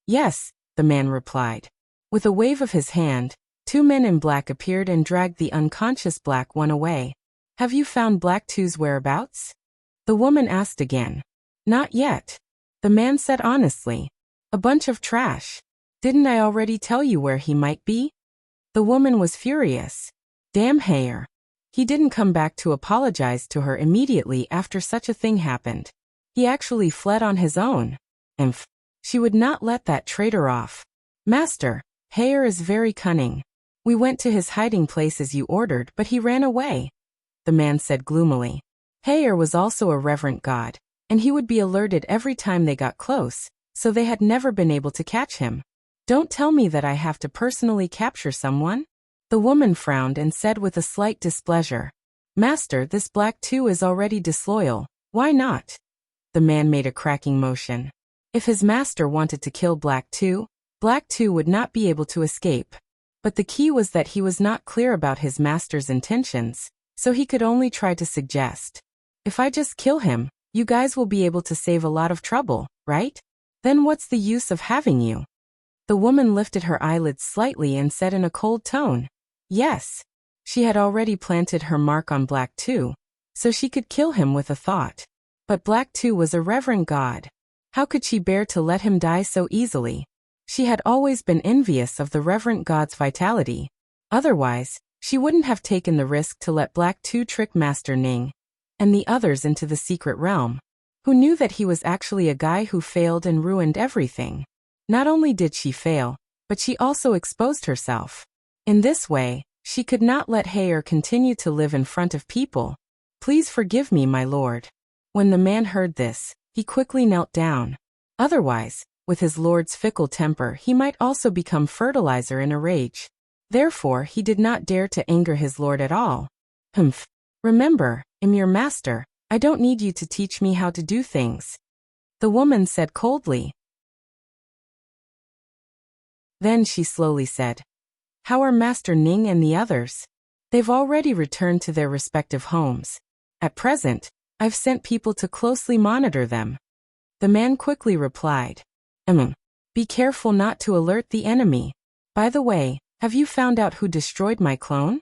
Speaker 1: Yes," the man replied. With a wave of his hand, 2 men in black appeared and dragged the unconscious Black One away. "Have you found Black Two's whereabouts?" the woman asked again. "Not yet," the man said honestly. "A bunch of trash. Didn't I already tell you where he might be?" The woman was furious. Damn Hayer. He didn't come back to apologize to her immediately after such a thing happened. He actually fled on his own. She would not let that traitor off. "Master, Hayer is very cunning. We went to his hiding place as you ordered, but he ran away," the man said gloomily. Hayer was also a reverent god, and he would be alerted every time they got close, so they had never been able to catch him. "Don't tell me that I have to personally capture someone?" The woman frowned and said with a slight displeasure. "Master, this Black Two is already disloyal. Why not?" The man made a cracking motion. If his master wanted to kill Black Two would not be able to escape. But the key was that he was not clear about his master's intentions, so he could only try to suggest. "If I just kill him, you guys will be able to save a lot of trouble, right? Then what's the use of having you?" The woman lifted her eyelids slightly and said in a cold tone, "Yes." She had already planted her mark on Black Two, so she could kill him with a thought. But Black Two was a reverent god. How could she bear to let him die so easily? She had always been envious of the reverent god's vitality. Otherwise, she wouldn't have taken the risk to let Black Two trick Master Ning and the others into the secret realm. Who knew that he was actually a guy who failed and ruined everything? Not only did she fail, but she also exposed herself. In this way, she could not let Hayer continue to live in front of people. "Please forgive me, my lord." When the man heard this, he quickly knelt down. Otherwise, with his lord's fickle temper, he might also become fertilizer in a rage. Therefore, he did not dare to anger his lord at all. "Humph. Remember, I'm your master. I don't need you to teach me how to do things," the woman said coldly. Then she slowly said, "How are Master Ning and the others?" "They've already returned to their respective homes. At present, I've sent people to closely monitor them." The man quickly replied, "Be careful not to alert the enemy. By the way, have you found out who destroyed my clone?"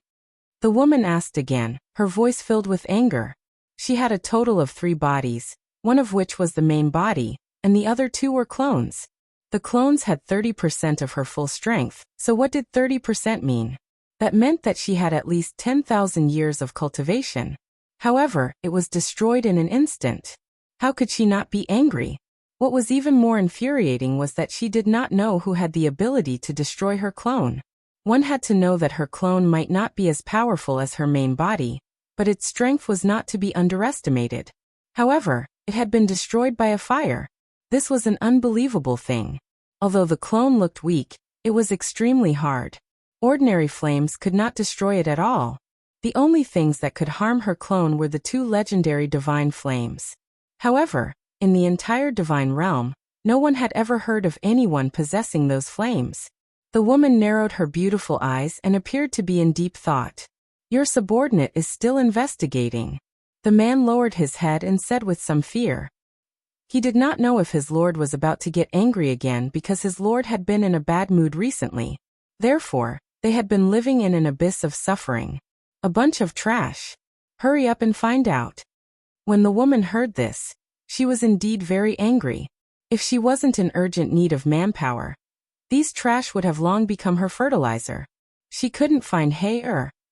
Speaker 1: The woman asked again, her voice filled with anger. She had a total of 3 bodies, one of which was the main body, and the other 2 were clones. The clones had 30% of her full strength, so what did 30% mean? That meant that she had at least 10,000 years of cultivation. However, it was destroyed in an instant. How could she not be angry? What was even more infuriating was that she did not know who had the ability to destroy her clone. One had to know that her clone might not be as powerful as her main body, but its strength was not to be underestimated. However, it had been destroyed by a fire. This was an unbelievable thing. Although the clone looked weak, it was extremely hard. Ordinary flames could not destroy it at all. The only things that could harm her clone were the two legendary divine flames. However, in the entire divine realm, no one had ever heard of anyone possessing those flames. The woman narrowed her beautiful eyes and appeared to be in deep thought. Your subordinate is still investigating. The man lowered his head and said with some fear. He did not know if his lord was about to get angry again because his lord had been in a bad mood recently. Therefore, they had been living in an abyss of suffering. A bunch of trash. Hurry up and find out. When the woman heard this, she was indeed very angry. If she wasn't in urgent need of manpower, these trash would have long become her fertilizer. She couldn't find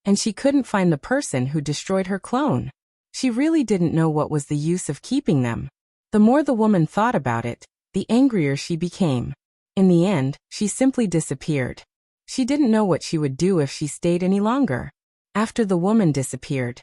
Speaker 1: and she couldn't find the person who destroyed her clone. She really didn't know what was the use of keeping them. The more the woman thought about it, the angrier she became. In the end, she simply disappeared. She didn't know what she would do if she stayed any longer. After the woman disappeared,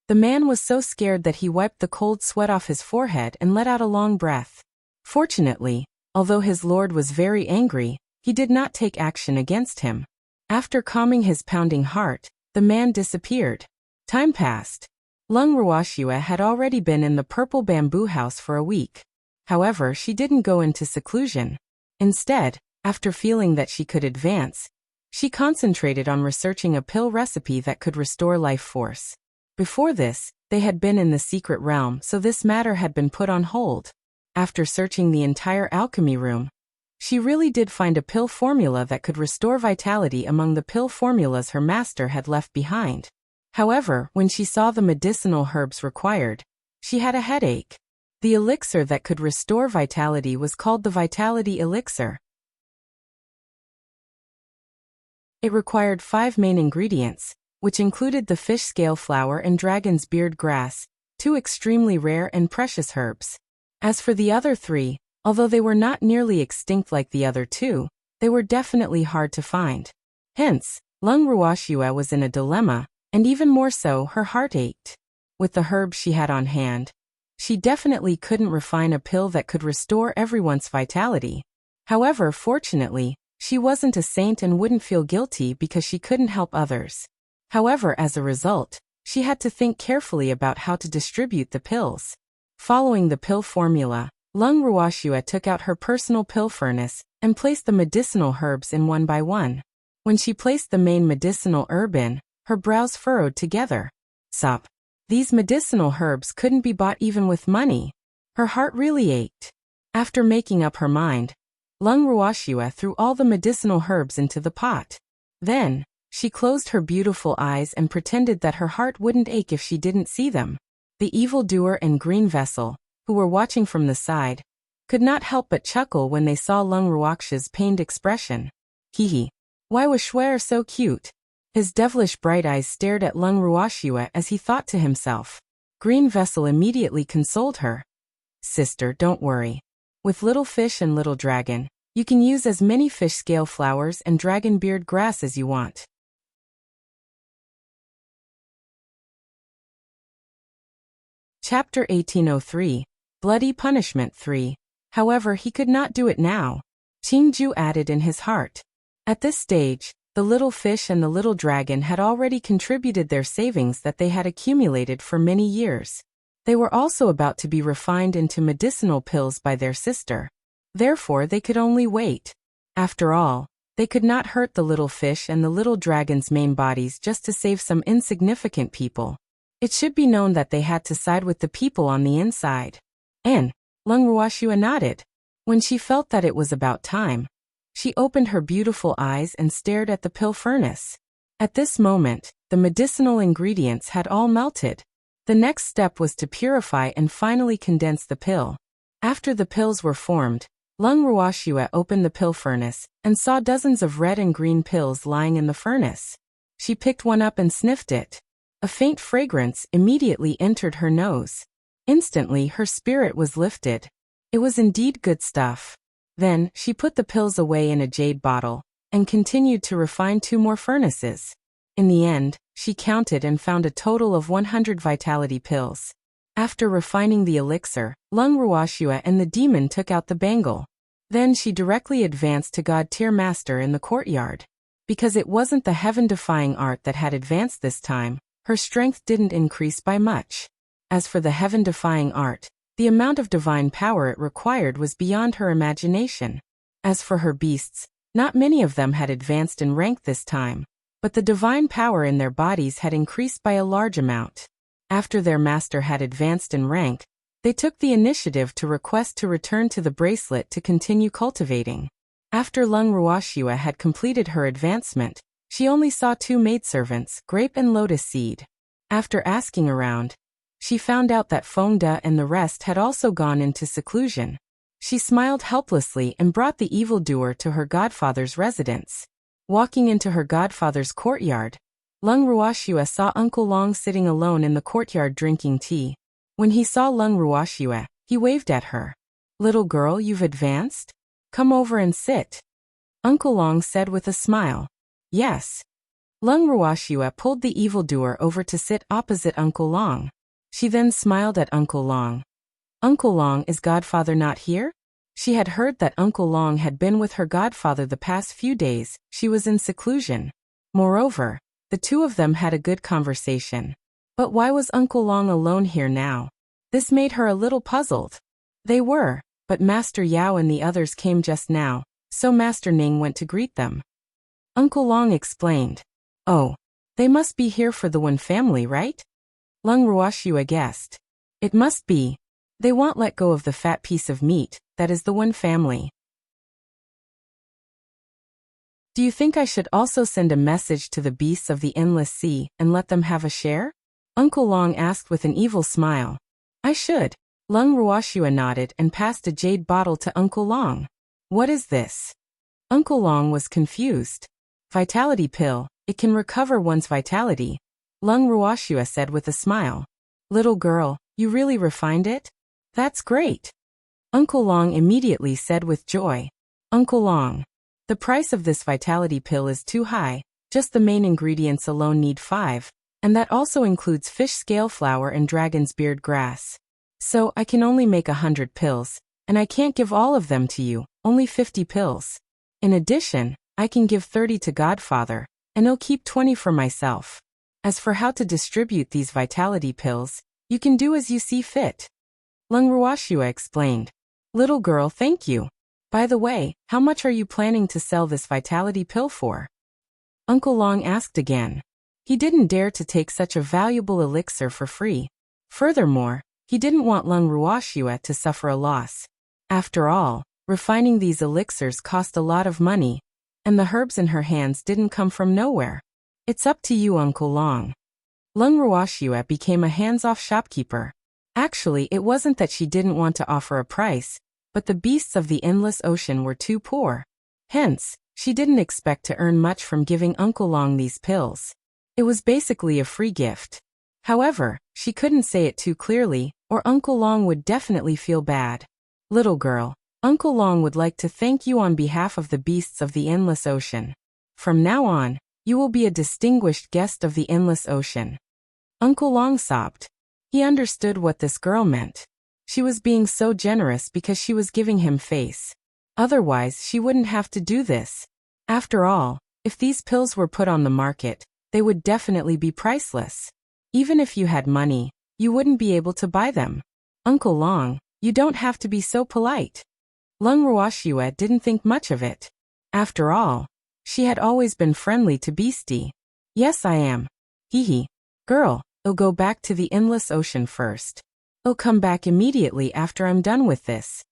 Speaker 1: the man was so scared that he wiped the cold sweat off his forehead and let out a long breath. Fortunately, although his lord was very angry, he did not take action against him. After calming his pounding heart, the man disappeared. Time passed. Lung Ruoxue had already been in the purple bamboo house for a week. However, she didn't go into seclusion. Instead, after feeling that she could advance, she concentrated on researching a pill recipe that could restore life force. Before this, they had been in the secret realm, so this matter had been put on hold. After searching the entire alchemy room, she really did find a pill formula that could restore vitality among the pill formulas her master had left behind. However, when she saw the medicinal herbs required, she had a headache. The elixir that could restore vitality was called the Vitality Elixir. It required 5 main ingredients, which included the fish scale flower and dragon's beard grass, 2 extremely rare and precious herbs. As for the other 3, although they were not nearly extinct like the other 2, they were definitely hard to find. Hence, Lung Ruoxue was in a dilemma, and even more so, her heart ached. With the herbs she had on hand, she definitely couldn't refine a pill that could restore everyone's vitality. However, fortunately, she wasn't a saint and wouldn't feel guilty because she couldn't help others. However, as a result, she had to think carefully about how to distribute the pills. Following the pill formula, Lung Ruoxue took out her personal pill furnace and placed the medicinal herbs in one by one. When she placed the main medicinal herb in, her brows furrowed together. Sup. These medicinal herbs couldn't be bought even with money. Her heart really ached. After making up her mind, Lung Ruoxue threw all the medicinal herbs into the pot. Then, she closed her beautiful eyes and pretended that her heart wouldn't ache if she didn't see them. The evildoer and green vessel, who were watching from the side, could not help but chuckle when they saw Lung Ruoxue's pained expression. Hee. Why was Schwer so cute? His devilish bright eyes stared at Lung Ruoxue as he thought to himself. Green Vessel immediately consoled her. Sister, don't worry. With Little Fish and Little Dragon, you can use as many fish scale flowers and dragon beard grass as you want. Chapter 1803, Bloody Punishment 3. However, he could not do it now. Qingju added in his heart. At this stage, the little fish and the little dragon had already contributed their savings that they had accumulated for many years. They were also about to be refined into medicinal pills by their sister. Therefore, they could only wait. After all, they could not hurt the little fish and the little dragon's main bodies just to save some insignificant people. It should be known that they had to side with the people on the inside. And Lung Ruoxue nodded. When she felt that it was about time, she opened her beautiful eyes and stared at the pill furnace. At this moment, the medicinal ingredients had all melted. The next step was to purify and finally condense the pill. After the pills were formed, Lung Ruoxue opened the pill furnace and saw dozens of red and green pills lying in the furnace. She picked one up and sniffed it. A faint fragrance immediately entered her nose. Instantly, her spirit was lifted. It was indeed good stuff. Then, she put the pills away in a jade bottle, and continued to refine 2 more furnaces. In the end, she counted and found a total of 100 vitality pills. After refining the elixir, Lung Ruoxue and the demon took out the bangle. Then she directly advanced to God-tier master in the courtyard. Because it wasn't the heaven-defying art that had advanced this time, her strength didn't increase by much. As for the heaven-defying art, the amount of divine power it required was beyond her imagination. As for her beasts, not many of them had advanced in rank this time, but the divine power in their bodies had increased by a large amount. After their master had advanced in rank, they took the initiative to request to return to the bracelet to continue cultivating. After Lung Ruoxue had completed her advancement, she only saw 2 maidservants, Grape and Lotus Seed. After asking around, she found out that Feng De and the rest had also gone into seclusion. She smiled helplessly and brought the evildoer to her godfather's residence. Walking into her godfather's courtyard, Lung Ruoxue saw Uncle Long sitting alone in the courtyard drinking tea. When he saw Lung Ruoxue, he waved at her. "Little girl, you've advanced? Come over and sit." Uncle Long said with a smile. "Yes." Lung Ruoxue pulled the evildoer over to sit opposite Uncle Long. She then smiled at Uncle Long. "Uncle Long, is Godfather not here?" She had heard that Uncle Long had been with her godfather the past few days. She was in seclusion. Moreover, the 2 of them had a good conversation. But why was Uncle Long alone here now? This made her a little puzzled. They were, but Master Yao and the others came just now, so Master Ning went to greet them. Uncle Long explained. "Oh, they must be here for the Wen family, right?" Lung Ruoxue guessed. "It must be. They won't let go of the fat piece of meat, that is the Wen family." "Do you think I should also send a message to the beasts of the endless sea and let them have a share?" Uncle Long asked with an evil smile. "I should." Lung Ruoxue nodded and passed a jade bottle to Uncle Long. "What is this?" Uncle Long was confused. "Vitality pill, it can recover one's vitality," Lung Ruoxue said with a smile. "Little girl, you really refined it? That's great." Uncle Long immediately said with joy. "Uncle Long, the price of this vitality pill is too high, just the main ingredients alone need 5, and that also includes fish scale flower and dragon's beard grass. So I can only make 100 pills, and I can't give all of them to you, only 50 pills. In addition, I can give 30 to Godfather, and I'll keep 20 for myself. As for how to distribute these vitality pills, you can do as you see fit." Lung Ruoxue explained. "Little girl, thank you. By the way, how much are you planning to sell this vitality pill for?" Uncle Long asked again. He didn't dare to take such a valuable elixir for free. Furthermore, he didn't want Lung Ruoxue to suffer a loss. After all, refining these elixirs cost a lot of money, and the herbs in her hands didn't come from nowhere. "It's up to you, Uncle Long." Lung Ruoxue became a hands-off shopkeeper. Actually, it wasn't that she didn't want to offer a price, but the beasts of the endless ocean were too poor. Hence, she didn't expect to earn much from giving Uncle Long these pills. It was basically a free gift. However, she couldn't say it too clearly, or Uncle Long would definitely feel bad. "Little girl, Uncle Long would like to thank you on behalf of the beasts of the endless ocean. From now on, you will be a distinguished guest of the endless ocean." Uncle Long sobbed. He understood what this girl meant. She was being so generous because she was giving him face. Otherwise, she wouldn't have to do this. After all, if these pills were put on the market, they would definitely be priceless. Even if you had money, you wouldn't be able to buy them. "Uncle Long, you don't have to be so polite." Lung Ruoxue didn't think much of it. After all, she had always been friendly to Beastie. "Yes, I am. Hee. Girl, I'll go back to the endless ocean first. I'll come back immediately after I'm done with this."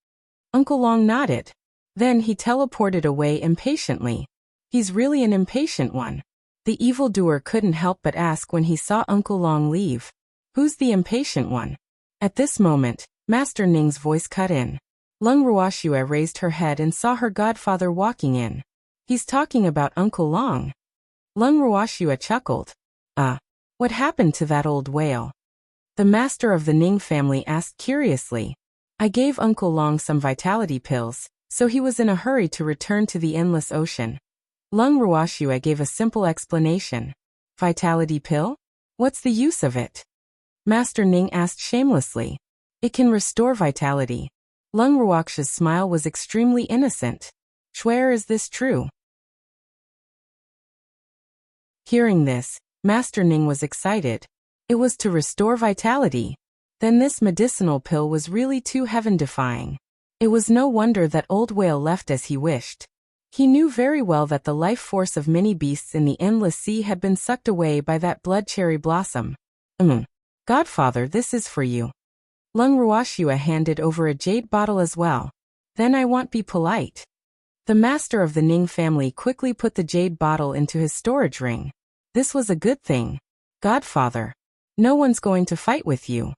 Speaker 1: Uncle Long nodded. Then he teleported away impatiently. He's really an impatient one. The evildoer couldn't help but ask when he saw Uncle Long leave. "Who's the impatient one?" At this moment, Master Ning's voice cut in. Lung Ruoxue raised her head and saw her godfather walking in. "He's talking about Uncle Long." Lung Ruoxue chuckled. What happened to that old whale?" The master of the Ning family asked curiously. I gave Uncle Long some vitality pills, so he was in a hurry to return to the endless ocean. Lung Ruoxue gave a simple explanation. Vitality pill? What's the use of it? Master Ning asked shamelessly. It can restore vitality. Lung Ruoxue's smile was extremely innocent. Swear, is this true? Hearing this, Master Ning was excited. It was to restore vitality. Then this medicinal pill was really too heaven-defying. It was no wonder that Old Whale left as he wished. He knew very well that the life force of many beasts in the endless sea had been sucked away by that blood cherry blossom. Godfather, this is for you. Lung Ruoxue handed over a jade bottle as well. Then I won't be polite. The master of the Ning family quickly put the jade bottle into his storage ring. This was a good thing. Godfather, no one's going to fight with you.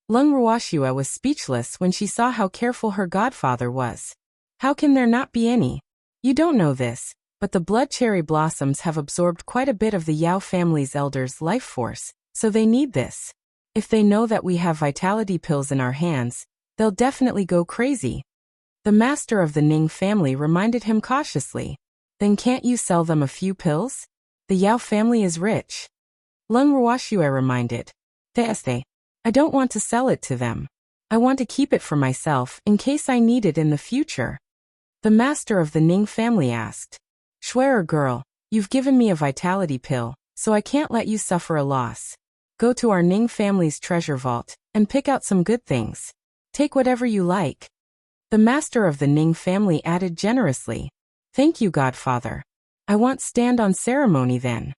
Speaker 1: Lung Ruoxue was speechless when she saw how careful her godfather was. How can there not be any? You don't know this, but the blood cherry blossoms have absorbed quite a bit of the Yao family's elders' life force, so they need this. If they know that we have vitality pills in our hands, they'll definitely go crazy. The master of the Ning family reminded him cautiously. Then can't you sell them a few pills? The Yao family is rich. Lung Ruoxue reminded. I don't want to sell it to them. I want to keep it for myself in case I need it in the future. The master of the Ning family asked. Schwerer girl, you've given me a vitality pill, so I can't let you suffer a loss. Go to our Ning family's treasure vault and pick out some good things. Take whatever you like. The master of the Ning family added generously. Thank you, Godfather. I won't stand on ceremony then.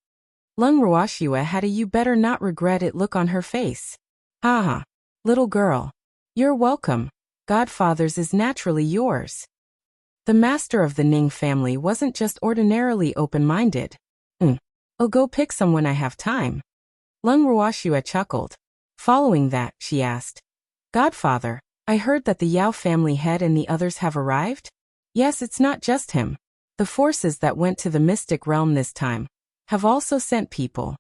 Speaker 1: Lung Ruoxue had a you better not regret it look on her face. Haha. Little girl. You're welcome. Godfather's is naturally yours. The master of the Ning family wasn't just ordinarily open-minded. I'll go pick some when I have time. Lung Ruoxue chuckled. Following that, she asked. Godfather, I heard that the Yao family head and the others have arrived? Yes, it's not just him. The forces that went to the mystic realm this time have also sent people.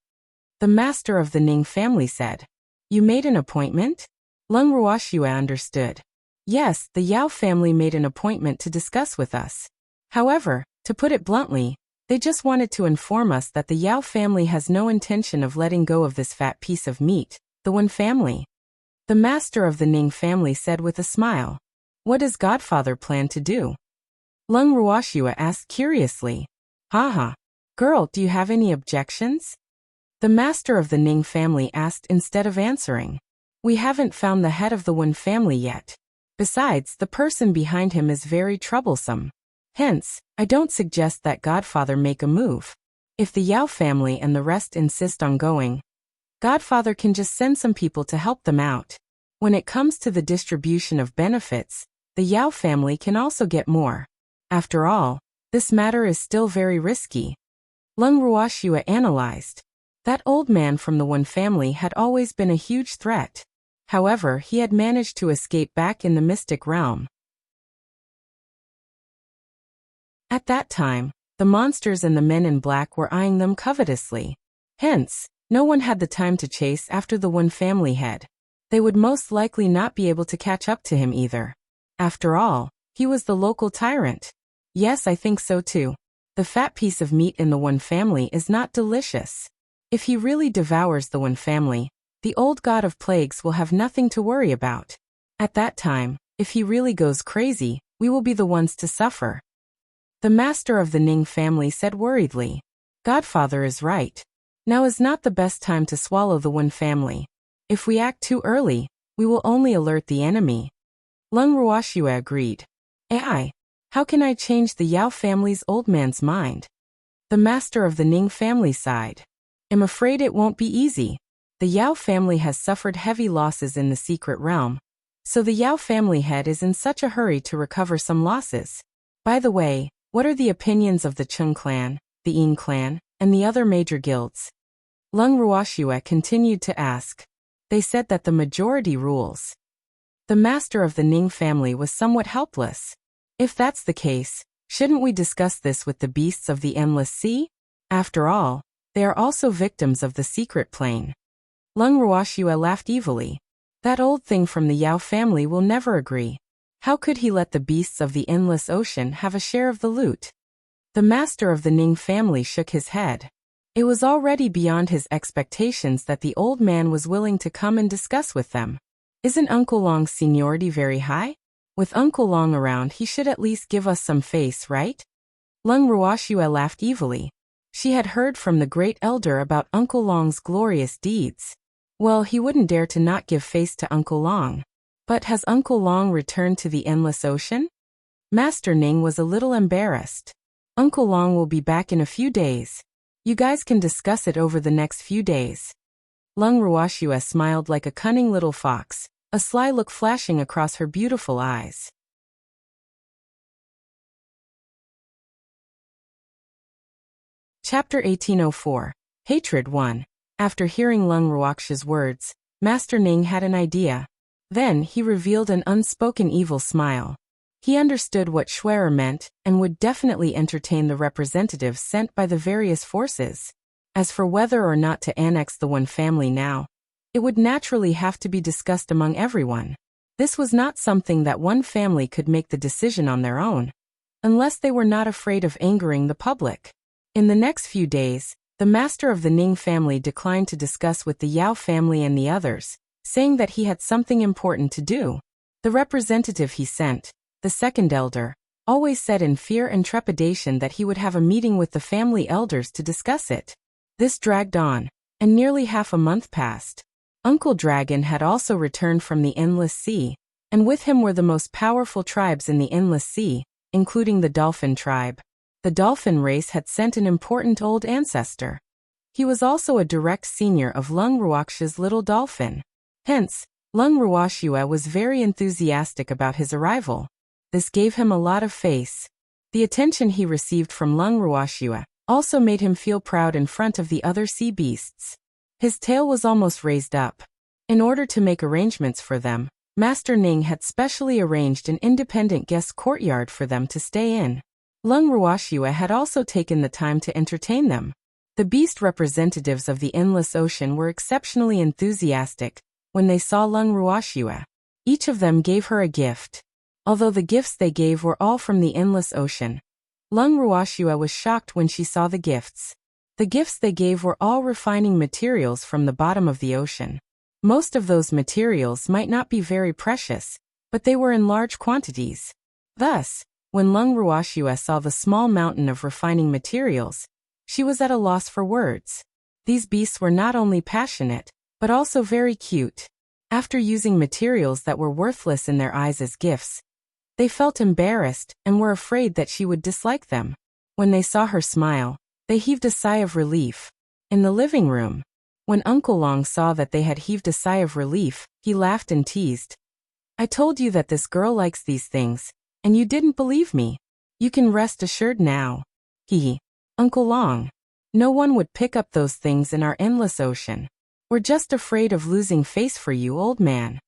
Speaker 1: The master of the Ning family said. You made an appointment? Lung Ruoxue understood. Yes, the Yao family made an appointment to discuss with us. However, to put it bluntly, they just wanted to inform us that the Yao family has no intention of letting go of this fat piece of meat, the Wen family. The master of the Ning family said with a smile. What does Godfather plan to do? Lung Ruoxue asked curiously. Haha. Girl, do you have any objections? The master of the Ning family asked instead of answering. We haven't found the head of the Wen family yet. Besides, the person behind him is very troublesome. Hence, I don't suggest that Godfather make a move. If the Yao family and the rest insist on going, Godfather can just send some people to help them out. When it comes to the distribution of benefits, the Yao family can also get more. After all, this matter is still very risky. Lung Ruoxue analyzed. That old man from the Wen family had always been a huge threat. However, he had managed to escape back in the mystic realm. At that time, the monsters and the men in black were eyeing them covetously. Hence, no one had the time to chase after the Wen family head. They would most likely not be able to catch up to him either. After all, he was the local tyrant. Yes, I think so too. The fat piece of meat in the Wen family is not delicious. If he really devours the Wen family, the old god of plagues will have nothing to worry about. At that time, if he really goes crazy, we will be the ones to suffer. The master of the Ning family said worriedly. Godfather is right. Now is not the best time to swallow the Wen family. If we act too early, we will only alert the enemy. Lung Ruoxue agreed. How can I change the Yao family's old man's mind? The master of the Ning family sighed. I'm afraid it won't be easy. The Yao family has suffered heavy losses in the secret realm, so the Yao family head is in such a hurry to recover some losses. By the way, what are the opinions of the Chung clan, the Yin clan, and the other major guilds? Lung Ruoxue continued to ask. They said that the majority rules. The master of the Ning family was somewhat helpless. If that's the case, shouldn't we discuss this with the beasts of the endless sea? After all, they are also victims of the secret plane. Lung Ruoxue laughed evilly. That old thing from the Yao family will never agree. How could he let the beasts of the endless ocean have a share of the loot? The master of the Ning family shook his head. It was already beyond his expectations that the old man was willing to come and discuss with them. Isn't Uncle Long's seniority very high? With Uncle Long around, he should at least give us some face, right? Lung Ruoxue laughed evilly. She had heard from the great elder about Uncle Long's glorious deeds. Well, he wouldn't dare to not give face to Uncle Long. But has Uncle Long returned to the endless ocean? Master Ning was a little embarrassed. Uncle Long will be back in a few days. You guys can discuss it over the next few days. Lung Ruoxue smiled like a cunning little fox, a sly look flashing across her beautiful eyes. Chapter 1804. Hatred 1. After hearing Lung Ruoxue's words, Master Ning had an idea. Then he revealed an unspoken evil smile. He understood what Schwerer meant and would definitely entertain the representatives sent by the various forces. As for whether or not to annex the one family now, it would naturally have to be discussed among everyone. This was not something that one family could make the decision on their own, unless they were not afraid of angering the public. In the next few days, the master of the Ning family declined to discuss with the Yao family and the others, saying that he had something important to do. The representative he sent, the second elder, always said in fear and trepidation that he would have a meeting with the family elders to discuss it. This dragged on, and nearly half a month passed. Uncle Dragon had also returned from the Endless Sea, and with him were the most powerful tribes in the Endless Sea, including the Dolphin tribe. The Dolphin race had sent an important old ancestor. He was also a direct senior of Lung Ruoxue's little dolphin. Hence, Lung Ruoxue was very enthusiastic about his arrival. This gave him a lot of face. The attention he received from Lung Ruoxue also made him feel proud in front of the other sea beasts. His tail was almost raised up. In order to make arrangements for them, Master Ning had specially arranged an independent guest courtyard for them to stay in. Lung Ruoxue had also taken the time to entertain them. The beast representatives of the Endless Ocean were exceptionally enthusiastic when they saw Lung Ruoxue. Each of them gave her a gift. Although the gifts they gave were all from the Endless Ocean, Lung Ruoxue was shocked when she saw the gifts. The gifts they gave were all refining materials from the bottom of the ocean. Most of those materials might not be very precious, but they were in large quantities. Thus, when Lung Ruoxue saw the small mountain of refining materials, she was at a loss for words. These beasts were not only passionate, but also very cute. After using materials that were worthless in their eyes as gifts, they felt embarrassed and were afraid that she would dislike them. When they saw her smile, they heaved a sigh of relief. In the living room, when Uncle Long saw that they had heaved a sigh of relief, he laughed and teased. "I told you that this girl likes these things, and you didn't believe me. You can rest assured now." Hee. "Uncle Long, no one would pick up those things in our endless ocean. We're just afraid of losing face for you, old man."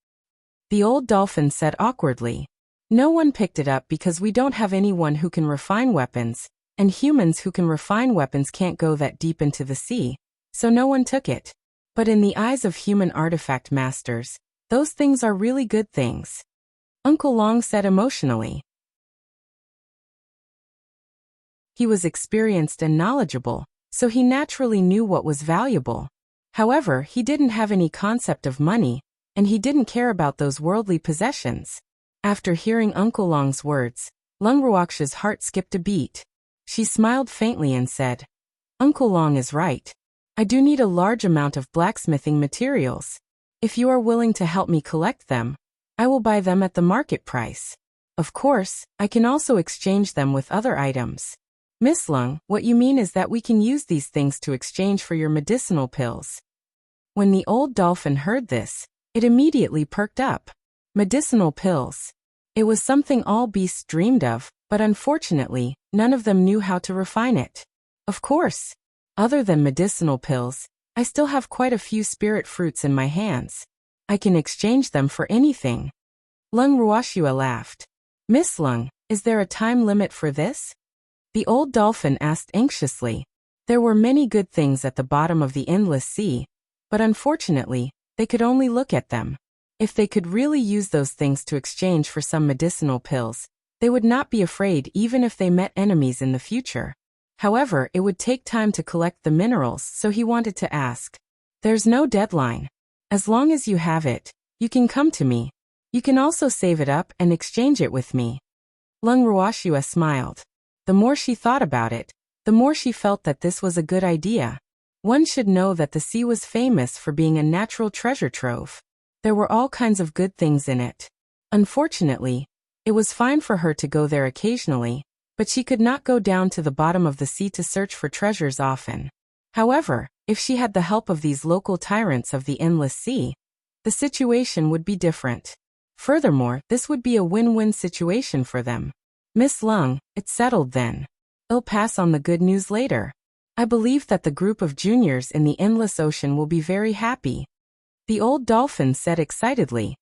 Speaker 1: The old dolphin said awkwardly. "No one picked it up because we don't have anyone who can refine weapons, and humans who can refine weapons can't go that deep into the sea, so no one took it. But in the eyes of human artifact masters, those things are really good things," Uncle Long said emotionally. He was experienced and knowledgeable, so he naturally knew what was valuable. However, he didn't have any concept of money, and he didn't care about those worldly possessions. After hearing Uncle Long's words, Lung Ruoxue's heart skipped a beat. She smiled faintly and said, "Uncle Long is right. I do need a large amount of blacksmithing materials. If you are willing to help me collect them, I will buy them at the market price. Of course, I can also exchange them with other items." "Miss Lung, what you mean is that we can use these things to exchange for your medicinal pills." When the old dolphin heard this, it immediately perked up. Medicinal pills. It was something all beasts dreamed of, but unfortunately, none of them knew how to refine it. "Of course. Other than medicinal pills, I still have quite a few spirit fruits in my hands. I can exchange them for anything." Lung Ruoxue laughed. "Miss Lung, is there a time limit for this?" The old dolphin asked anxiously. There were many good things at the bottom of the endless sea, but unfortunately, they could only look at them. If they could really use those things to exchange for some medicinal pills, they would not be afraid even if they met enemies in the future. However, it would take time to collect the minerals, so he wanted to ask. There's no deadline. As long as you have it, you can come to me. You can also save it up and exchange it with me. Lung Ruoxue smiled. The more she thought about it, the more she felt that this was a good idea. One should know that the sea was famous for being a natural treasure trove. There were all kinds of good things in it. Unfortunately, it was fine for her to go there occasionally, but she could not go down to the bottom of the sea to search for treasures often. However, if she had the help of these local tyrants of the endless sea, the situation would be different. Furthermore, this would be a win-win situation for them. Miss Lung, it's settled then. I'll pass on the good news later. I believe that the group of juniors in the endless ocean will be very happy. The old dolphin said excitedly.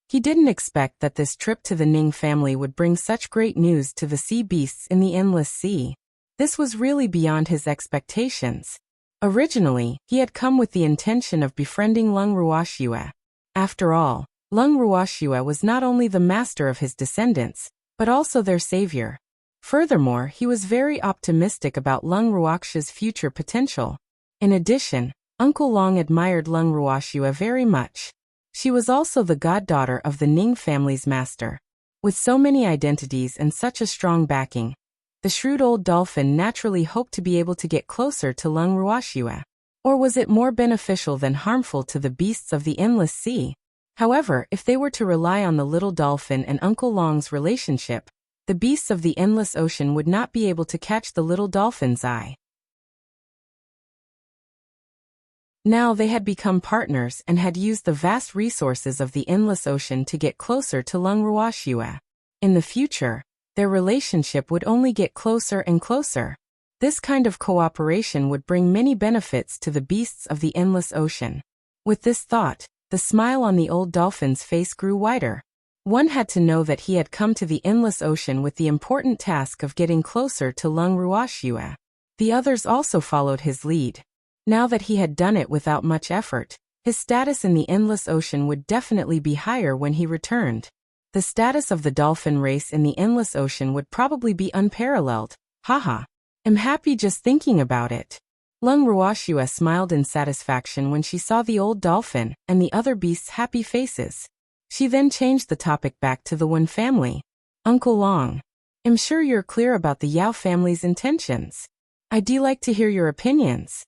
Speaker 1: He didn't expect that this trip to the Ning family would bring such great news to the sea beasts in the endless sea. This was really beyond his expectations. Originally, he had come with the intention of befriending Lung Ruoxue. After all, Lung Ruoxue was not only the master of his descendants, but also their savior. Furthermore, he was very optimistic about Lung Ruoxue's future potential. In addition, Uncle Long admired Lung Ruoxue very much. She was also the goddaughter of the Ning family's master. With so many identities and such a strong backing, the shrewd old dolphin naturally hoped to be able to get closer to Lung Ruoxue. Or was it more beneficial than harmful to the beasts of the endless sea? However, if they were to rely on the little dolphin and Uncle Long's relationship, the beasts of the endless ocean would not be able to catch the little dolphin's eye. Now they had become partners and had used the vast resources of the endless ocean to get closer to Lung Ruoxue. In the future, their relationship would only get closer and closer. This kind of cooperation would bring many benefits to the beasts of the endless ocean. With this thought, the smile on the old dolphin's face grew wider. One had to know that he had come to the endless ocean with the important task of getting closer to Lung Ruoxue. The others also followed his lead. Now that he had done it without much effort, his status in the endless ocean would definitely be higher when he returned. The status of the dolphin race in the endless ocean would probably be unparalleled. Haha. I'm happy just thinking about it. Lung Ruoxue smiled in satisfaction when she saw the old dolphin and the other beasts' happy faces. She then changed the topic back to the Wen family. Uncle Long, I'm sure you're clear about the Yao family's intentions. I'd like to hear your opinions.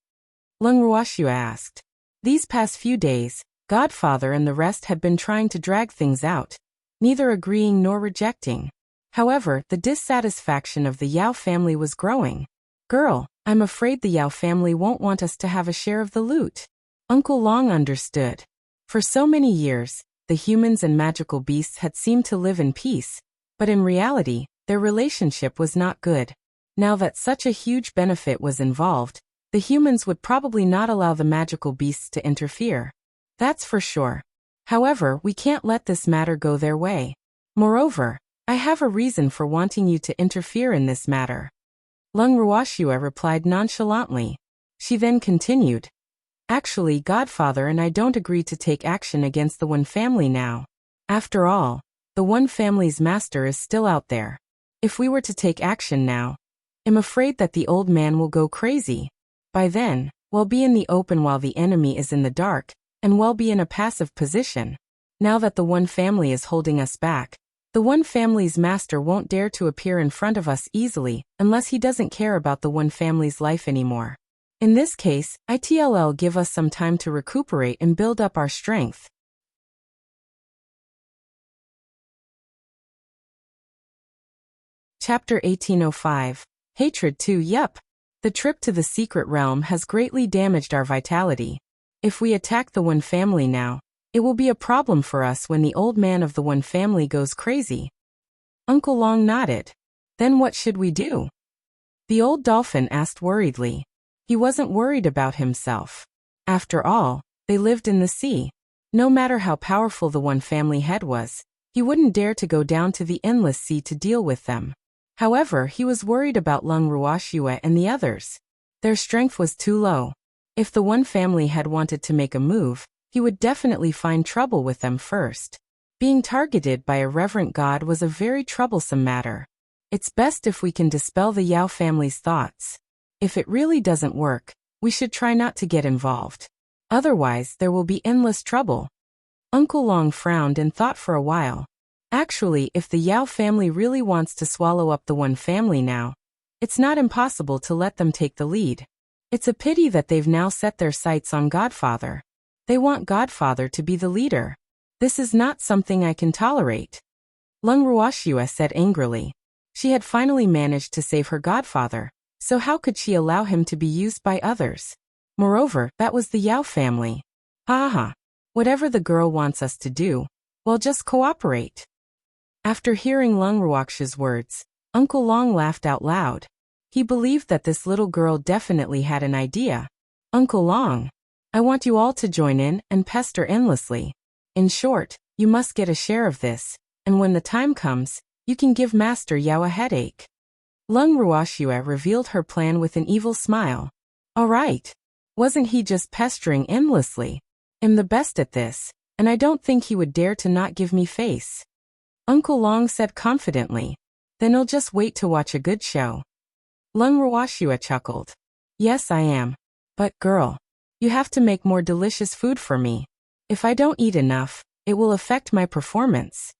Speaker 1: Lung Ruoxue asked. These past few days, Godfather and the rest had been trying to drag things out, neither agreeing nor rejecting. However, the dissatisfaction of the Yao family was growing. Girl, I'm afraid the Yao family won't want us to have a share of the loot. Uncle Long understood. For so many years, the humans and magical beasts had seemed to live in peace, but in reality, their relationship was not good. Now that such a huge benefit was involved, the humans would probably not allow the magical beasts to interfere. That's for sure. However, we can't let this matter go their way. Moreover, I have a reason for wanting you to interfere in this matter. Lung Ruoxue replied nonchalantly. She then continued. Actually, Godfather and I don't agree to take action against the Wen family now. After all, the Wen family's master is still out there. If we were to take action now, I'm afraid that the old man will go crazy. By then, we'll be in the open while the enemy is in the dark, and we'll be in a passive position. Now that the Wen family is holding us back, the Wen family's master won't dare to appear in front of us easily unless he doesn't care about the Wen family's life anymore. In this case, it'll give us some time to recuperate and build up our strength. Chapter 1805. Hatred 2. Yup. The trip to the secret realm has greatly damaged our vitality. If we attack the Wen family now, it will be a problem for us when the old man of the Wen family goes crazy. Uncle Long nodded. Then what should we do? The old dolphin asked worriedly. He wasn't worried about himself. After all, they lived in the sea. No matter how powerful the Wen family head was, he wouldn't dare to go down to the endless sea to deal with them. However, he was worried about Lung Ruoxue and the others. Their strength was too low. If the Wen family had wanted to make a move, he would definitely find trouble with them first. Being targeted by a reverent god was a very troublesome matter. It's best if we can dispel the Yao family's thoughts. If it really doesn't work, we should try not to get involved. Otherwise, there will be endless trouble. Uncle Long frowned and thought for a while. Actually, if the Yao family really wants to swallow up the One family now, it's not impossible to let them take the lead. It's a pity that they've now set their sights on Godfather. They want Godfather to be the leader. This is not something I can tolerate. Lung Ruoxue said angrily. She had finally managed to save her godfather, so how could she allow him to be used by others? Moreover, that was the Yao family. Haha. Whatever the girl wants us to do, well, just cooperate. After hearing Lung Ruoxue's words, Uncle Long laughed out loud. He believed that this little girl definitely had an idea. Uncle Long, I want you all to join in and pester endlessly. In short, you must get a share of this, and when the time comes, you can give Master Yao a headache. Lung Ruoxue revealed her plan with an evil smile. All right. Wasn't he just pestering endlessly? I'm the best at this, and I don't think he would dare to not give me face. Uncle Long said confidently. Then I'll just wait to watch a good show. Lung Ruoxue chuckled. Yes, I am. But girl, you have to make more delicious food for me. If I don't eat enough, it will affect my performance.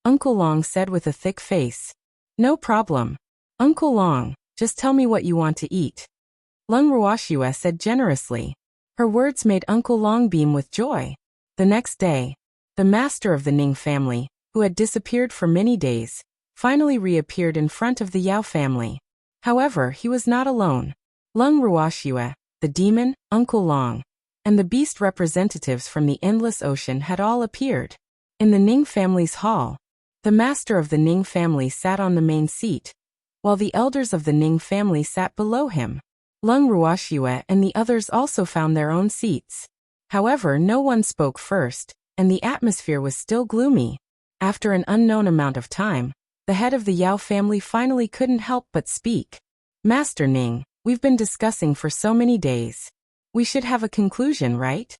Speaker 1: Uncle Long said with a thick face. No problem. Uncle Long, just tell me what you want to eat. Lung Ruoxue said generously. Her words made Uncle Long beam with joy. The next day, the master of the Ning family, who had disappeared for many days, finally reappeared in front of the Yao family. However, he was not alone. Lung Ruoxue, the demon, Uncle Long, and the beast representatives from the endless ocean had all appeared. In the Ning family's hall, the master of the Ning family sat on the main seat, while the elders of the Ning family sat below him. Lung Ruoxue and the others also found their own seats. However, no one spoke first, and the atmosphere was still gloomy. After an unknown amount of time, the head of the Yao family finally couldn't help but speak. Master Ning, we've been discussing for so many days. We should have a conclusion, right?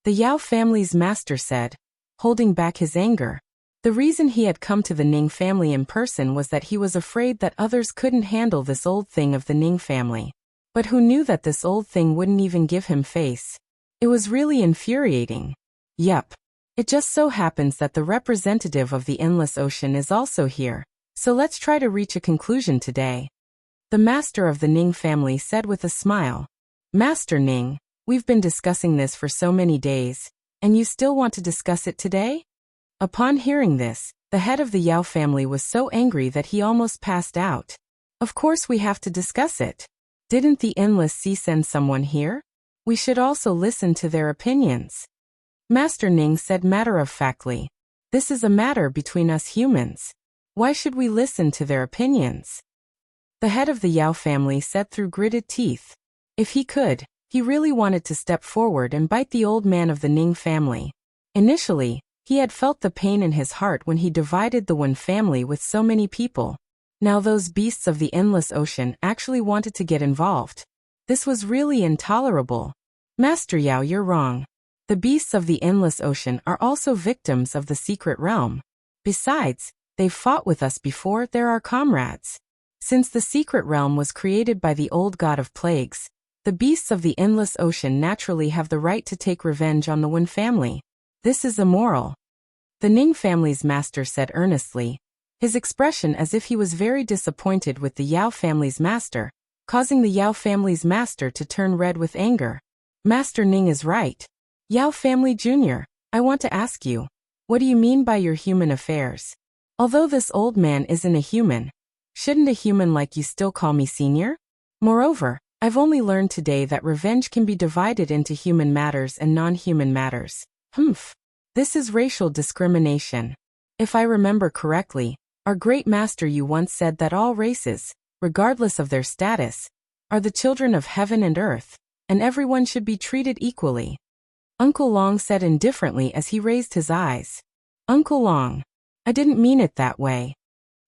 Speaker 1: The Yao family's master said, holding back his anger. The reason he had come to the Ning family in person was that he was afraid that others couldn't handle this old thing of the Ning family. But who knew that this old thing wouldn't even give him face? It was really infuriating. Yup. It just so happens that the representative of the endless ocean is also here, so let's try to reach a conclusion today. The master of the Ning family said with a smile. Master Ning, we've been discussing this for so many days, and you still want to discuss it today? Upon hearing this, the head of the Yao family was so angry that he almost passed out. Of course we have to discuss it. Didn't the Endless Sea send someone here? We should also listen to their opinions. Master Ning said matter-of-factly. This is a matter between us humans. Why should we listen to their opinions? The head of the Yao family said through gritted teeth. If he could, he really wanted to step forward and bite the old man of the Ning family. Initially, he had felt the pain in his heart when he divided the One family with so many people. Now those beasts of the endless ocean actually wanted to get involved. This was really intolerable. Master Yao, you're wrong. The beasts of the endless ocean are also victims of the secret realm. Besides, they've fought with us before, they're our comrades. Since the secret realm was created by the old god of plagues, the beasts of the endless ocean naturally have the right to take revenge on the One family. This is immoral. The Ning family's master said earnestly, his expression as if he was very disappointed with the Yao family's master, causing the Yao family's master to turn red with anger. Master Ning is right. Yao family Jr., I want to ask you, what do you mean by your human affairs? Although this old man isn't a human, shouldn't a human like you still call me senior? Moreover, I've only learned today that revenge can be divided into human matters and non-human matters. This is racial discrimination. If I remember correctly, our great master you once said that all races, regardless of their status, are the children of heaven and earth, and everyone should be treated equally. Uncle Long said indifferently as he raised his eyes. Uncle Long, I didn't mean it that way.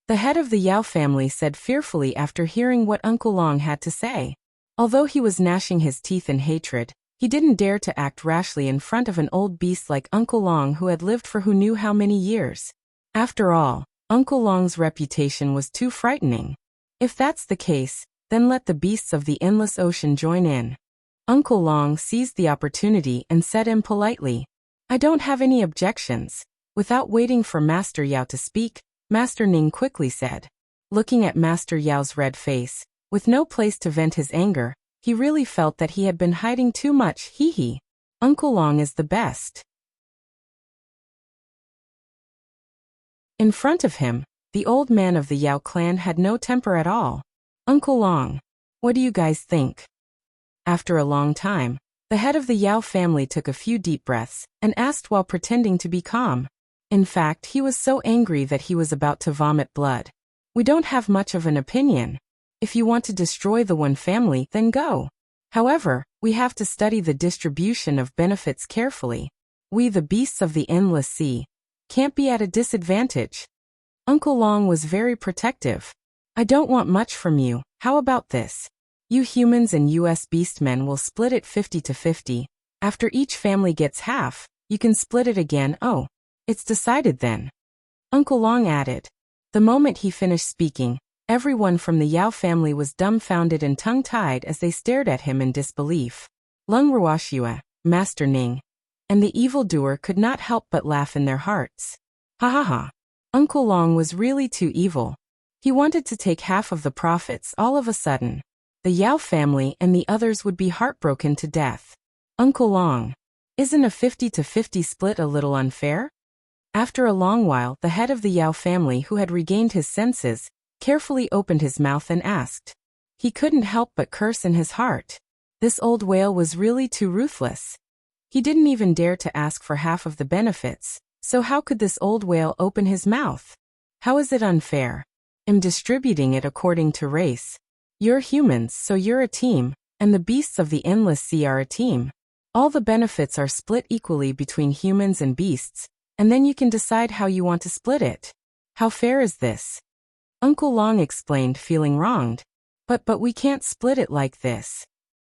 Speaker 1: The head of the Yao family said fearfully after hearing what Uncle Long had to say. Although he was gnashing his teeth in hatred, He didn't dare to act rashly in front of an old beast like Uncle Long who had lived for who knew how many years. After all, Uncle Long's reputation was too frightening. If that's the case, then let the beasts of the endless ocean join in. Uncle Long seized the opportunity and said impolitely, "I don't have any objections." Without waiting for Master Yao to speak, Master Ning quickly said. Looking at Master Yao's red face, with no place to vent his anger, he really felt that he had been hiding too much. Hee. Uncle Long is the best. In front of him, the old man of the Yao clan had no temper at all. "Uncle Long, what do you guys think?" After a long time, the head of the Yao family took a few deep breaths and asked while pretending to be calm. In fact, he was so angry that he was about to vomit blood. "We don't have much of an opinion. If you want to destroy the one family, then go. However, we have to study the distribution of benefits carefully. We, the beasts of the endless sea, can't be at a disadvantage." Uncle Long was very protective. "I don't want much from you. How about this? You humans and US beastmen will split it 50 to 50. After each family gets half, you can split it again." "Oh, it's decided then," Uncle Long added. The moment he finished speaking, everyone from the Yao family was dumbfounded and tongue-tied as they stared at him in disbelief. Lung Ruoxue, Master Ning, and the evildoer could not help but laugh in their hearts. Ha ha ha. Uncle Long was really too evil. He wanted to take half of the profits all of a sudden. The Yao family and the others would be heartbroken to death. "Uncle Long, isn't a 50 to 50 split a little unfair?" After a long while, the head of the Yao family, who had regained his senses, carefully opened his mouth and asked. He couldn't help but curse in his heart. This old whale was really too ruthless. He didn't even dare to ask for half of the benefits, so how could this old whale open his mouth? How is it unfair? I'm distributing it according to race. You're humans, so you're a team, and the beasts of the endless sea are a team. All the benefits are split equally between humans and beasts, and then you can decide how you want to split it. How fair is this? Uncle Long explained, feeling wronged. But we can't split it like this.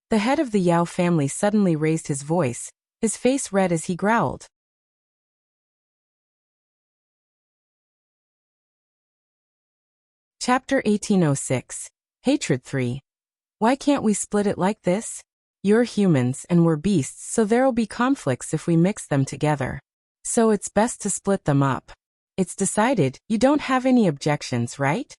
Speaker 1: The head of the Yao family suddenly raised his voice, his face red as he growled. Chapter 1806. Hatred 3. Why can't we split it like this? You're humans and we're beasts, so there'll be conflicts if we mix them together. So it's best to split them up. It's decided. You don't have any objections, right?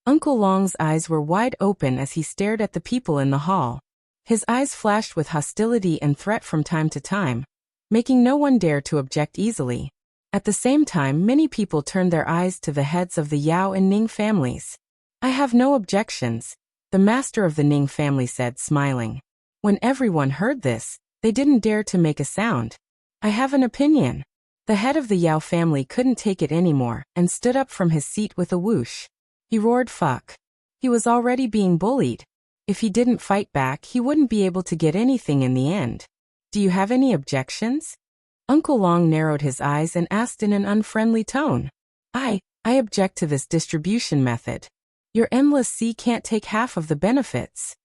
Speaker 1: Uncle Long's eyes were wide open as he stared at the people in the hall. His eyes flashed with hostility and threat from time to time, making no one dare to object easily. At the same time, many people turned their eyes to the heads of the Yao and Ning families. I have no objections, the master of the Ning family said, smiling. When everyone heard this, they didn't dare to make a sound. I have an opinion. The head of the Yao family couldn't take it anymore and stood up from his seat with a whoosh. He roared, fuck. He was already being bullied. If he didn't fight back, he wouldn't be able to get anything in the end. Do you have any objections? Uncle Long narrowed his eyes and asked in an unfriendly tone. I object to this distribution method. Your endless sea can't take half of the benefits.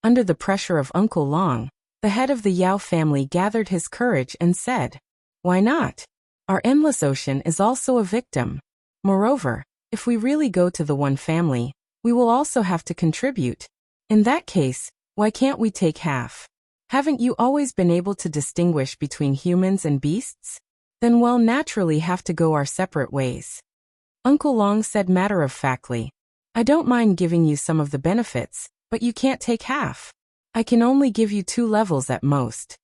Speaker 1: Under the pressure of Uncle Long, the head of the Yao family gathered his courage and said, why not? Our endless ocean is also a victim. Moreover, if we really go to the one family, we will also have to contribute. In that case, why can't we take half? Haven't you always been able to distinguish between humans and beasts? Then we'll naturally have to go our separate ways. Uncle Long said matter-of-factly, I don't mind giving you some of the benefits, but you can't take half. I can only give you 2 levels at most.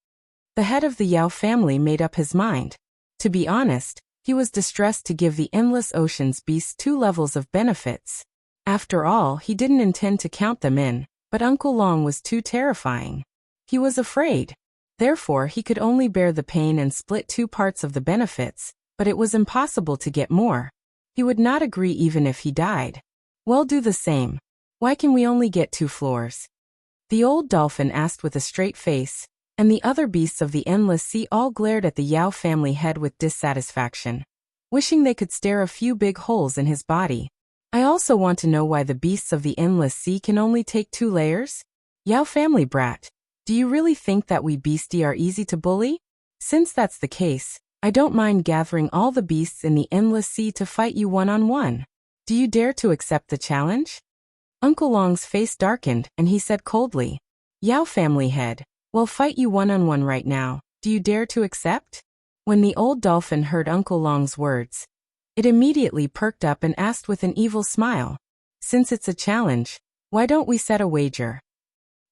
Speaker 1: The head of the Yao family made up his mind. To be honest, he was distressed to give the endless ocean's beasts 2 levels of benefits. After all, he didn't intend to count them in, but Uncle Long was too terrifying. He was afraid. Therefore, he could only bear the pain and split 2 parts of the benefits, but it was impossible to get more. He would not agree even if he died. Well, do the same. Why can we only get 2 floors? The old dolphin asked with a straight face, and the other beasts of the endless sea all glared at the Yao family head with dissatisfaction, wishing they could stare a few big holes in his body. I also want to know why the beasts of the endless sea can only take 2 layers? Yao family brat, Do you really think that we beastie are easy to bully? Since that's the case, I don't mind gathering all the beasts in the endless sea to fight you one-on-one. Do you dare to accept the challenge? Uncle Long's face darkened and he said coldly, Yao family head, we'll fight you one-on-one right now. Do you dare to accept? When the old dolphin heard Uncle Long's words, it immediately perked up and asked with an evil smile, since it's a challenge, why don't we set a wager?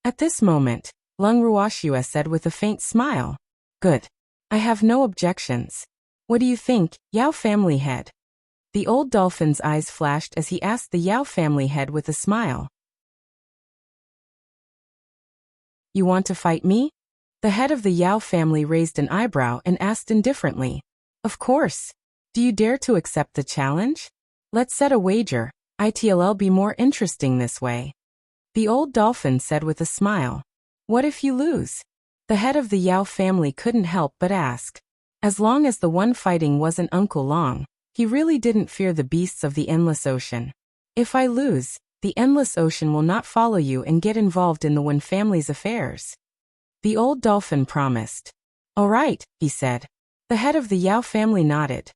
Speaker 1: At this moment, Lung Ruoxia said with a faint smile, Good. I have no objections. What do you think, Yao family head? The old dolphin's eyes flashed as he asked the Yao family head with a smile. You want to fight me? The head of the Yao family raised an eyebrow and asked indifferently. Of course. Do you dare to accept the challenge? Let's set a wager. It'll be more interesting this way. The old dolphin said with a smile. What if you lose? The head of the Yao family couldn't help but ask. As long as the one fighting wasn't Uncle Long, he really didn't fear the beasts of the endless ocean. If I lose, the endless ocean will not follow you and get involved in the one family's affairs. The old dolphin promised. All right, he said. The head of the Yao family nodded.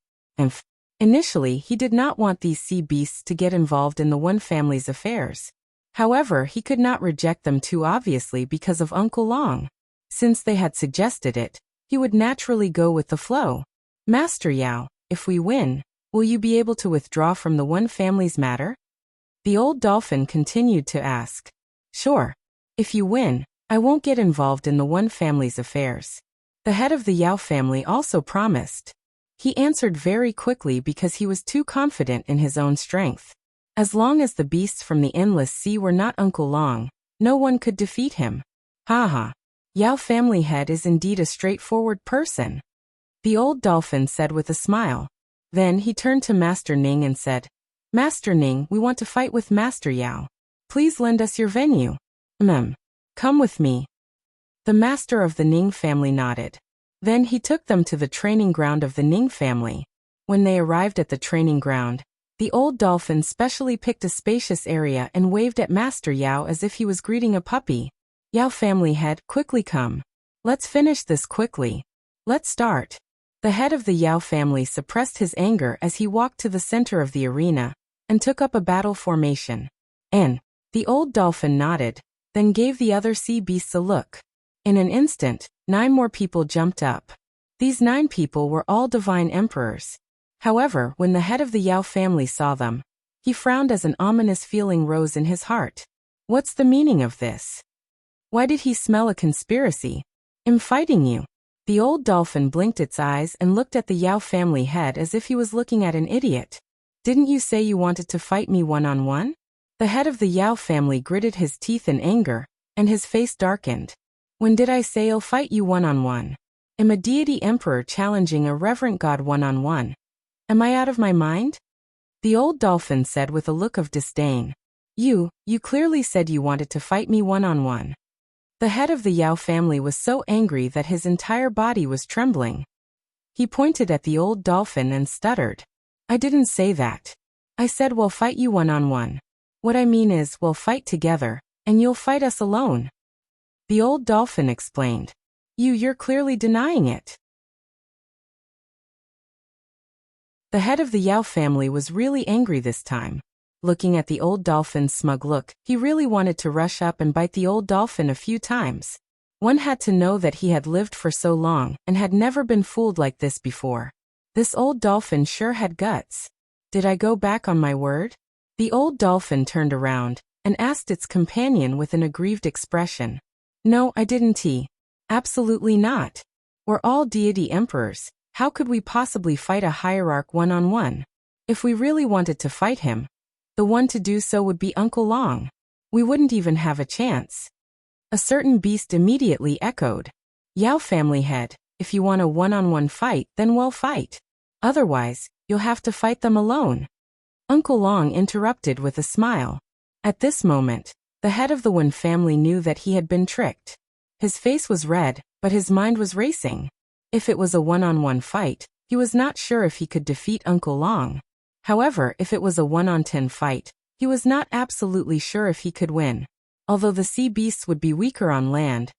Speaker 1: Initially, he did not want these sea beasts to get involved in the one family's affairs. However, he could not reject them too obviously because of Uncle Long. Since they had suggested it, he would naturally go with the flow. Master Yao, if we win, will you be able to withdraw from the one family's matter? The old dolphin continued to ask. Sure. If you win, I won't get involved in the one family's affairs. The head of the Yao family also promised. He answered very quickly because he was too confident in his own strength. As long as the beasts from the endless sea were not Uncle Long, no one could defeat him. Ha. Yao family head is indeed a straightforward person. The old dolphin said with a smile. Then he turned to Master Ning and said, Master Ning, we want to fight with Master Yao. Please lend us your venue. Come with me. The master of the Ning family nodded. Then he took them to the training ground of the Ning family. When they arrived at the training ground, the old dolphin specially picked a spacious area and waved at Master Yao as if he was greeting a puppy. Yao family head, quickly come. Let's finish this quickly. Let's start. The head of the Yao family suppressed his anger as he walked to the center of the arena and took up a battle formation. The old dolphin nodded, then gave the other sea beasts a look. In an instant, 9 more people jumped up. These 9 people were all divine emperors. However, when the head of the Yao family saw them, he frowned as an ominous feeling rose in his heart. What's the meaning of this? Why did he smell a conspiracy? I'm fighting you. The old dolphin blinked its eyes and looked at the Yao family head as if he was looking at an idiot. Didn't you say you wanted to fight me one-on-one? The head of the Yao family gritted his teeth in anger, and his face darkened. When did I say I'll fight you one-on-one? Am a deity emperor challenging a reverent god one-on-one? Am I out of my mind? The old dolphin said with a look of disdain. You clearly said you wanted to fight me one-on-one. The head of the Yao family was so angry that his entire body was trembling. He pointed at the old dolphin and stuttered. I didn't say that. I said we'll fight you one-on-one. What I mean is we'll fight together, and you'll fight us alone. The old dolphin explained. You're clearly denying it. The head of the Yao family was really angry this time. Looking at the old dolphin's smug look, he really wanted to rush up and bite the old dolphin a few times. One had to know that he had lived for so long and had never been fooled like this before. This old dolphin sure had guts. Did I go back on my word? The old dolphin turned around and asked its companion with an aggrieved expression. No, I didn't. Absolutely not. We're all deity emperors. How could we possibly fight a hierarch one-on-one? If we really wanted to fight him, the one to do so would be Uncle Long. We wouldn't even have a chance. A certain beast immediately echoed. Yao family head, if you want a one-on-one fight, then we'll fight. Otherwise, you'll have to fight them alone. Uncle Long interrupted with a smile. At this moment, the head of the Wen family knew that he had been tricked. His face was red, but his mind was racing. If it was a one-on-one fight, he was not sure if he could defeat Uncle Long. However, if it was a 1-on-10 fight, he was not absolutely sure if he could win. Although the sea beasts would be weaker on land,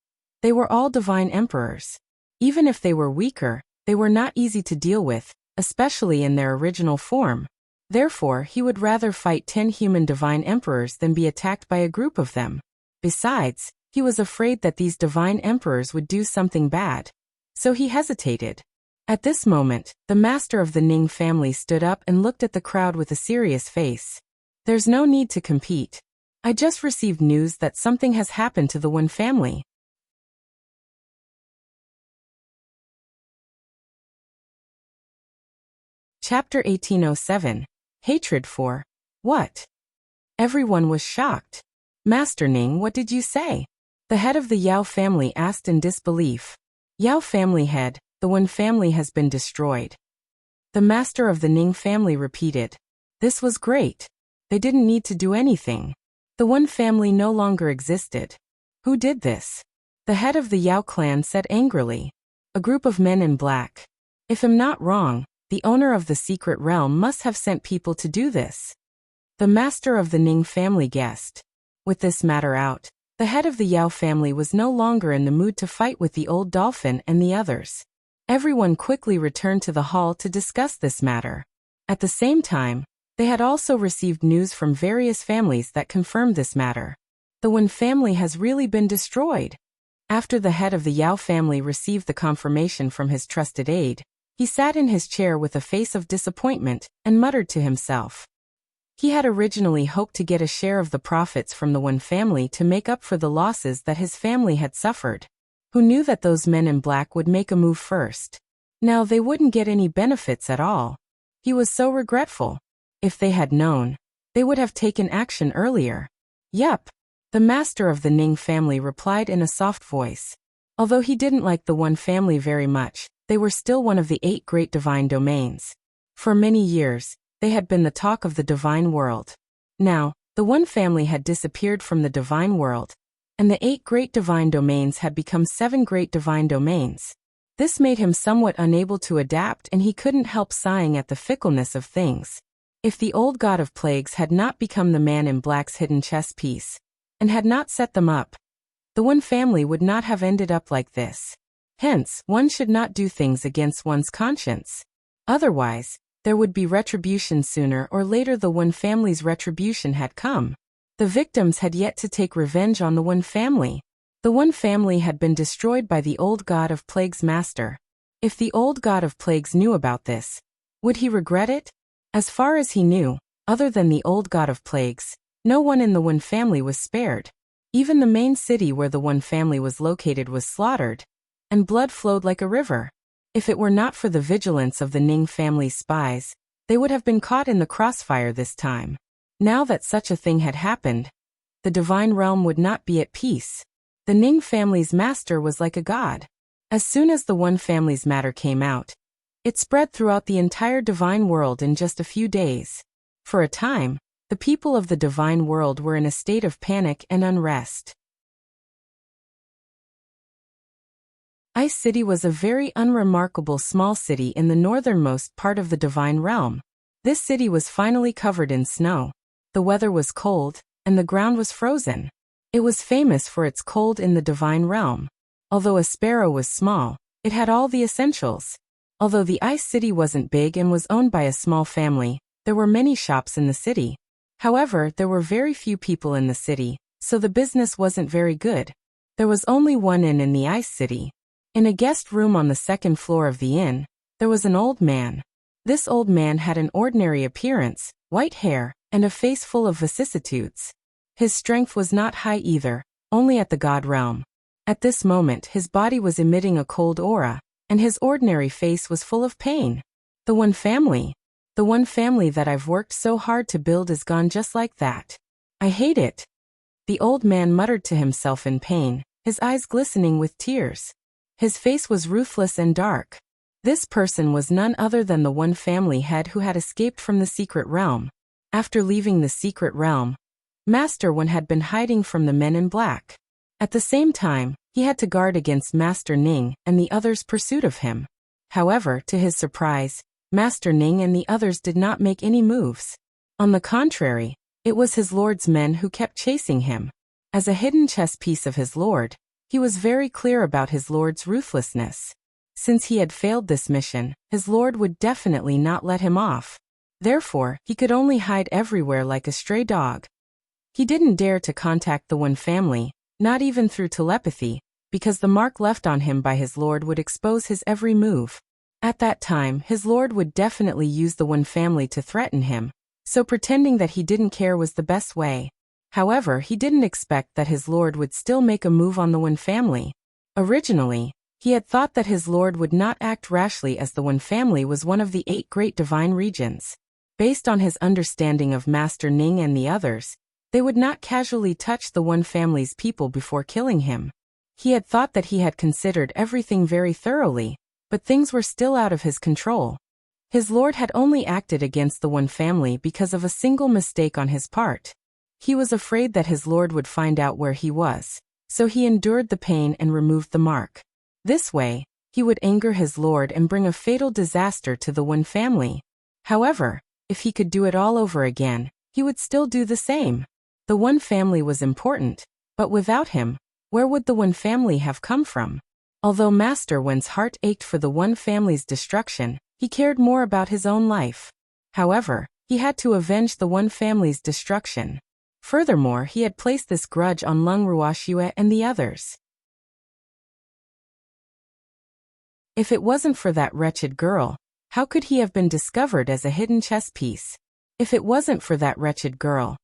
Speaker 1: They were all divine emperors. Even if they were weaker, they were not easy to deal with, especially in their original form. Therefore, he would rather fight 10 human divine emperors than be attacked by a group of them. Besides, he was afraid that these divine emperors would do something bad. So he hesitated. At this moment, the master of the Ning family stood up and looked at the crowd with a serious face. There's no need to compete. I just received news that something has happened to the Wen family. Chapter 1807. Hatred for what? Everyone was shocked. Master Ning, what did you say? The head of the Yao family asked in disbelief. Yao family head, the Wen family has been destroyed. The master of the Ning family repeated. This was great. They didn't need to do anything. The Wen family no longer existed. Who did this? The head of the Yao clan said angrily. A group of men in black. If I'm not wrong, the owner of the secret realm must have sent people to do this. The master of the Ning family guessed. With this matter out, the head of the Yao family was no longer in the mood to fight with the old dolphin and the others. Everyone quickly returned to the hall to discuss this matter. At the same time, they had also received news from various families that confirmed this matter. The Wen family has really been destroyed. After the head of the Yao family received the confirmation from his trusted aide, he sat in his chair with a face of disappointment and muttered to himself. He had originally hoped to get a share of the profits from the Wen family to make up for the losses that his family had suffered. Who knew that those men in black would make a move first? Now they wouldn't get any benefits at all. He was so regretful. If they had known, they would have taken action earlier. Yup. The master of the Ning family replied in a soft voice. Although he didn't like the Wen family very much, they were still one of the 8 great divine domains. For many years, they had been the talk of the divine world. Now, the Wen family had disappeared from the divine world, and the 8 great divine domains had become 7 great divine domains. This made him somewhat unable to adapt, and he couldn't help sighing at the fickleness of things. If the old god of plagues had not become the man in black's hidden chess piece, and had not set them up, the Wen family would not have ended up like this. Hence, one should not do things against one's conscience. Otherwise, there would be retribution sooner or later. The Wen family's retribution had come. The victims had yet to take revenge on the Wen family. The Wen family had been destroyed by the old god of plagues master. If the old god of plagues knew about this, would he regret it? As far as he knew, other than the old god of plagues, no one in the Wen family was spared. Even the main city where the Wen family was located was slaughtered, and blood flowed like a river. If it were not for the vigilance of the Ning family's spies, they would have been caught in the crossfire this time. Now that such a thing had happened, the divine realm would not be at peace. The Ning family's master was like a god. As soon as the Wen family's matter came out, it spread throughout the entire divine world in just a few days. For a time, the people of the divine world were in a state of panic and unrest. Ice City was a very unremarkable small city in the northernmost part of the divine realm. This city was finally covered in snow. The weather was cold, and the ground was frozen. It was famous for its cold in the divine realm. Although a sparrow was small, it had all the essentials. Although the Ice City wasn't big and was owned by a small family, there were many shops in the city. However, there were very few people in the city, so the business wasn't very good. There was only one inn in the Ice City. In a guest room on the 2nd floor of the inn, there was an old man. This old man had an ordinary appearance, white hair, and a face full of vicissitudes. His strength was not high either, only at the god realm. At this moment his body was emitting a cold aura, and his ordinary face was full of pain. The Wen family that I've worked so hard to build is gone just like that. I hate it. The old man muttered to himself in pain, his eyes glistening with tears. His face was ruthless and dark. This person was none other than the Wen family head who had escaped from the secret realm. After leaving the secret realm, Master Wen had been hiding from the men in black. At the same time, he had to guard against Master Ning and the others' pursuit of him. However, to his surprise, Master Ning and the others did not make any moves. On the contrary, it was his lord's men who kept chasing him. As a hidden chess piece of his lord, He was very clear about his lord's ruthlessness. Since he had failed this mission, his lord would definitely not let him off. Therefore, he could only hide everywhere like a stray dog. He didn't dare to contact the Wen family, not even through telepathy, because the mark left on him by his lord would expose his every move. At that time, his lord would definitely use the Wen family to threaten him, so pretending that he didn't care was the best way. However, he didn't expect that his lord would still make a move on the Wen family. Originally, he had thought that his lord would not act rashly as the Wen family was one of the 8 great divine regions. Based on his understanding of Master Ning and the others, they would not casually touch the Wen family's people before killing him. He had thought that he had considered everything very thoroughly, but things were still out of his control. His lord had only acted against the Wen family because of a single mistake on his part. He was afraid that his lord would find out where he was, so he endured the pain and removed the mark. This way, he would anger his lord and bring a fatal disaster to the Wen family. However, if he could do it all over again, he would still do the same. The Wen family was important, but without him, where would the Wen family have come from? Although Master Wen's heart ached for the Wen family's destruction, he cared more about his own life. However, he had to avenge the Wen family's destruction. Furthermore, he had placed this grudge on Lung Ruoxue and the others. If it wasn't for that wretched girl, how could he have been discovered as a hidden chess piece? If it wasn't for that wretched girl,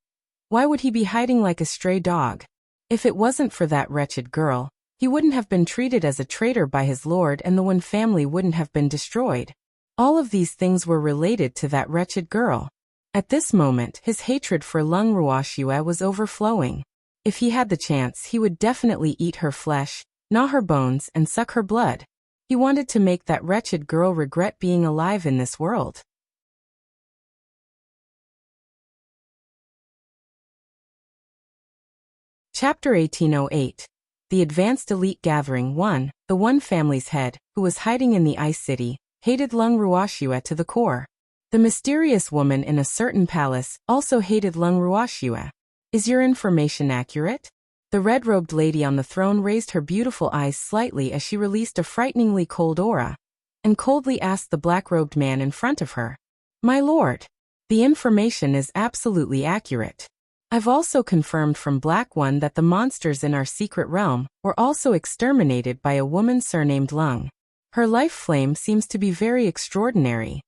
Speaker 1: why would he be hiding like a stray dog? If it wasn't for that wretched girl, he wouldn't have been treated as a traitor by his lord and the Wen family wouldn't have been destroyed. All of these things were related to that wretched girl. At this moment, his hatred for Lung Ruoxue was overflowing. If he had the chance, he would definitely eat her flesh, gnaw her bones, and suck her blood. He wanted to make that wretched girl regret being alive in this world. Chapter 1808. The Advanced Elite Gathering 1. The Wen family's head, who was hiding in the Ice City, hated Lung Ruoxue to the core. The mysterious woman in a certain palace also hated Lung Ruoxue. Is your information accurate? The red-robed lady on the throne raised her beautiful eyes slightly as she released a frighteningly cold aura, and coldly asked the black-robed man in front of her. My lord, the information is absolutely accurate. I've also confirmed from Black One that the monsters in our secret realm were also exterminated by a woman surnamed Lung. Her life flame seems to be very extraordinary.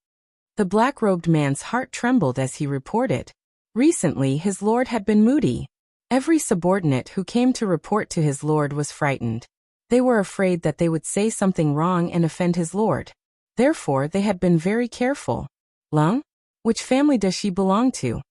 Speaker 1: The black-robed man's heart trembled as he reported. Recently, his lord had been moody. Every subordinate who came to report to his lord was frightened. They were afraid that they would say something wrong and offend his lord. Therefore, they had been very careful. Lung? Which family does she belong to?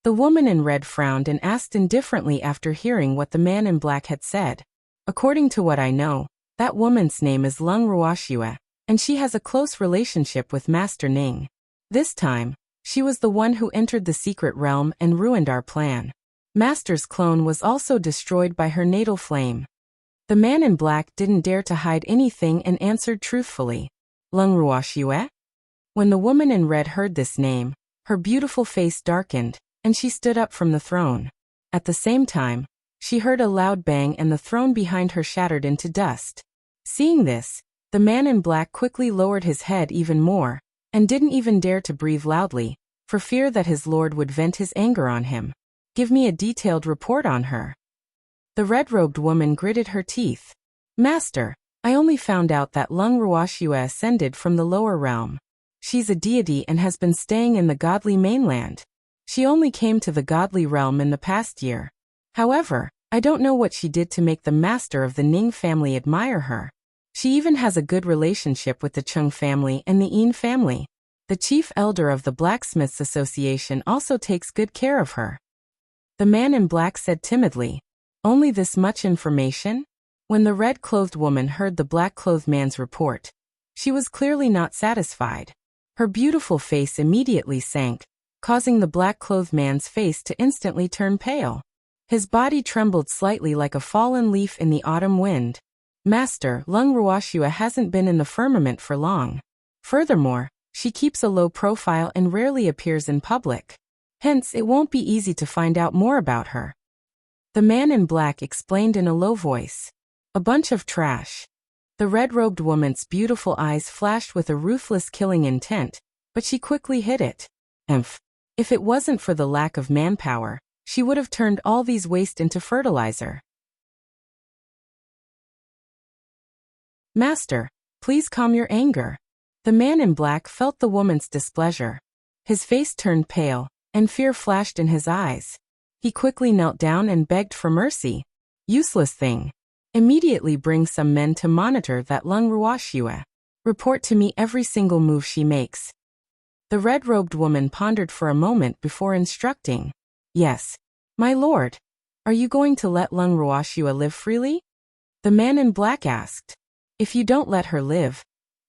Speaker 1: The woman in red frowned and asked indifferently after hearing what the man in black had said. According to what I know, that woman's name is Lung Ruoxue, and she has a close relationship with Master Ning. This time, she was the one who entered the secret realm and ruined our plan. Master's clone was also destroyed by her natal flame. The man in black didn't dare to hide anything and answered truthfully. Lung Ruoxue? When the woman in red heard this name, her beautiful face darkened, and she stood up from the throne. At the same time, she heard a loud bang and the throne behind her shattered into dust. Seeing this, the man in black quickly lowered his head even more, and didn't even dare to breathe loudly, for fear that his lord would vent his anger on him. Give me a detailed report on her. The red-robed woman gritted her teeth. Master, I only found out that Lung Ruoxue ascended from the lower realm. She's a deity and has been staying in the godly mainland. She only came to the godly realm in the past year. However, I don't know what she did to make the master of the Ning family admire her. She even has a good relationship with the Chung family and the Yin family. The chief elder of the Blacksmiths Association also takes good care of her. The man in black said timidly, only this much information? When the red-clothed woman heard the black-clothed man's report, she was clearly not satisfied. Her beautiful face immediately sank, causing the black-clothed man's face to instantly turn pale. His body trembled slightly like a fallen leaf in the autumn wind. Master, Lung Ruoxue hasn't been in the firmament for long. Furthermore, she keeps a low profile and rarely appears in public. Hence, it won't be easy to find out more about her. The man in black explained in a low voice. A bunch of trash. The red-robed woman's beautiful eyes flashed with a ruthless killing intent, but she quickly hid it. If it wasn't for the lack of manpower, she would have turned all these waste into fertilizer. Master, please calm your anger. The man in black felt the woman's displeasure. His face turned pale, and fear flashed in his eyes. He quickly knelt down and begged for mercy. Useless thing. Immediately bring some men to monitor that Lung Ruoxue. Report to me every single move she makes. The red-robed woman pondered for a moment before instructing. Yes, my lord. Are you going to let Lung Ruoxue live freely? The man in black asked. If you don't let her live,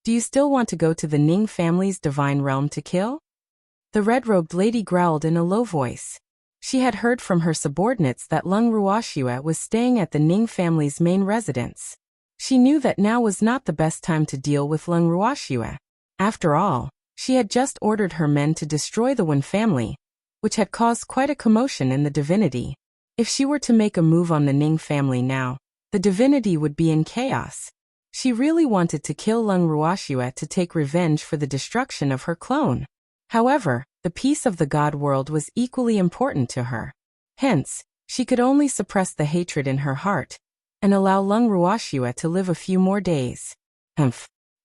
Speaker 1: do you still want to go to the Ning family's divine realm to kill? The red-robed lady growled in a low voice. She had heard from her subordinates that Lung Ruoxue was staying at the Ning family's main residence. She knew that now was not the best time to deal with Lung Ruoxue. After all, she had just ordered her men to destroy the Wen family, which had caused quite a commotion in the divinity. If she were to make a move on the Ning family now, the divinity would be in chaos. She really wanted to kill Lung Ruoxue to take revenge for the destruction of her clone. However, the peace of the god world was equally important to her. Hence, she could only suppress the hatred in her heart and allow Lung Ruoxue to live a few more days.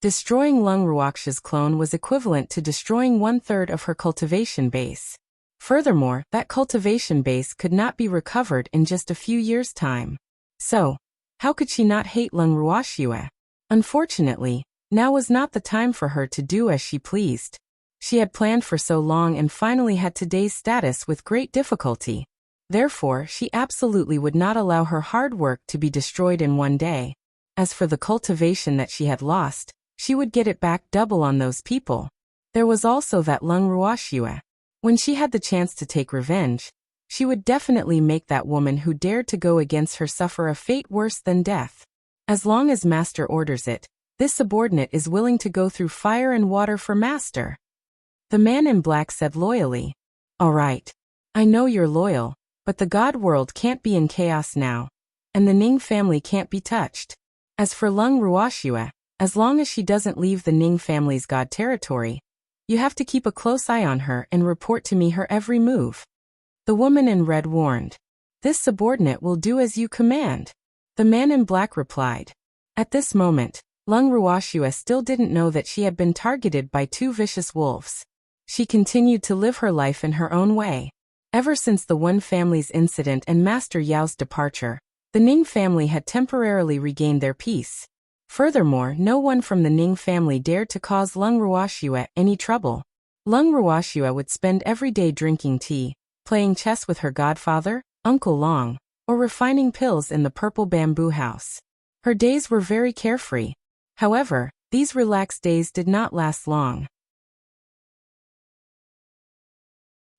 Speaker 1: Destroying Lung Ruoxue's clone was equivalent to destroying 1/3 of her cultivation base. Furthermore, that cultivation base could not be recovered in just a few years' time. So, how could she not hate Lung Ruoxue? Unfortunately, now was not the time for her to do as she pleased. She had planned for so long and finally had today's status with great difficulty. Therefore, she absolutely would not allow her hard work to be destroyed in one day. As for the cultivation that she had lost, she would get it back double on those people. There was also that Lung Ruoxue. When she had the chance to take revenge, she would definitely make that woman who dared to go against her suffer a fate worse than death. As long as master orders it, this subordinate is willing to go through fire and water for master. The man in black said loyally. All right. I know you're loyal, but the god world can't be in chaos now, and the Ning family can't be touched. As for Lung Ruoxue, as long as she doesn't leave the Ning family's god territory, you have to keep a close eye on her and report to me her every move. The woman in red warned. This subordinate will do as you command. The man in black replied. At this moment, Lung Ruoxue still didn't know that she had been targeted by two vicious wolves. She continued to live her life in her own way. Ever since the Wen family's incident and Master Yao's departure, the Ning family had temporarily regained their peace. Furthermore, no one from the Ning family dared to cause Lung Ruoxue any trouble. Lung Ruoxue would spend every day drinking tea, playing chess with her godfather, Uncle Long, or refining pills in the purple bamboo house. Her days were very carefree. However, these relaxed days did not last long.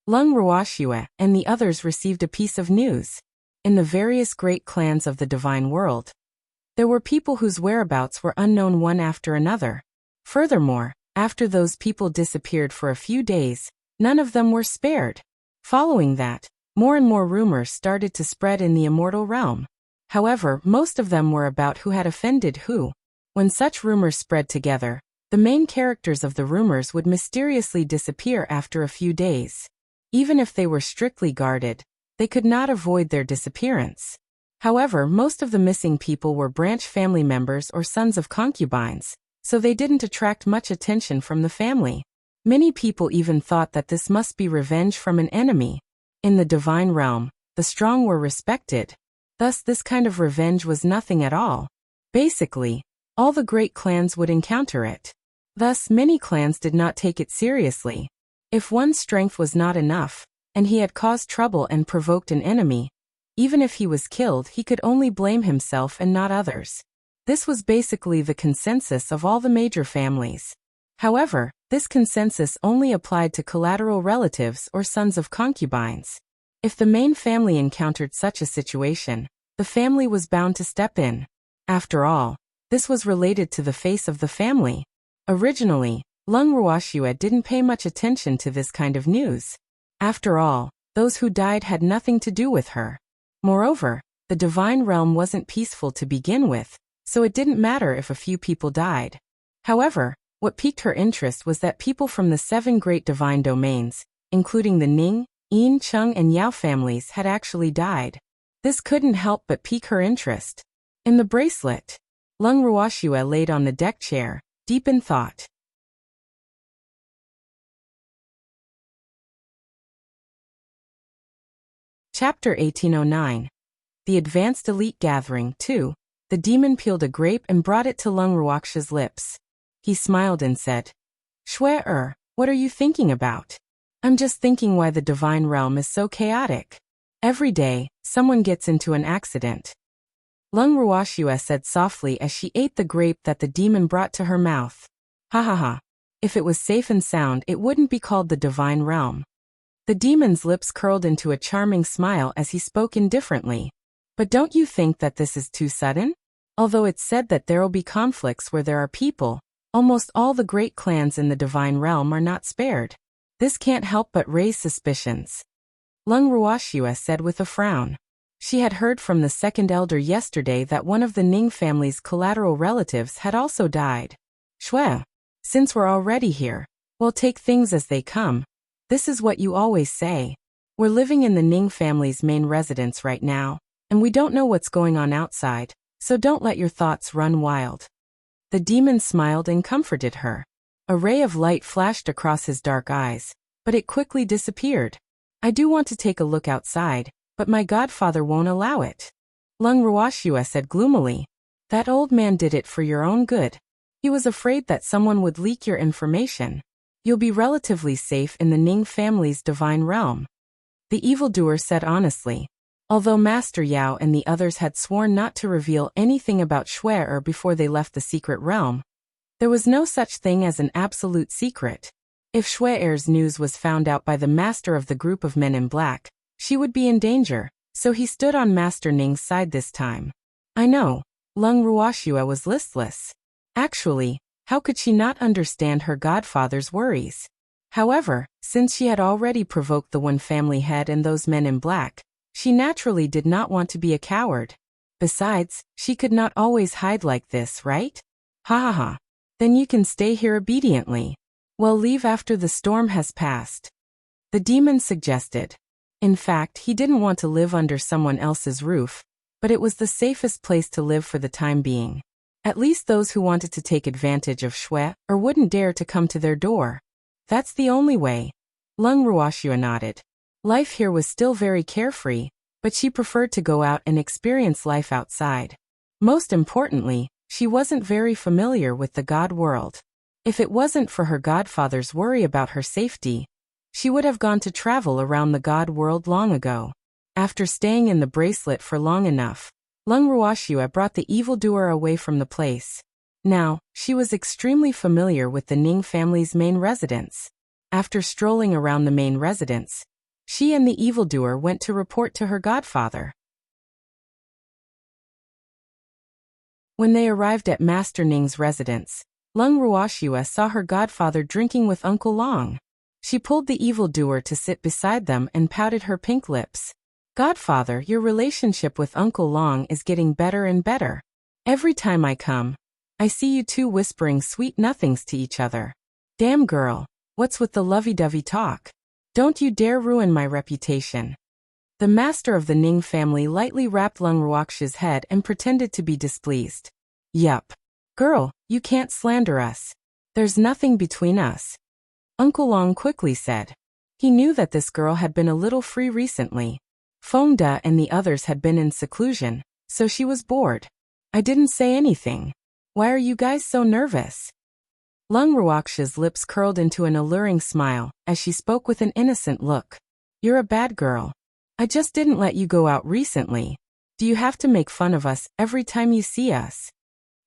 Speaker 1: Lung Ruoxue and the others received a piece of news. In the various great clans of the divine world, there were people whose whereabouts were unknown one after another. Furthermore, after those people disappeared for a few days, none of them were spared. Following that, more and more rumors started to spread in the immortal realm. However, most of them were about who had offended who. When such rumors spread together, the main characters of the rumors would mysteriously disappear after a few days. Even if they were strictly guarded, they could not avoid their disappearance. However, most of the missing people were branch family members or sons of concubines, so they didn't attract much attention from the family. Many people even thought that this must be revenge from an enemy. In the divine realm, the strong were respected. Thus, this kind of revenge was nothing at all. Basically, all the great clans would encounter it. Thus, many clans did not take it seriously. If one's strength was not enough, and he had caused trouble and provoked an enemy, even if he was killed, he could only blame himself and not others. This was basically the consensus of all the major families. However, this consensus only applied to collateral relatives or sons of concubines. If the main family encountered such a situation, the family was bound to step in. After all, this was related to the face of the family. Originally, Lung Ruoxue didn't pay much attention to this kind of news. After all, those who died had nothing to do with her. Moreover, The divine realm wasn't peaceful to begin with, so it didn't matter if a few people died. However, what piqued her interest was that people from the 7 great divine domains, including the Ning, Yin, Cheng, and Yao families, had actually died. This couldn't help but pique her interest. In the bracelet, Lung Ruoxue laid on the deck chair, deep in thought. Chapter 1809. The Advanced Elite Gathering 2. The demon peeled a grape and brought it to Lung Ruoxue's lips. He smiled and said, "Shue, what are you thinking about?" "I'm just thinking why the divine realm is so chaotic. Every day, someone gets into an accident." Lung Ruoxue said softly as she ate the grape that the demon brought to her mouth. "Ha ha ha. If it was safe and sound, it wouldn't be called the divine realm." The demon's lips curled into a charming smile as he spoke indifferently. "But don't you think that this is too sudden? Although it's said that there'll be conflicts where there are people, almost all the great clans in the divine realm are not spared. This can't help but raise suspicions," Lung Ruoxue said with a frown. She had heard from the second elder yesterday that one of the Ning family's collateral relatives had also died. "Shue, since we're already here, we'll take things as they come. This is what you always say. We're living in the Ning family's main residence right now, and we don't know what's going on outside, so don't let your thoughts run wild." The demon smiled and comforted her. A ray of light flashed across his dark eyes, but it quickly disappeared. "I do want to take a look outside, but my godfather won't allow it," Lung Ruoxue said gloomily. "That old man did it for your own good. He was afraid that someone would leak your information. You'll be relatively safe in the Ning family's divine realm," the evildoer said honestly. Although Master Yao and the others had sworn not to reveal anything about Shue before they left the secret realm, there was no such thing as an absolute secret. If Shue's news was found out by the master of the group of men in black, she would be in danger, so he stood on Master Ning's side this time. "I know." Lung Ruoxue was listless. Actually, how could she not understand her godfather's worries? However, since she had already provoked the one family head and those men in black, she naturally did not want to be a coward. Besides, she could not always hide like this, right? "Ha ha ha. Then you can stay here obediently. We'll leave after the storm has passed," the demon suggested. In fact, he didn't want to live under someone else's roof, but it was the safest place to live for the time being. At least those who wanted to take advantage of Shue or wouldn't dare to come to their door. "That's the only way." Lung Ruoxue nodded. Life here was still very carefree, but she preferred to go out and experience life outside. Most importantly, she wasn't very familiar with the god world. If it wasn't for her godfather's worry about her safety, she would have gone to travel around the god world long ago. After staying in the bracelet for long enough, Lung Ruoxue brought the evildoer away from the place. Now, she was extremely familiar with the Ning family's main residence. After strolling around the main residence, she and the evildoer went to report to her godfather. When they arrived at Master Ning's residence, Lung Ruoxue saw her godfather drinking with Uncle Long. She pulled the evildoer to sit beside them and pouted her pink lips. "Godfather, your relationship with Uncle Long is getting better and better. Every time I come, I see you two whispering sweet nothings to each other. Damn girl, what's with the lovey-dovey talk? Don't you dare ruin my reputation." The master of the Ning family lightly rapped Lung Ruoxue's head and pretended to be displeased. "Yup. Girl, you can't slander us. There's nothing between us," Uncle Long quickly said. He knew that this girl had been a little free recently. Feng De and the others had been in seclusion, so she was bored. "I didn't say anything. Why are you guys so nervous?" Lung Ruoxue's lips curled into an alluring smile as she spoke with an innocent look. "You're a bad girl. I just didn't let you go out recently. Do you have to make fun of us every time you see us?"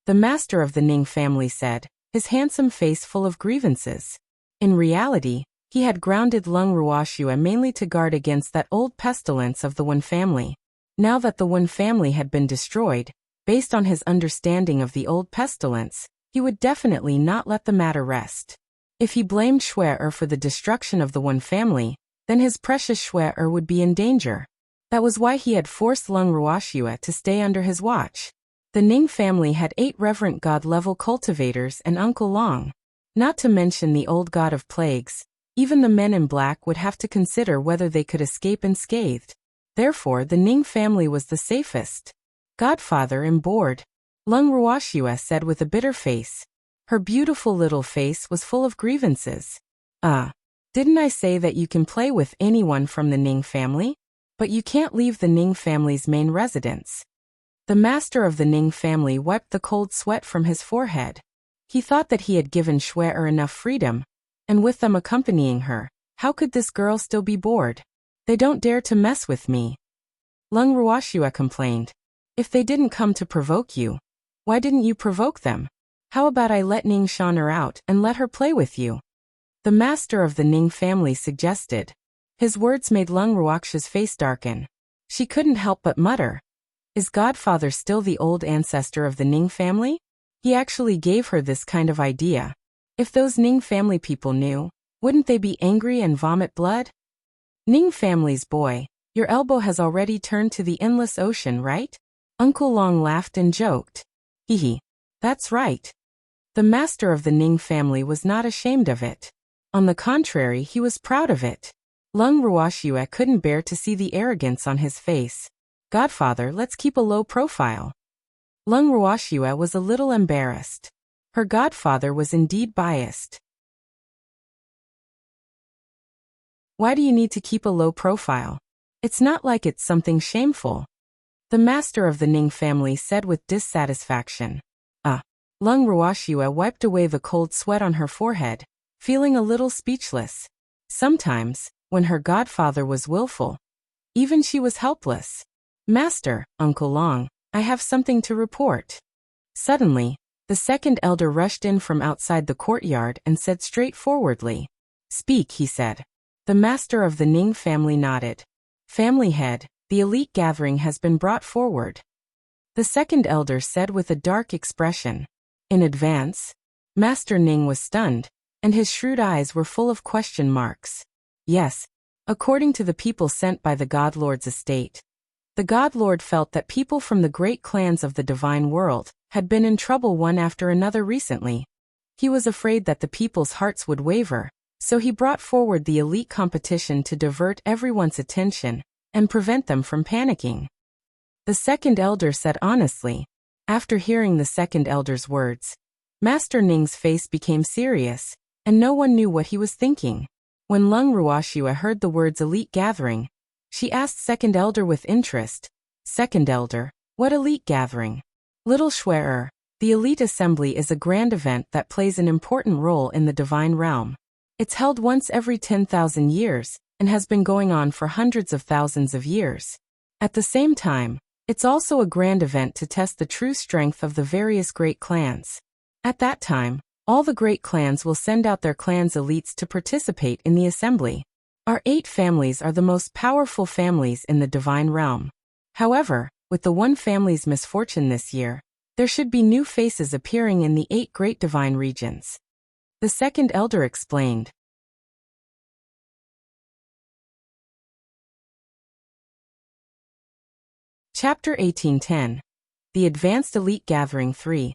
Speaker 1: The master of the Ning family said, his handsome face full of grievances. In reality, he had grounded Lung Ruoxue mainly to guard against that old pestilence of the One family. Now that the One family had been destroyed, based on his understanding of the old pestilence, he would definitely not let the matter rest. If he blamed Shue for the destruction of the One family, then his precious Shue would be in danger. That was why he had forced Lung Ruoxue to stay under his watch. The Ning family had 8 reverent god-level cultivators and Uncle Long. Not to mention the old god of plagues, even the men in black would have to consider whether they could escape unscathed. Therefore, the Ning family was the safest. Godfather and bored, Lung Ruoxue said with a bitter face. Her beautiful little face was full of grievances. Didn't I say that you can play with anyone from the Ning family? But you can't leave the Ning family's main residence. The master of the Ning family wiped the cold sweat from his forehead. He thought that he had given Shue'er enough freedom, and with them accompanying her, how could this girl still be bored? They don't dare to mess with me. Lung Ruoxue complained. If they didn't come to provoke you, why didn't you provoke them? How about I let Ning Shan'er out and let her play with you? The master of the Ning family suggested. His words made Lung Ruoxue's face darken. She couldn't help but mutter. Is Godfather still the old ancestor of the Ning family? He actually gave her this kind of idea. If those Ning family people knew, wouldn't they be angry and vomit blood? Ning family's boy, your elbow has already turned to the endless ocean, right? Uncle Long laughed and joked. Hee. That's right. The master of the Ning family was not ashamed of it. On the contrary, he was proud of it. Lung Ruoxue couldn't bear to see the arrogance on his face. Godfather, let's keep a low profile. Lung Ruoxue was a little embarrassed. Her godfather was indeed biased. Why do you need to keep a low profile? It's not like it's something shameful. The master of the Ning family said with dissatisfaction. Lung Ruoxue wiped away the cold sweat on her forehead, feeling a little speechless. Sometimes, when her godfather was willful, even she was helpless. Master, Uncle Long, I have something to report. Suddenly, the second elder rushed in from outside the courtyard and said straightforwardly. Speak, he said. The master of the Ning family nodded. Family head, the elite gathering has been brought forward. The second elder said with a dark expression. In advance? Master Ning was stunned, and his shrewd eyes were full of question marks. Yes, according to the people sent by the God Lord's estate. The God Lord felt that people from the great clans of the divine world had been in trouble one after another recently. He was afraid that the people's hearts would waver, so he brought forward the elite competition to divert everyone's attention and prevent them from panicking. The second elder said honestly. After hearing the second elder's words, Master Ning's face became serious, and no one knew what he was thinking. When Lung Ruoxue heard the words elite gathering, she asked second elder with interest. Second elder, what elite gathering? Little Shue'er, the elite assembly is a grand event that plays an important role in the divine realm. It's held once every 10,000 years, and has been going on for hundreds of thousands of years. At the same time, it's also a grand event to test the true strength of the various great clans. At that time, all the great clans will send out their clans' elites to participate in the assembly. Our 8 families are the most powerful families in the divine realm. However, with the one family's misfortune this year, there should be new faces appearing in the 8 great divine regions. The second elder explained. Chapter 1810. The Advanced Elite Gathering 3.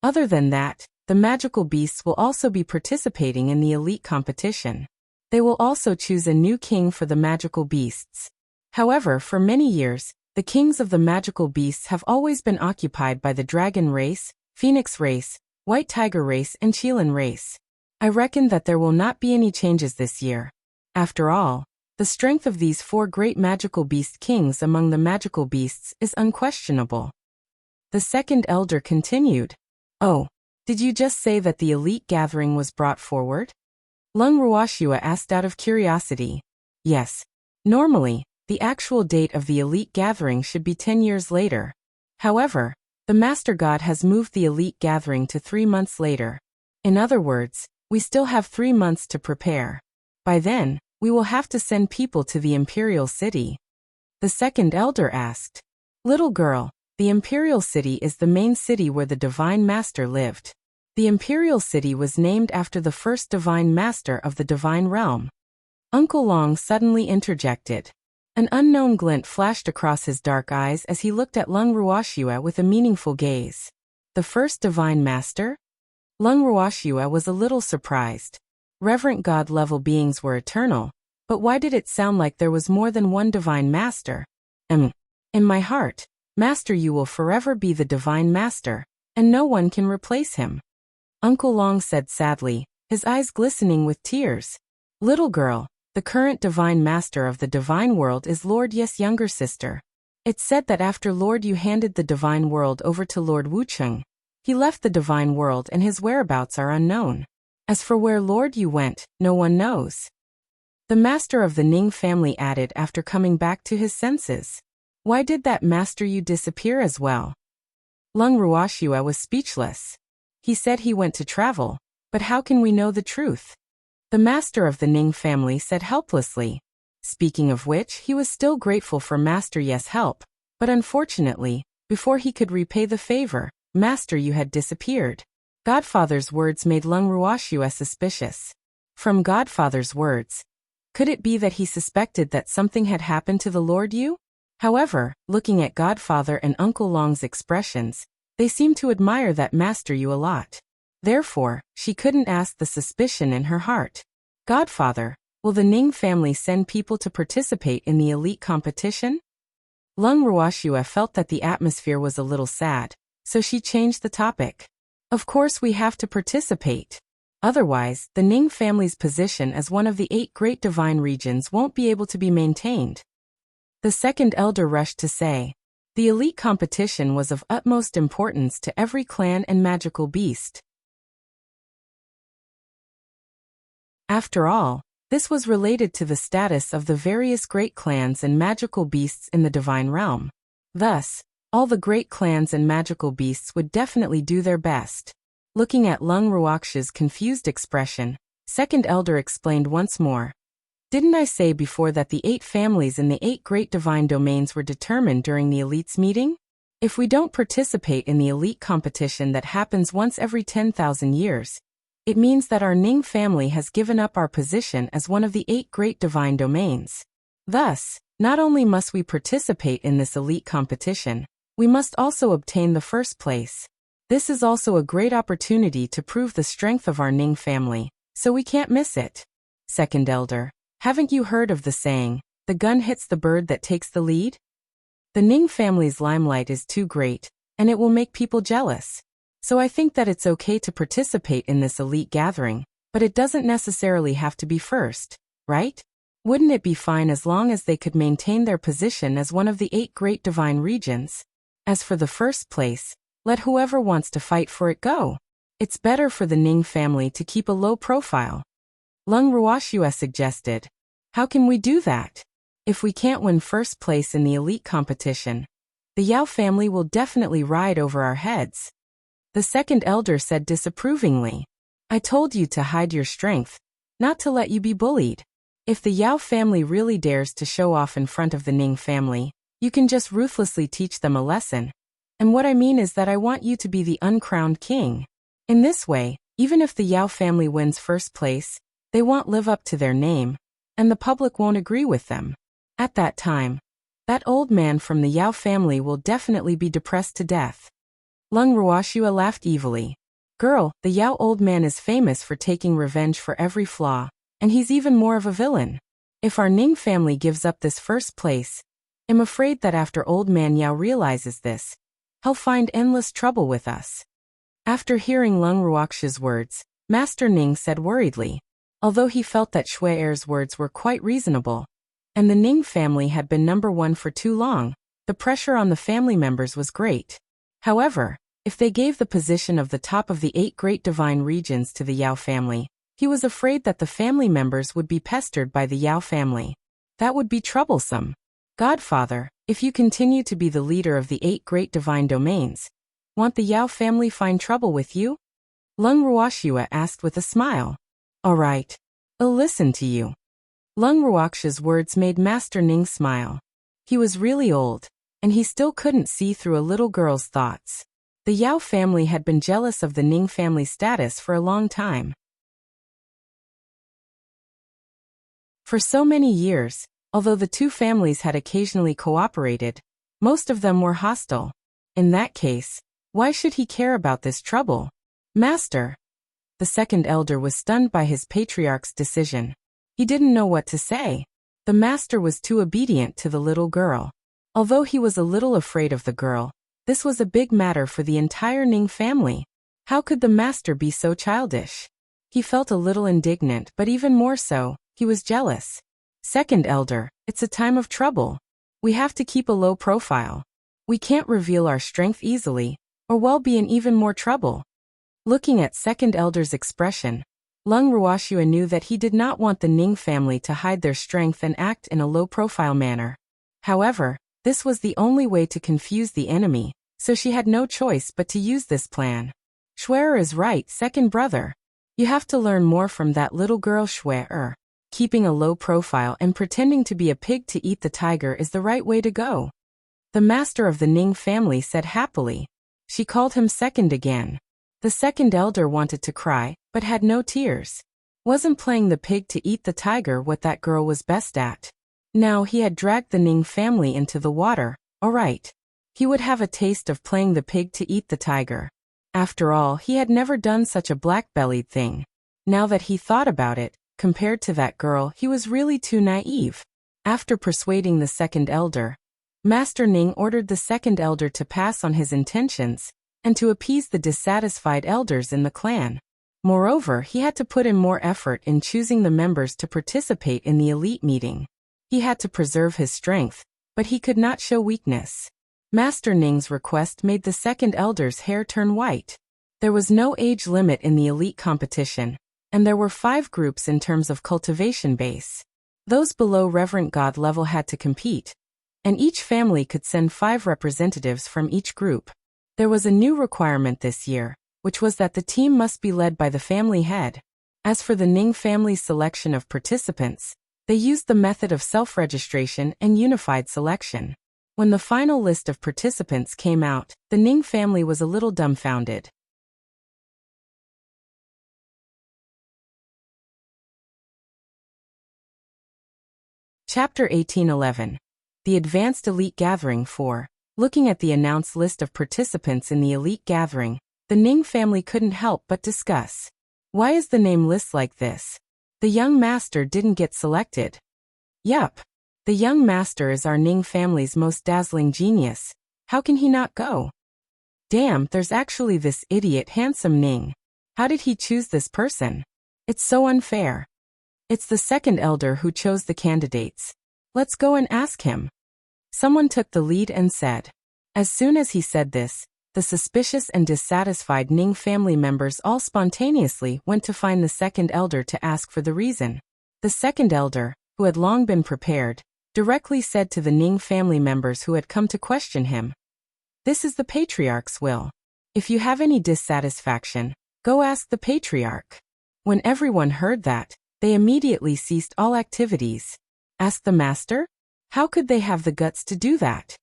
Speaker 1: Other than that, the magical beasts will also be participating in the elite competition. They will also choose a new king for the magical beasts. However, for many years, the kings of the magical beasts have always been occupied by the dragon race, phoenix race, white tiger race and Qilin race. I reckon that there will not be any changes this year. After all, the strength of these 4 great magical beast kings among the magical beasts is unquestionable. The second elder continued. Oh, did you just say that the elite gathering was brought forward? Lung Ruoxue asked out of curiosity. Yes. Normally, the actual date of the elite gathering should be 10 years later. However, the Master God has moved the elite gathering to 3 months later. In other words, we still have 3 months to prepare. By then, we will have to send people to the Imperial City. The second elder asked. Little girl, the Imperial City is the main city where the Divine Master lived. The Imperial City was named after the first Divine Master of the Divine Realm. Uncle Long suddenly interjected. An unknown glint flashed across his dark eyes as he looked at Lung Ruoxue with a meaningful gaze. The first divine master? Lung Ruoxue was a little surprised. Reverent god-level beings were eternal, but why did it sound like there was more than one divine master? In my heart, Master Yu will forever be the divine master, and no one can replace him. Uncle Long said sadly, his eyes glistening with tears. Little girl, the current divine master of the divine world is Lord Ye's younger sister. It's said that after Lord Yu handed the divine world over to Lord Wucheng, he left the divine world and his whereabouts are unknown. As for where Lord Yu went, no one knows. The master of the Ning family added after coming back to his senses. Why did that Master Yu disappear as well? Lung Ruoxue was speechless. He said he went to travel, but how can we know the truth? The master of the Ning family said helplessly. Speaking of which, he was still grateful for Master Ye's help, but unfortunately, before he could repay the favor, Master Yu had disappeared. Godfather's words made Lung Ruoxue suspicious. From Godfather's words, could it be that he suspected that something had happened to the Lord Yu? However, looking at Godfather and Uncle Long's expressions, they seemed to admire that Master Yu a lot. Therefore, she couldn't ask the suspicion in her heart. Godfather, will the Ning family send people to participate in the elite competition? Lung Ruoxue felt that the atmosphere was a little sad, so she changed the topic. Of course we have to participate. Otherwise, the Ning family's position as one of the 8 great divine regions won't be able to be maintained. The second elder rushed to say, the elite competition was of utmost importance to every clan and magical beast. After all, this was related to the status of the various great clans and magical beasts in the divine realm. Thus, all the great clans and magical beasts would definitely do their best. Looking at Lung Ruoxue's confused expression, second elder explained once more. Didn't I say before that the 8 families in the 8 great divine domains were determined during the elites meeting? If we don't participate in the elite competition that happens once every 10,000 years, it means that our Ning family has given up our position as one of the 8 great divine domains. Thus, not only must we participate in this elite competition, we must also obtain the first place. This is also a great opportunity to prove the strength of our Ning family, so we can't miss it. Second elder, haven't you heard of the saying, the gun hits the bird that takes the lead? The Ning family's limelight is too great, and it will make people jealous. So I think that it's okay to participate in this elite gathering, but it doesn't necessarily have to be first, right? Wouldn't it be fine as long as they could maintain their position as one of the 8 great divine regions? As for the first place, let whoever wants to fight for it go. It's better for the Ning family to keep a low profile. Lung Ruoxue suggested. How can we do that? If we can't win first place in the elite competition, the Yao family will definitely ride over our heads. The second elder said disapprovingly. I told you to hide your strength, not to let you be bullied. If the Yao family really dares to show off in front of the Ning family, you can just ruthlessly teach them a lesson. And what I mean is that I want you to be the uncrowned king. In this way, even if the Yao family wins first place, they won't live up to their name, and the public won't agree with them. At that time, that old man from the Yao family will definitely be depressed to death. Lung Ruoxue laughed evilly. Girl, the Yao old man is famous for taking revenge for every flaw, and he's even more of a villain. If our Ning family gives up this first place, I'm afraid that after old man Yao realizes this, he'll find endless trouble with us. After hearing Lung Ruoxue's words, Master Ning said worriedly, although he felt that Shui Er's words were quite reasonable, and the Ning family had been number 1 for too long, the pressure on the family members was great. However, if they gave the position of the top of the 8 great divine regions to the Yao family, he was afraid that the family members would be pestered by the Yao family. That would be troublesome. Godfather, if you continue to be the leader of the 8 great divine domains, won't the Yao family find trouble with you? Lung Ruoxue asked with a smile. All right. I'll listen to you. Lung Ruoxue's words made Master Ning smile. He was really old, and he still couldn't see through a little girl's thoughts. The Yao family had been jealous of the Ning family's status for a long time. For so many years, Although the two families had occasionally cooperated, most of them were hostile. In that case, why should he care about this trouble? Master! The second elder was stunned by his patriarch's decision. He didn't know what to say. The master was too obedient to the little girl. Although he was a little afraid of the girl, this was a big matter for the entire Ning family. How could the master be so childish? He felt a little indignant, but even more so, he was jealous. Second elder, it's a time of trouble. We have to keep a low profile. We can't reveal our strength easily, or we'll be in even more trouble. Looking at second elder's expression, Lung Ruoxua knew that he did not want the Ning family to hide their strength and act in a low-profile manner. However, this was the only way to confuse the enemy, so she had no choice but to use this plan. Schwerer is right, second brother. You have to learn more from that little girl, Schwerer. Keeping a low profile and pretending to be a pig to eat the tiger is the right way to go. The master of the Ning family said happily. She called him second again. The second elder wanted to cry, but had no tears. Wasn't playing the pig to eat the tiger what that girl was best at? Now he had dragged the Ning family into the water, all right. He would have a taste of playing the pig to eat the tiger. After all, he had never done such a black-bellied thing. Now that he thought about it, compared to that girl, he was really too naive. After persuading the second elder, Master Ning ordered the second elder to pass on his intentions, and to appease the dissatisfied elders in the clan. Moreover, he had to put in more effort in choosing the members to participate in the elite meeting. He had to preserve his strength, but he could not show weakness. Master Ning's request made the second elder's hair turn white. There was no age limit in the elite competition, and there were 5 groups in terms of cultivation base. Those below Reverend God level had to compete, and each family could send 5 representatives from each group. There was a new requirement this year, which was that the team must be led by the family head. As for the Ning family's selection of participants, they used the method of self-registration and unified selection. When the final list of participants came out, the Ning family was a little dumbfounded. Chapter 1811. The Advanced Elite Gathering 4. Looking at the announced list of participants in the elite gathering, the Ning family couldn't help but discuss. Why is the name list like this? The young master didn't get selected. Yup. The young master is our Ning family's most dazzling genius. How can he not go? Damn, there's actually this idiot handsome Ning. How did he choose this person? It's so unfair. It's the second elder who chose the candidates. Let's go and ask him. Someone took the lead and said. As soon as he said this, the suspicious and dissatisfied Ning family members all spontaneously went to find the second elder to ask for the reason. The second elder, who had long been prepared, directly said to the Ning family members who had come to question him, "This is the patriarch's will. If you have any dissatisfaction, go ask the patriarch." When everyone heard that, they immediately ceased all activities. Ask the master? How could they have the guts to do that?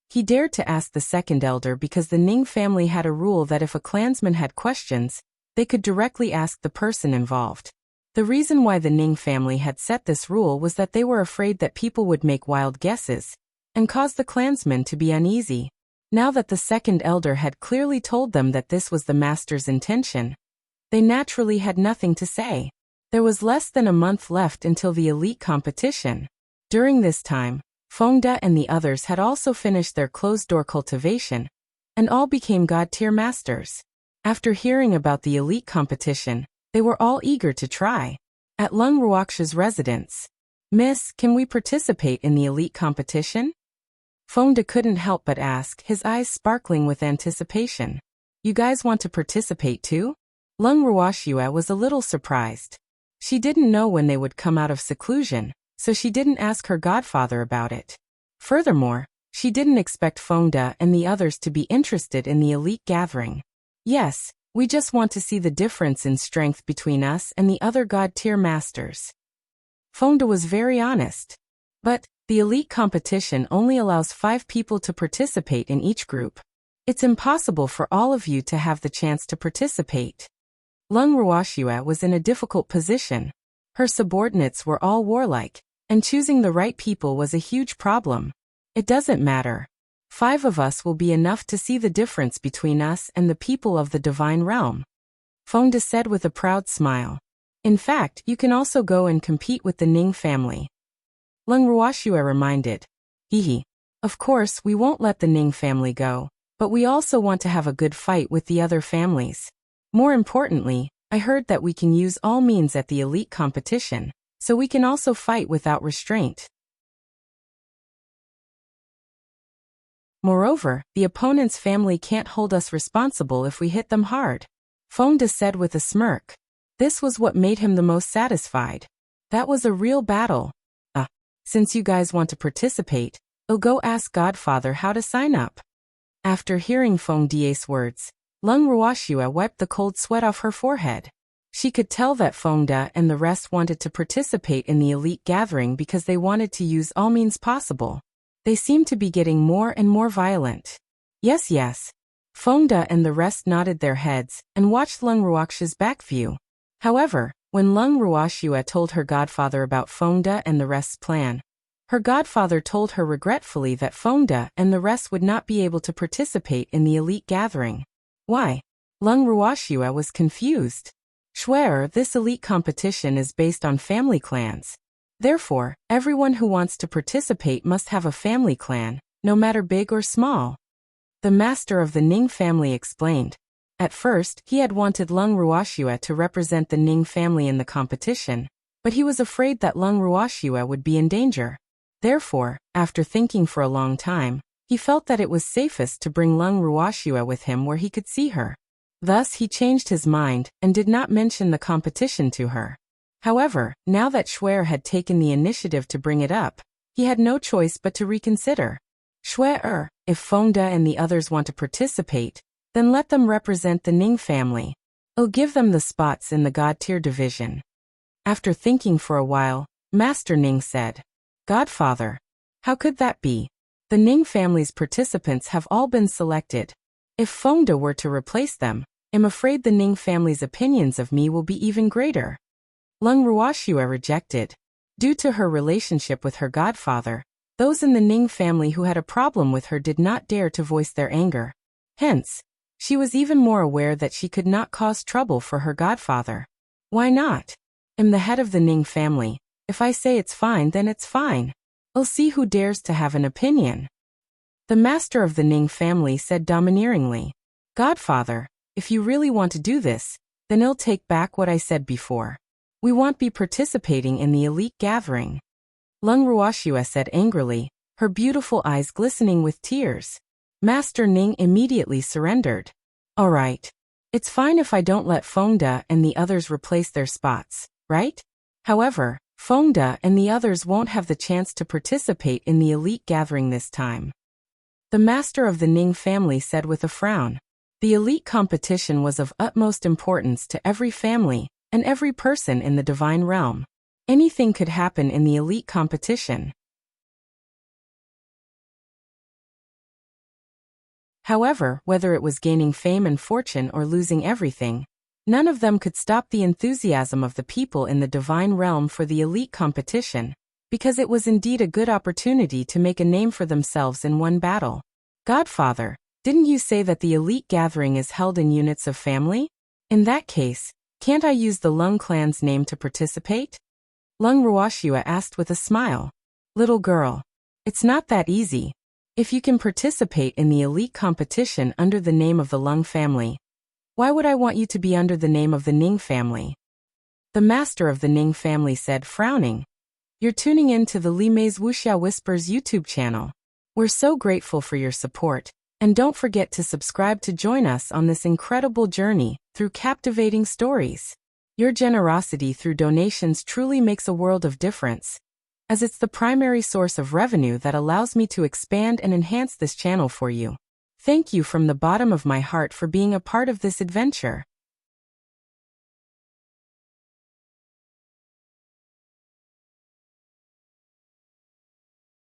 Speaker 1: He dared to ask the second elder because the Ning family had a rule that if a clansman had questions, they could directly ask the person involved. The reason why the Ning family had set this rule was that they were afraid that people would make wild guesses and cause the clansmen to be uneasy. Now that the second elder had clearly told them that this was the master's intention, they naturally had nothing to say. There was less than a month left until the elite competition. During this time, Fengda and the others had also finished their closed-door cultivation, and all became God-tier masters. After hearing about the elite competition, they were all eager to try. At Lung Ruoxia's residence, "Miss, can we participate in the elite competition?" Fengda couldn't help but ask, his eyes sparkling with anticipation. "You guys want to participate too?" Lung Ruoxia was a little surprised. She didn't know when they would come out of seclusion, so she didn't ask her godfather about it. Furthermore, she didn't expect Fengda and the others to be interested in the elite gathering. "Yes, we just want to see the difference in strength between us and the other god-tier masters." Fengda was very honest. But the elite competition only allows 5 people to participate in each group. It's impossible for all of you to have the chance to participate. Lung Ruoxia was in a difficult position. Her subordinates were all warlike, And choosing the right people was a huge problem. It doesn't matter. 5 of us will be enough to see the difference between us and the people of the divine realm. Fengde said with a proud smile. In fact, you can also go and compete with the Ning family. Leng Ruoxue reminded. Hehe. Of course, we won't let the Ning family go, but we also want to have a good fight with the other families. More importantly, I heard that we can use all means at the elite competition, so we can also fight without restraint. Moreover, the opponent's family can't hold us responsible if we hit them hard. Fengde said with a smirk. This was what made him the most satisfied. That was a real battle. Since you guys want to participate, I'll go ask Godfather how to sign up. After hearing Fengde's words, Leng Ruoxue wiped the cold sweat off her forehead. She could tell that Fengde and the rest wanted to participate in the elite gathering because they wanted to use all means possible. They seemed to be getting more and more violent. Yes. Fengde and the rest nodded their heads and watched Leng Ruoxue's back view. However, when Leng Ruoxue told her godfather about Fengde and the rest's plan, her godfather told her regretfully that Fengde and the rest would not be able to participate in the elite gathering. Why? Leng Ruoxue was confused. Swear, this elite competition is based on family clans. Therefore, everyone who wants to participate must have a family clan, no matter big or small. The master of the Ning family explained. At first, he had wanted Leng Ruoxue to represent the Ning family in the competition, but he was afraid that Leng Ruoxue would be in danger. Therefore, after thinking for a long time, he felt that it was safest to bring Leng Ruoxue with him where he could see her. Thus, he changed his mind and did not mention the competition to her. However, now that Swear had taken the initiative to bring it up, he had no choice but to reconsider. Swear, if Fengde and the others want to participate, then let them represent the Ning family. I'll give them the spots in the God tier division. After thinking for a while, Master Ning said, Godfather, how could that be? The Ning family's participants have all been selected. If Fengde were to replace them, I'm afraid the Ning family's opinions of me will be even greater. Leng Ruoxue rejected. Due to her relationship with her godfather, those in the Ning family who had a problem with her did not dare to voice their anger. Hence, she was even more aware that she could not cause trouble for her godfather. Why not? I'm the head of the Ning family. If I say it's fine, then it's fine. I'll see who dares to have an opinion. The master of the Ning family said domineeringly, Godfather, if you really want to do this, then I'll take back what I said before. We won't be participating in the elite gathering. Leng Ruoxue said angrily, her beautiful eyes glistening with tears. Master Ning immediately surrendered. All right. It's fine if I don't let Fengde and the others replace their spots, right? However, Fengde and the others won't have the chance to participate in the elite gathering this time. The master of the Ning family said with a frown. The elite competition was of utmost importance to every family and every person in the divine realm. Anything could happen in the elite competition. However, whether it was gaining fame and fortune or losing everything, none of them could stop the enthusiasm of the people in the divine realm for the elite competition, because it was indeed a good opportunity to make a name for themselves in one battle. Godfather, didn't you say that the elite gathering is held in units of family? In that case, can't I use the Leng clan's name to participate? Leng Ruoxue asked with a smile. Little girl, it's not that easy. If you can participate in the elite competition under the name of the Leng family, why would I want you to be under the name of the Ning family? The master of the Ning family said, frowning. You're tuning in to the Li Mei's Wuxia Whispers YouTube channel. We're so grateful for your support, and don't forget to subscribe to join us on this incredible journey through captivating stories. Your generosity through donations truly makes a world of difference, as it's the primary source of revenue that allows me to expand and enhance this channel for you. Thank you from the bottom of my heart for being a part of this adventure.